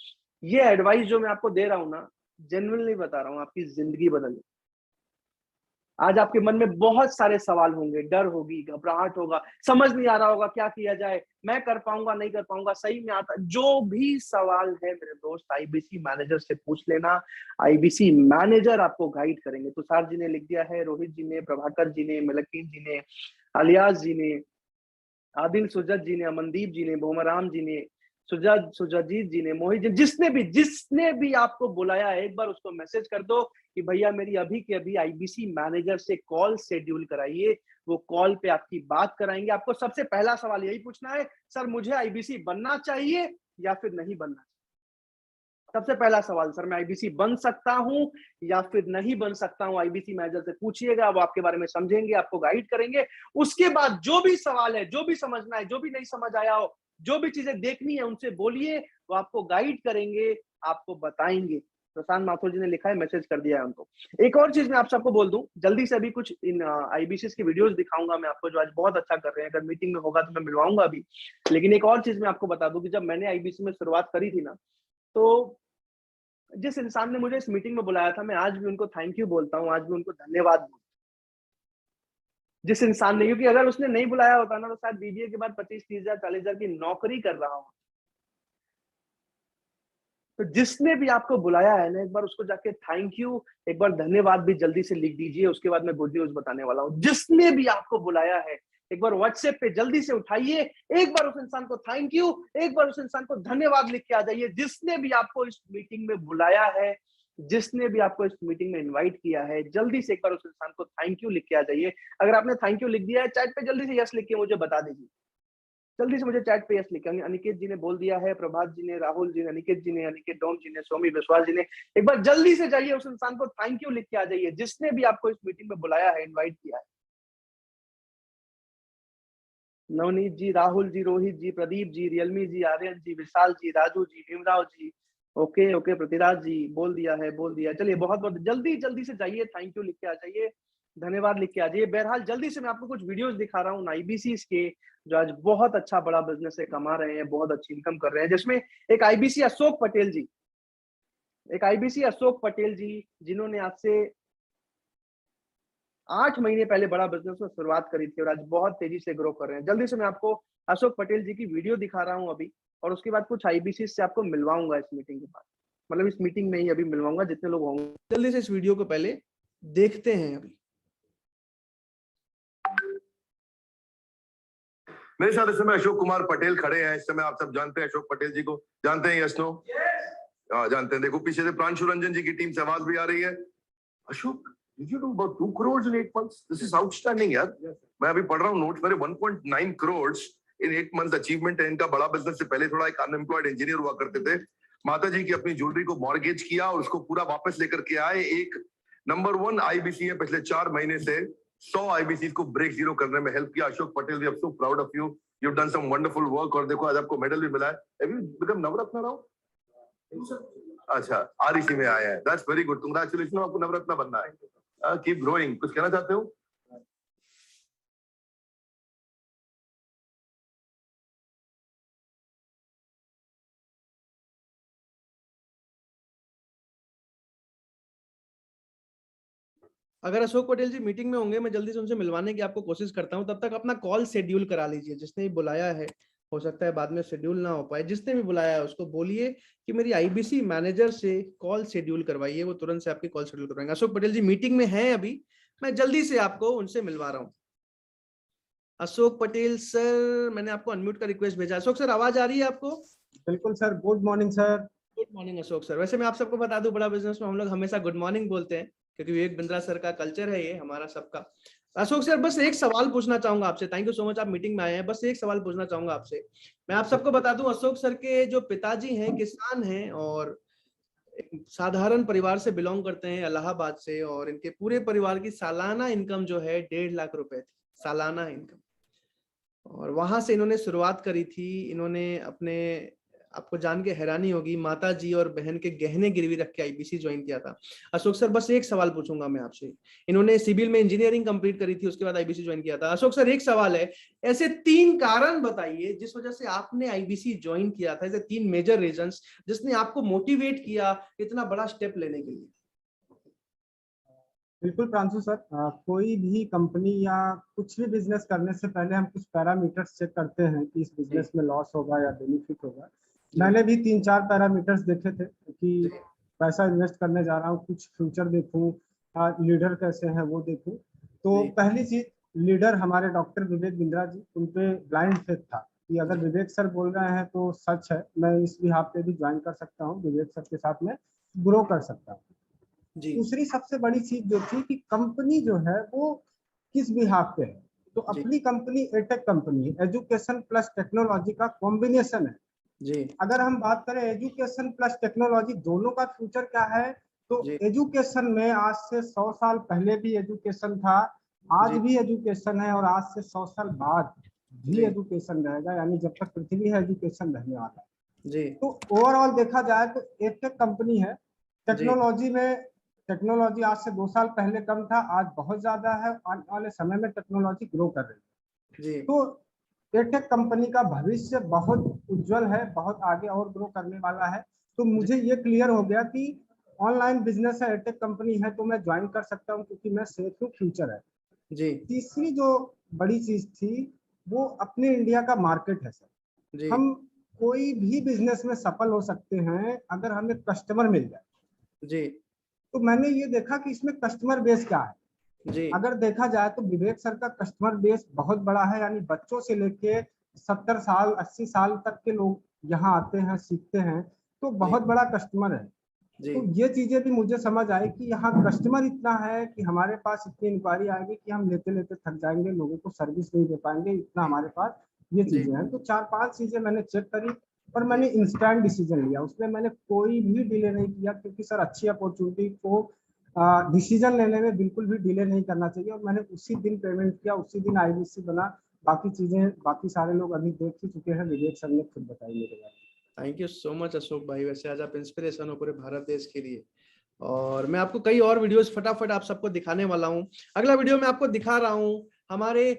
ये एडवाइस जो मैं आपको दे रहा हूँ ना, जेन्युइनली बता रहा हूँ, आपकी जिंदगी बदल। आज आपके मन में बहुत सारे सवाल होंगे, डर होगी, घबराहट होगा, समझ नहीं आ रहा होगा क्या किया जाए, मैं कर पाऊंगा नहीं कर पाऊंगा, सही में आता। जो भी सवाल है मेरे दोस्त, आईबीसी मैनेजर से पूछ लेना। आईबीसी मैनेजर आपको गाइड करेंगे। तुषार जी ने लिख दिया है, रोहित जी ने, प्रभाकर जी ने, मलकीन जी ने, अलियास जी ने, आदिल सुजत जी ने, अमनदीप जी ने, भोमराम जी ने, सुजाजीत जी ने, मोहित जी, जिसने भी आपको बुलाया है, एक बार उसको मैसेज कर दो कि भैया मेरी अभी के अभी आईबीसी मैनेजर से कॉल शेड्यूल कराइए। वो कॉल पे आपकी बात कराएंगे। आपको सबसे पहला सवाल यही पूछना है, सर मुझे आईबीसी बनना चाहिए या फिर नहीं बनना चाहिए। सबसे पहला सवाल, सर मैं आईबीसी बन सकता हूं या फिर नहीं बन सकता हूं? आईबीसी मैनेजर से पूछिएगा, वो आपके बारे में समझेंगे, आपको गाइड करेंगे। उसके बाद जो भी सवाल है, जो भी समझना है, जो भी नहीं समझ आया हो, जो भी चीजें देखनी है उनसे बोलिए, वो आपको गाइड करेंगे, आपको बताएंगे। प्रशांत माथुर जी ने लिखा है, मैसेज कर दिया है उनको। एक और चीज मैं आप सबको बोल दूं, जल्दी से अभी कुछ इन आईबीसी की वीडियोस दिखाऊंगा मैं आपको, जो आज बहुत अच्छा कर रहे हैं। अगर मीटिंग में होगा तो मैं मिलवाऊंगा अभी। लेकिन एक और चीज मैं आपको बता दूं कि जब मैंने आईबीसी में शुरुआत करी थी ना, तो जिस इंसान ने मुझे इस मीटिंग में बुलाया था, मैं आज भी उनको थैंक यू बोलता हूँ, आज भी उनको धन्यवाद बोलता हूँ। जिस इंसान ने, क्योंकि अगर उसने नहीं बुलाया होता ना, तो शायद बीबीए के बाद 25-30 हजार 40 हजार की नौकरी कर रहा हूँ। तो जिसने भी आपको बुलाया है ना, एक बार उसको जाके थैंक यू, एक बार धन्यवाद भी जल्दी से लिख दीजिए। उसके बाद मैं गुड न्यूज बताने वाला हूँ। जिसने भी आपको बुलाया है, एक बार व्हाट्सएप पे जल्दी से उठाइए, एक बार उस इंसान को थैंक यू, एक बार उस इंसान को धन्यवाद लिख के आ जाइए। जिसने भी आपको इस मीटिंग में बुलाया है, जिसने भी आपको इस मीटिंग में इनवाइट किया है, जल्दी से एक बार उस इंसान को थैंक यू लिख के आ जाइए। अगर आपने थैंक यू लिख दिया है, चैट पे जल्दी से यस लिख के मुझे बता दीजिए। जल्दी से मुझे चैट पे यस लिखेंगे। अनिकेत जी ने बोल दिया है, प्रभात जी ने, राहुल जी ने, अनिकेत जी ने, अनिकेत डोम जी ने, स्वामी विश्वास जी ने। एक बार जल्दी से जाइए, उस इंसान को थैंक यू लिख के आ जाइए, जिसने भी आपको इस मीटिंग में बुलाया है, इनवाइट किया है। नवनीत जी, राहुल जी, रोहित जी, प्रदीप जी, रियलमी जी, आर्यन जी, विशाल जी, राजू जी, भीमराव जी, ओके ओके, पृथ्वीराज जी बोल दिया है, बोल दिया। चलिए, बहुत बहुत जल्दी जल्दी से जाइए, थैंक यू लिख के आ जाइए, धन्यवाद लिख के आ जाइए। बहरहाल जल्दी से मैं आपको कुछ वीडियोस दिखा रहा हूँ आईबीसी के, जो आज बहुत अच्छा बड़ा बिजनेस है, कमा रहे हैं, बहुत अच्छी इनकम कर रहे हैं। जिसमें एक आईबीसी अशोक पटेल जी, एक आईबीसी अशोक पटेल जी, जिन्होंने आज से 8 महीने पहले बड़ा बिजनेस में शुरुआत करी थी और आज बहुत तेजी से ग्रो कर रहे हैं। जल्दी से मैं आपको अशोक पटेल जी की वीडियो दिखा रहा हूं अभी, और उसके बाद कुछ आईबीसी से आपको मिलवाऊंगा इस मीटिंग के बाद, मतलब इस मीटिंग में ही अभी मिलवाऊंगा जितने लोग होंगे। जल्दी से इस वीडियो को पहले देखते हैं अभी। मेरे साथ इस समय अशोक कुमार पटेल खड़े हैं। इस समय आप सब जानते हैं अशोक पटेल जी को, जानते हैं? Yes no? जानते हैं। देखो पीछे से प्रांशु रंजन जी की टीम से आवाज भी आ रही है। Ashok, did you do about 2 crores in 8 months? This is outstanding यार। मैं अभी पढ़ रहा हूँ नोट्स, मेरे 1.9 crores in 8 months अचीवमेंट है इनका। बड़ा बिजनेस से पहले थोड़ा एक अनएम्प्लॉयड इंजीनियर हुआ करते थे। माता जी की अपनी ज्वेलरी को मॉर्गेज किया और उसको पूरा वापस लेकर के आए। एक नंबर 1 आईबीसी है, पिछले 4 महीने से 100 आईबीसी को ब्रेक जीरो करने में हेल्प किया। Ashok Patel, we are so proud of you, you have done some wonderful work. और देखो आज आपको मेडल भी मिला है। Have you become Navratna now? अच्छा, आरईसी में आया है, दैट्स वेरी गुड, कांग्रेचुलेशन, आपको नवरत्न बनना है। Keep growing. कुछ कहना चाहते हो? अगर अशोक पटेल जी मीटिंग में होंगे, मैं जल्दी से उनसे मिलवाने की आपको कोशिश करता हूं। तब तक अपना कॉल शेड्यूल करा लीजिए। जिसने भी बुलाया है, हो सकता है बाद में शेड्यूल ना हो पाए, जिसने भी बुलाया है उसको बोलिए कि मेरी आईबीसी मैनेजर से कॉल शेड्यूल करवाइए, वो तुरंत से आपकी कॉल शेड्यूल करवाएंगे। अशोक पटेल जी मीटिंग में हैं अभी, मैं जल्दी से आपको उनसे मिलवा रहा हूँ। अशोक पटेल सर, मैंने आपको अनम्यूट का रिक्वेस्ट भेजा। अशोक सर, आवाज आ रही है आपको? बिल्कुल sir, good morning sir. Good morning Ashok sir. वैसे मैं आप सबको बता दूं, बड़ा बिजनेस में हम लोग हमेशा गुड मॉर्निंग बोलते हैं, क्योंकि विवेक बिंद्रा सर का कल्चर है ये हमारा सबका। अशोक सर, बस एक सवाल पूछना चाहूंगा आपसे। थैंक यू सो मच, आप मीटिंग में आए हैं। बस एक सवाल पूछना चाहूंगा आपसे। मैं आप सबको बता दूं, अशोक सर के जो पिताजी हैं किसान हैं और एक साधारण परिवार से बिलोंग करते हैं, इलाहाबाद से, और इनके पूरे परिवार की सालाना इनकम जो है 1.5 लाख रुपए थी, सालाना इनकम। और वहां से इन्होंने शुरुआत करी थी। इन्होंने अपने, आपको जान के हैरानी होगी, माता जी और बहन के गहने गिरवी रख के आईबीसी ज्वाइन किया था। अशोक सर, बस एक सवाल पूछूंगा मैं आपसे। इन्होंने सिविल में इंजीनियरिंग कंप्लीट करी थी, उसके बाद आईबीसी ज्वाइन किया था। अशोक सर, एक सवाल है, ऐसे 3 कारण बताइए जिस वजह से आपने आईबीसी ज्वाइन किया था। ऐसे 3 मेजर रीजंस जिसने आपको मोटिवेट किया इतना बड़ा स्टेप लेने के लिए। बिल्कुल प्रांशु सर, कोई भी कंपनी या कुछ भी बिजनेस करने से पहले हम कुछ पैरामीटर्स चेक करते हैं कि इस बिजनेस में लॉस होगा या बेनिफिट होगा। मैंने भी 3-4 पैरामीटर्स देखे थे कि पैसा इन्वेस्ट करने जा रहा हूँ, कुछ फ्यूचर देखूं, लीडर कैसे हैं वो देखूं। तो पहली चीज, लीडर हमारे डॉक्टर विवेक बिंद्रा जी, उन पे ब्लाइंड फेथ था कि अगर विवेक सर बोल रहे हैं तो सच है, मैं इस बिहाफ पे भी ज्वाइन कर सकता हूँ, विवेक सर के साथ में ग्रो कर सकता हूँ। दूसरी सबसे बड़ी चीज जो थी कि कंपनी जो है वो किस बिहाफ पे है। तो अपनी कंपनी एटेक कंपनी है, एजुकेशन प्लस टेक्नोलॉजी का कॉम्बिनेशन है। जी अगर हम बात करें एजुकेशन प्लस टेक्नोलॉजी दोनों का फ्यूचर क्या है, तो जी एजुकेशन में आज से 100 साल पहले भी एजुकेशन था, आज जी भी एजुकेशन है और आज से 100 साल बाद भी जी एजुकेशन रहेगा, यानी जब तक पृथ्वी है एजुकेशन रहने वाला है। जी तो ओवरऑल देखा जाए तो एडटेक कंपनी है। जी टेक्नोलॉजी में टेक्नोलॉजी आज से 2 साल पहले कम था, आज बहुत ज्यादा है, आने वाले समय में टेक्नोलॉजी ग्रो कर रही है। जी तो एडटेक कंपनी का भविष्य बहुत उज्जवल है, बहुत आगे और ग्रो करने वाला है। तो मुझे ये क्लियर हो गया कि ऑनलाइन बिजनेस है, एडटेक कंपनी है, तो मैं ज्वाइन कर सकता हूँ क्योंकि मैं सेफ हूँ, फ्यूचर है। जी तीसरी जो बड़ी चीज थी वो अपने इंडिया का मार्केट है सर। जी हम कोई भी बिजनेस में सफल हो सकते हैं अगर हमें कस्टमर मिल जाए। जी तो मैंने ये देखा कि इसमें कस्टमर बेस क्या है। जी अगर देखा जाए तो विवेक सर का कस्टमर बेस बहुत बड़ा है, यानी बच्चों से लेके 70 साल 80 साल तक के लोग यहाँ आते हैं, सीखते हैं, तो बहुत बड़ा कस्टमर है। जी तो ये चीजें भी मुझे समझ आई कि यहाँ कस्टमर इतना है कि हमारे पास इतनी इंक्वायरी आएगी कि हम लेते लेते थक जाएंगे, लोगों को सर्विस नहीं दे पाएंगे, इतना हमारे पास ये जी चीजें हैं। तो 4-5 चीजें मैंने चेक करी और मैंने इंस्टेंट डिसीजन लिया, उसमें मैंने कोई भी डिले नहीं किया, क्योंकि सर अच्छी अपॉर्चुनिटी को डिसीजन लेने में बिल्कुल भी डिले नहीं करना चाहिए। और मैंने उसी दिन पेमेंट किया, उसी दिन आईबीसी बना। बाकी चीजें बाकी सारे लोग अभी देख ही चुके हैं, विवेक सर ने खुद बताई मेरे बारे में। Thank you so much Ashok भाई, वैसे आज आप इंस्पिरेशन हो पूरे भारत देश के लिए। और मैं आपको कई और वीडियोस फटाफट आप सबको दिखाने वाला हूँ। अगला वीडियो में आपको दिखा रहा हूँ हमारे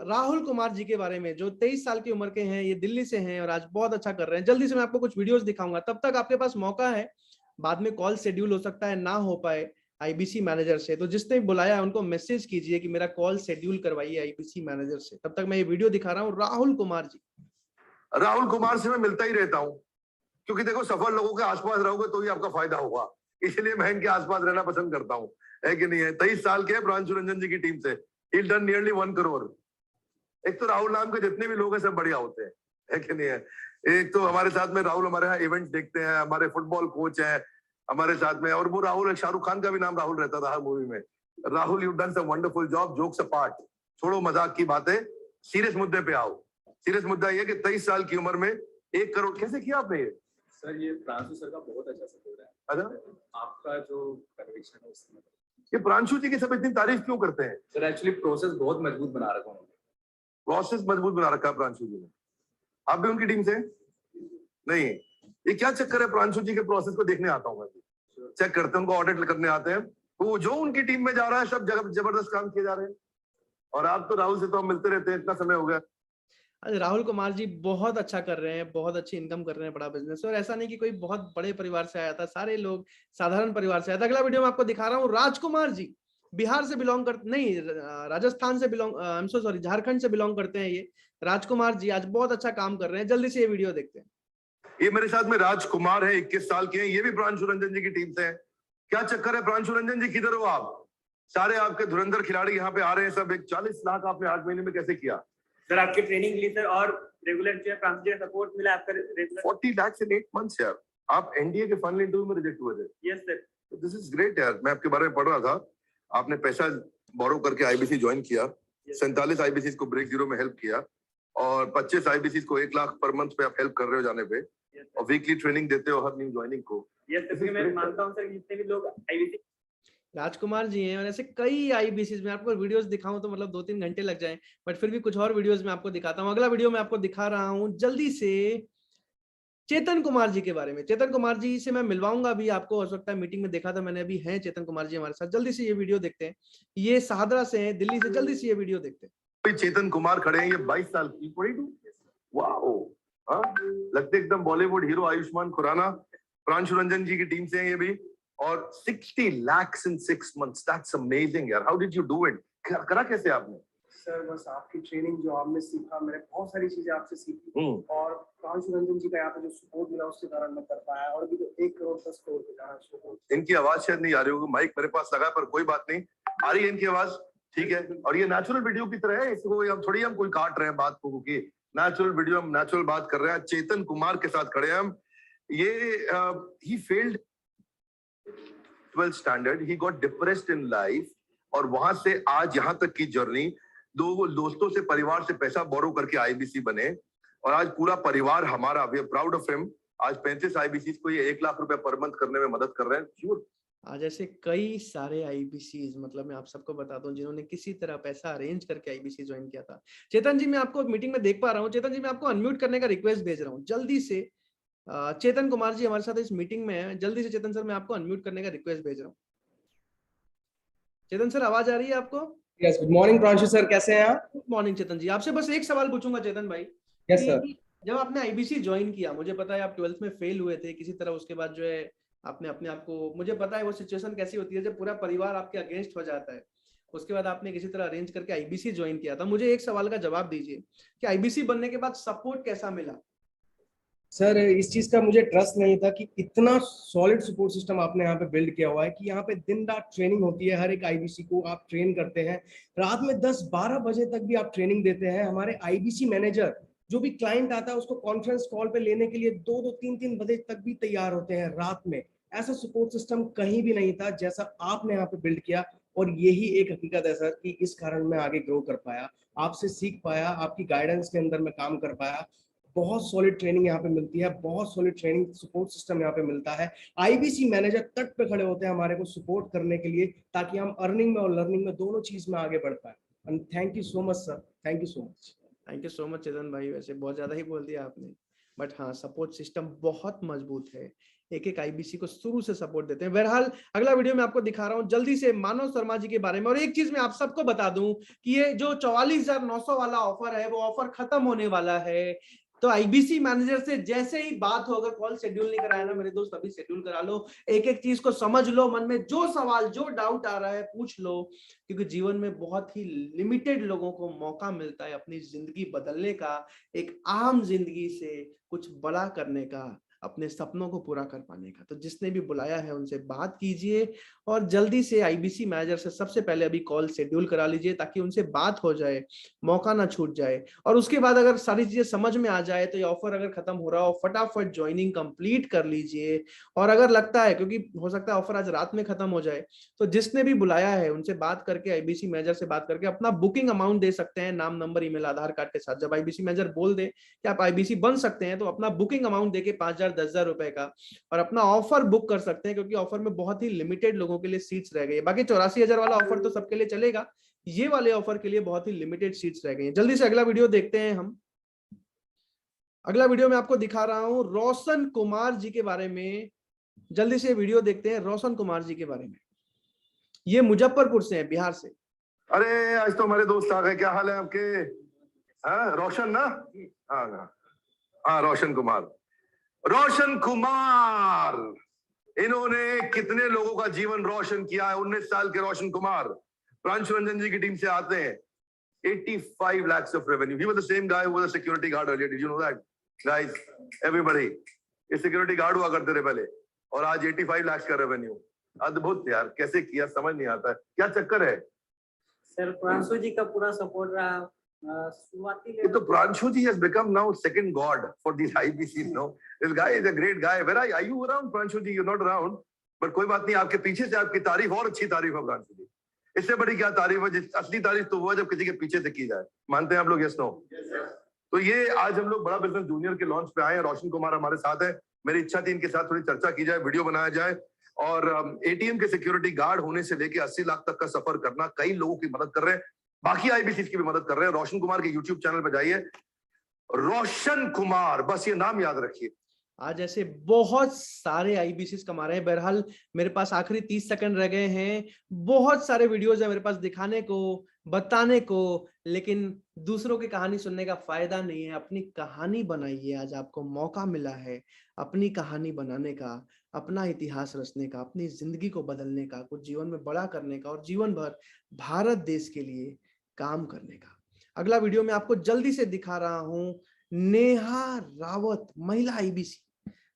राहुल कुमार जी के बारे में, जो 23 साल की उम्र के हैं, ये दिल्ली से हैं और आज बहुत अच्छा कर रहे हैं। जल्दी से मैं आपको कुछ वीडियोस दिखाऊंगा, तब तक आपके पास मौका है, बाद में कॉल शेड्यूल हो सकता है ना हो पाए आईबीसी मैनेजर से, तो जिसने बुलाया है उनको मैसेज कीजिए कि मेरा कॉल शेड्यूल करवाइए आईबीसी मैनेजर से। तब तक मैं ये वीडियो दिखा रहा हूँ राहुल कुमार जी। राहुल कुमार से मैं मिलता ही रहता हूँ, क्योंकि देखो सफल लोगों के आसपास रहोगे तो ही आपका फायदा होगा, इसलिए मैं इनके आसपास रहना पसंद करता हूँ, है कि नहीं है। 23 साल के प्रांशु रंजन जी की टीम से ही डन नियरली 1 करोड़। एक तो राहुल नाम के जितने भी लोग हैं सब बढ़िया होते हैं, है कि नहीं है। एक तो हमारे साथ में राहुल हमारे यहाँ इवेंट देखते हैं, हमारे फुटबॉल कोच हैं हमारे साथ में, और वो राहुल, शाहरुख खान का भी नाम राहुल रहता था हर मूवी में। Rahul, you done some wonderful job, jokes apart, छोड़ो मजाक की बातें, सीरियस मुद्दे पे आओ। सीरियस मुद्दा ये कि 23 साल की उम्र में 1 करोड़ कैसे किया आपने ये? सर ये प्रांशु सर का बहुत अच्छा सपोर्ट है। अच्छा, आपका जो कन्विक्शन है उसमें ये प्रांशु जी की सब इतनी तारीफ क्यों करते हैं? सर एक्चुअली प्रोसेस बहुत मजबूत बना रखा हूँ। प्रोसेस मजबूत बना रखा है प्रांशु जी ने। आप भी उनकी टीम से? नहीं, ये क्या चक्कर है? प्रांशु जी के प्रोसेस को देखने आता हूँ मैं, चेक करते हैं, उनको ऑडिट करने आते हैं, वो जो उनकी टीम में जा रहा है सब जगह जबरदस्त काम किए जा रहे हैं। और आप तो राहुल से तो हम मिलते रहते हैं, इतना समय हो गया। राहुल कुमार जी बहुत अच्छा कर रहे हैं, बहुत अच्छी इनकम कर रहे हैं, बड़ा बिजनेस। और ऐसा नहीं कि कोई बहुत बड़े परिवार से आया था, सारे लोग साधारण परिवार से आया था। अगला वीडियो में आपको दिखा रहा हूँ राजकुमार जी, बिहार से बिलोंग करते, नहीं राजस्थान से belong, I am so sorry, Jharkhand से बिलोंग करते हैं ये राजकुमार जी। आज बहुत अच्छा काम कर रहे हैं। जल्दी से ये वीडियो देखते हैं। ये मेरे साथ में राजकुमार है, 21 साल के हैं, ये भी प्रांशु रंजन जी की टीम से है। क्या चक्कर है प्रांशु रंजन जी, किधर हो आप? सारे आपके धुरंधर खिलाड़ी यहाँ पे आ रहे हैं सब। एक 40 लाख आपने 8 महीने में कैसे किया? सर आपकी ट्रेनिंग ली सर, और रेगुलर जो है प्रांशु जी का सपोर्ट मिला आपका रेगुलर। 40 lakhs in 8 months यार। आप एनडीए के फाइनल इंटरव्यू में रिजेक्ट हुए थे। Yes sir. This is great यार। मैं आपके बारे में पढ़ रहा था, आपने पैसा बोरो करके आईबीसी ज्वाइन किया, 47 आईबीसी को ब्रेक जीरो में हेल्प किया, और 25 आईबीसी को 1 लाख पर मंथ पे आप हेल्प कर रहे हो जाने पे, और वीकली ट्रेनिंग देते हो हर न्यू ज्वाइनिंग को। यस सर, मैं मानता हूं सर जितने भी लोग आईबीसी राजकुमार जी हैं, और ऐसे कई आईबीसी में आपको वीडियोस दिखाऊं तो मतलब 2-3 घंटे लग जाएं, बट फिर भी कुछ और वीडियोस में आपको दिखाता हूं। अगला वीडियो में आपको दिखा रहा हूं जल्दी से चेतन कुमार जी के बारे में। चेतन कुमार जी से मैं मिलवाऊंगा अभी आपको, हो सकता है मीटिंग में देखा था मैंने, अभी हैं चेतन कुमार जी हमारे साथ। जल्दी से ये वीडियो देखते हैं, ये शाहदरा से हैं, दिल्ली से। जल्दी से ये वीडियो देखते हैं। चेतन कुमार खड़े हैं, ये 22 साल की, 22। वाओ, हाँ, लगते एकदम बॉलीवुड हीरो आयुष्मान खुराना। प्रांशु रंजन जी की टीम से हैं ये भी, और 60 lakhs in 6 months, that's amazing यार। How did you do it? करा कैसे आपने? सर बस आपकी ट्रेनिंग जो आपने सीखा, मैंने बहुत सारी चीजें आपसे सीखी, और प्रांशु रंजन जी का यहाँ पे जो सपोर्ट मिला उसके कारण मैं कर पाया, और भी तो 1 करोड़ 10 करोड़ के कारण। इनकी आवाज शायद नहीं आ रही होगी, माइक मेरे पास लगा है, पर कोई बात नहीं, आ रही है इनकी आवाज, ठीक है। और ये नेचुरल वीडियो की तरह है, इसको हम थोड़ी हम कोई काट रहे हैं बात को, क्योंकि नेचुरल वीडियो, हम नेचुरल बात कर रहे हैं। चेतन कुमार के साथ खड़े हैं हम। ये he failed 12th standard, he got depressed in life, और वहां से आज यहाँ तक की जर्नी, दो दोस्तों से, परिवार से पैसा बोरो करके आईबीसी बने, और आज पूरा परिवार हमारा, we are proud of him. आज 35 आईबीसी को ये 1 लाख रुपए पर मंथ करने में मदद कर रहे हैं। आज ऐसे कई सारे आईबीसी, मतलब मैं आप सबको बता दूं, जिन्होंने किसी तरह पैसा अरेंज करके आईबीसी ज्वाइन किया था। चेतन जी, मैं आपको मीटिंग में देख पा रहा हूँ। चेतन जी, मैं आपको अनम्यूट करने का रिक्वेस्ट भेज रहा हूँ जल्दी से। चेतन कुमार जी हमारे साथ इस मीटिंग में है, जल्दी से चेतन सर मैं आपको अनम्यूट करने का रिक्वेस्ट भेज रहा हूँ। चेतन सर, आवाज आ रही है आपको? Yes, good morning Pranshu sir, कैसे हैं आप? गुड मॉर्निंग चेतन जी। आपसे बस एक सवाल पूछूंगा चेतन भाई। Yes sir. जब आपने आईबीसी ज्वाइन किया, मुझे पता है आप 12th में फेल हुए थे किसी तरह, उसके बाद जो है आपने अपने आप को, मुझे पता है वो सिचुएशन कैसी होती है जब पूरा परिवार आपके अगेंस्ट हो जाता है, उसके बाद आपने किसी तरह अरेंज करके आईबीसी ज्वाइन किया था। मुझे एक सवाल का जवाब दीजिए कि आईबीसी बनने के बाद सपोर्ट कैसा मिला? सर, इस चीज का मुझे ट्रस्ट नहीं था कि इतना सॉलिड सपोर्ट सिस्टम आपने यहाँ पे बिल्ड किया हुआ है कि यहाँ पे दिन रात ट्रेनिंग होती है। हर एक आईबीसी को आप ट्रेन करते हैं, रात में 10-12 बजे तक भी आप ट्रेनिंग देते हैं। हमारे आईबीसी मैनेजर, जो भी क्लाइंट आता है उसको कॉन्फ्रेंस कॉल पे लेने के लिए 2-2, 3-3 बजे तक भी तैयार होते हैं रात में। ऐसा सपोर्ट सिस्टम कहीं भी नहीं था जैसा आपने यहाँ पे बिल्ड किया, और यही एक हकीकत है सर कि इस कारण मैं आगे ग्रो कर पाया, आपसे सीख पाया, आपकी गाइडेंस के अंदर मैं काम कर पाया। बहुत सॉलिड ट्रेनिंग यहाँ पे मिलती है, बहुत सॉलिड ट्रेनिंग सपोर्ट सिस्टम यहाँ पे मिलता है। आईबीसी मैनेजर तट पे खड़े होते हैं हमारे को सपोर्ट करने के लिए, ताकि हम अर्निंग में और लर्निंग में दोनों चीज में आगे बढ़ पाए। And thank you so much sir, thank you so much. Thank you so much Chetan भाई, वैसे बहुत ज्यादा ही बोल दिया आपने, बट हाँ, सपोर्ट सिस्टम बहुत मजबूत है। एक एक आईबीसी को शुरू से सपोर्ट देते हैं। बहरहाल अगला वीडियो में आपको दिखा रहा हूं जल्दी से मानव शर्मा जी के बारे में। और एक चीज मैं आप सबको बता दूं कि ये जो 44,900 वाला ऑफर है, वो ऑफर खत्म होने वाला है। तो आईबीसी मैनेजर से जैसे ही बात हो, अगर कॉल शेड्यूल नहीं कराया ना मेरे दोस्त, अभी शेड्यूल करा लो। एक एक चीज को समझ लो, मन में जो सवाल जो डाउट आ रहा है पूछ लो, क्योंकि जीवन में बहुत ही लिमिटेड लोगों को मौका मिलता है अपनी जिंदगी बदलने का, एक आम जिंदगी से कुछ बड़ा करने का, अपने सपनों को पूरा कर पाने का। तो जिसने भी बुलाया है उनसे बात कीजिए और जल्दी से आईबीसी मैनेजर से सबसे पहले अभी कॉल शेड्यूल करा लीजिए, ताकि उनसे बात हो जाए, मौका ना छूट जाए। और उसके बाद अगर सारी चीजें समझ में आ जाए तो ये ऑफर अगर खत्म हो रहा हो, फटाफट ज्वाइनिंग कंप्लीट कर लीजिए। और अगर लगता है, क्योंकि हो सकता है ऑफर आज रात में खत्म हो जाए, तो जिसने भी बुलाया है उनसे बात करके, आईबीसी मैनेजर से बात करके अपना बुकिंग अमाउंट दे सकते हैं, नाम, नंबर, ईमेल, आधार कार्ड के साथ। जब आईबीसी मैनेजर बोल दे कि आप आईबीसी बन सकते हैं, तो अपना बुकिंग अमाउंट देके 5,000, 10,000 रुपए का, और अपना ऑफर बुक कर सकते हैं, क्योंकि ऑफर में बहुत ही लिमिटेड लोगों के लिए सीट्स रह गई है। बाकी 84,000 वाला ऑफर तो सबके लिए चलेगा, ये वाले ऑफर के लिए बहुत ही लिमिटेड सीट्स रह गई हैं। जल्दी से अगला वीडियो देखते हैं हम। अगला वीडियो में आपको दिखा रहा हूं रोशन कुमार जी के बारे में। जल्दी से वीडियो देखते हैं रोशन कुमार जी के बारे में। ये मुजफ्फरपुर से हैं, बिहार से। अरे आज तो हमारे दोस्त आ गए, क्या हाल है आपके? हाँ, रोशन ना? हाँ, रोशन कुमार। रोशन कुमार, इन्होंने कितने लोगों का जीवन रोशन किया है। 19 साल के रोशन कुमार प्रांशु रंजन जी की टीम से आते हैं। 85 lakhs of revenue. He was the same guy who was a security guard earlier. Did you know that, guys? Everybody, ये सिक्योरिटी गार्ड हुआ करते थे पहले, और आज 85 lakhs का रेवेन्यू। अद्भुत यार, कैसे किया समझ नहीं आता है, क्या चक्कर है? सर, प्रांशु जी का पूरा सपोर्ट रहा। शुरुआती तो प्रांशु जी has become now second god for these IBCs. No, this guy is a great guy. Where are you around, Pranshu ji? You're not around, but कोई बात नहीं, आपके पीछे से आपकी तारीफ और अच्छी तारीफ है प्रांशु जी। इससे बड़ी क्या तारीफ है? असली तारीफ तो हुआ जब किसी के पीछे से की जाए। मानते हैं आप लोग? Yes no? तो ये आज हम लोग बड़ा बिजनेस जूनियर के लॉन्च पे आए हैं। रोशन कुमार हमारे साथ है। मेरी इच्छा थी इनके साथ थोड़ी चर्चा की जाए, वीडियो बनाया जाए, और एटीएम के सिक्योरिटी गार्ड होने से लेके 80 लाख तक का सफर करना, कई लोगों की मदद कर रहे हैं, बाकी आईबीसी की भी मदद कर रहे हैं। रोशन कुमार के यूट्यूब चैनल पर जाइए, रोशन कुमार, बस ये नाम याद रखिए। आज ऐसे बहुत सारे आईबीसीस कमा रहे हैं। बहरहाल मेरे पास आखिरी 30 सेकंड रह गए हैं। बहुत सारे वीडियोस है मेरे पास दिखाने को, बताने को, लेकिन दूसरों की कहानी सुनने का फायदा नहीं है। अपनी कहानी बनाइए। आज आपको मौका मिला है अपनी कहानी बनाने का, अपना इतिहास रचने का, अपनी जिंदगी को बदलने का, कुछ जीवन में बड़ा करने का, और जीवन भर भारत देश के लिए काम करने का। अगला वीडियो में आपको जल्दी से दिखा रहा हूं नेहा रावत, महिला आईबीसी,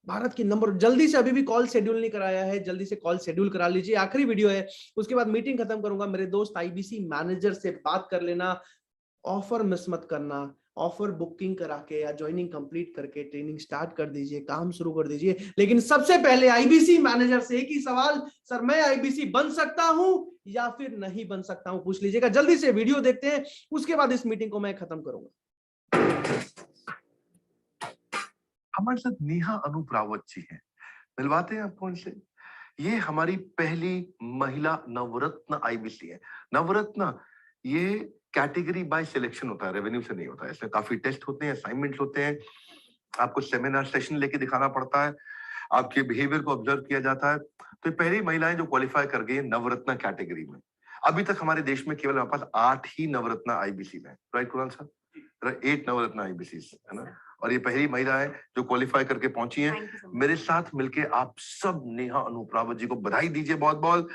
भारत की नंबर। जल्दी से, अभी भी कॉल शेड्यूल नहीं कराया है, जल्दी से कॉल शेड्यूल करा लीजिए। आखिरी वीडियो है, उसके बाद मीटिंग खत्म करूंगा। मेरे दोस्त आईबीसी मैनेजर से बात कर लेना, ऑफर मिस मत करना। ऑफर बुकिंग करा के या ज्वाइनिंग कंप्लीट करके ट्रेनिंग स्टार्ट कर दीजिए, काम शुरू कर दीजिए। लेकिन सबसे पहले आईबीसी मैनेजर से एक ही सवाल, सर मैं आईबीसी बन सकता हूं या फिर नहीं बन सकता हूं, पूछ लीजिएगा। जल्दी से वीडियो देखते हैं, उसके बाद इस मीटिंग को मैं खत्म करूंगा। हमारे साथ नेहा अनूप रावत जी हैं, मिलवाते हैं आपको इनसे। ये हमारी पहली महिला नवरत्न आईबीसी है। नवरत्न ये कैटेगरी बाय सिलेक्शन होता है, रेवेन्यू से नहीं होता है। इसमें काफी टेस्ट होते हैं, असाइनमेंट होते हैं, आपको सेमिनार सेशन लेके दिखाना पड़ता है, आपके बिहेवियर को ऑब्जर्व किया जाता है। तो ये पहली महिलाएं जो क्वालिफाई कर गई है नवरत्न कैटेगरी में। अभी तक हमारे देश में केवल हमारे पास 8 ही नवरत्न आईबीसी में, राइट कुणाल साहब? 8 नवरत्न आईबीसी है ना, और ये पहली महिला है जो क्वालिफाई करके पहुंची है। मेरे साथ मिलके आप सब नेहा अनूप रावत जी को बधाई दीजिए बहुत बहुत।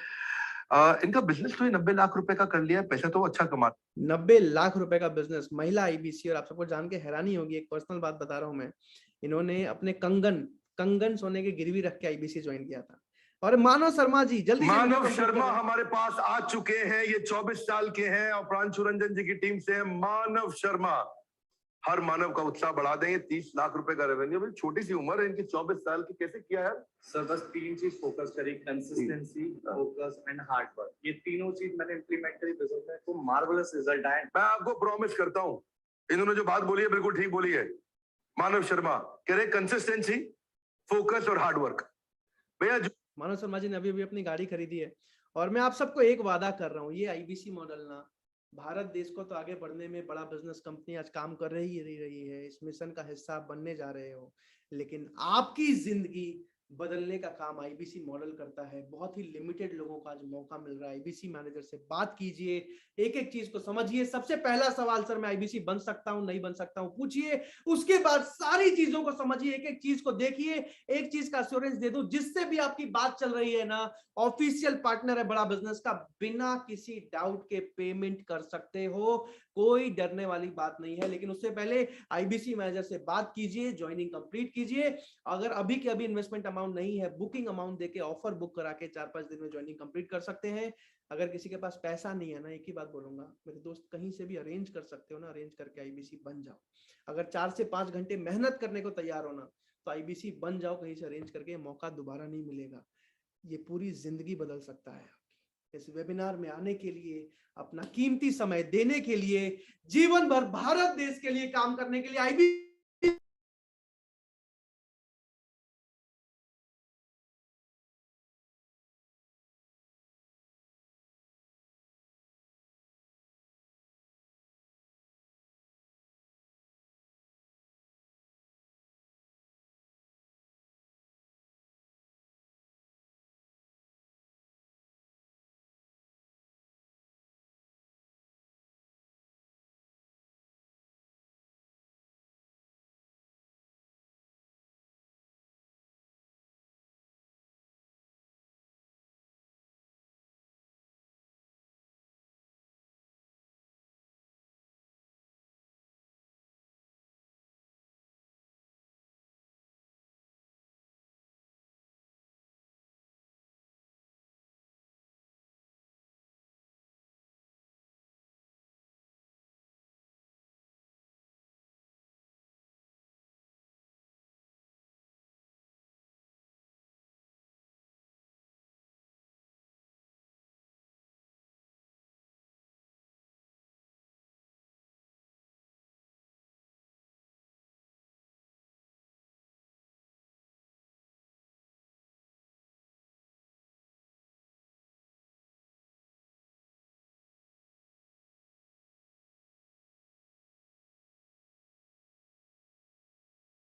इनका बिजनेस तो 90 लाख रुपए का कर लिया है, पैसा तो अच्छा कमा। 90 लाख रुपए का बिजनेस, महिला आईबीसी। और आप सबको जान के हैरानी होगी, एक पर्सनल बात बता रहा हूं मैं, इन्होंने अपने कंगन सोने के गिरवी रख के आईबीसी ज्वाइन किया था। और मानव शर्मा जी जल्दी से मानव शर्मा हमारे पास आ चुके हैं, ये 24 साल के हैं और प्रांशु रंजन जी की टीम से है मानव शर्मा। हर मानव का उत्साह बढ़ा देंगे। 30 लाख रुपए का रेवेन्यू, भाई छोटी सी उम्र है इनकी, 24 साल की, कैसे किया है सर? बस 3 चीज फोकस करी, consistency, focus and hard work. ये तीनों चीज मैंने इंप्लीमेंट करी बिजनेस में, तो मार्वलस रिजल्ट आए। मैं आपको प्रॉमिस करता हूं, इन्होंने जो बात बोली है बिल्कुल ठीक बोली है। मानव शर्मा कह रहे कंसिस्टेंसी, फोकस और हार्ड वर्क। भैया मानव शर्मा जी ने अभी अपनी गाड़ी खरीदी है। और मैं आप सबको एक वादा कर रहा हूँ, ये आईबीसी मॉडल ना भारत देश को तो आगे बढ़ने में बड़ा बिजनेस कंपनी आज काम कर रही है, इस मिशन का हिस्सा बनने जा रहे हो, लेकिन आपकी जिंदगी बदलने का काम आईबीसी मॉडल करता है। बहुत ही लिमिटेड लोगों को आज मौका मिल रहा है। आईबीसी मैनेजर से बात कीजिए, एक एक चीज को समझिए। सबसे पहला सवाल, सर मैं आईबीसी बन सकता हूं नहीं बन सकता हूं, पूछिए। उसके बाद सारी चीजों को समझिए, एक एक चीज को देखिए। एक चीज का एश्योरेंस दे दूं, जिससे भी आपकी बात चल रही है ना, ऑफिशियल पार्टनर है बड़ा बिजनेस का, बिना किसी डाउट के पेमेंट कर सकते हो, कोई डरने वाली बात नहीं है। लेकिन उससे पहले आईबीसी मैनेजर से बात कीजिए, ज्वाइनिंग कंप्लीट कीजिए। अगर अभी के अभी इन्वेस्टमेंट अमाउंट नहीं है, बुकिंग अमाउंट देके ऑफर बुक करा के 4-5 दिन में ज्वाइनिंग कंप्लीट कर सकते हैं। अगर किसी के पास पैसा नहीं है ना, एक ही बात बोलूंगा मेरे दोस्त, कहीं से भी अरेंज कर सकते हो ना, अरेंज करके आईबीसी बन जाओ। अगर 4 से 5 घंटे मेहनत करने को तैयार हो ना, तो आईबीसी बन जाओ कहीं से अरेंज करके, मौका दोबारा नहीं मिलेगा। ये पूरी जिंदगी बदल सकता है। इस वेबिनार में आने के लिए, अपना कीमती समय देने के लिए, जीवन भर भारत देश के लिए काम करने के लिए आईबीसी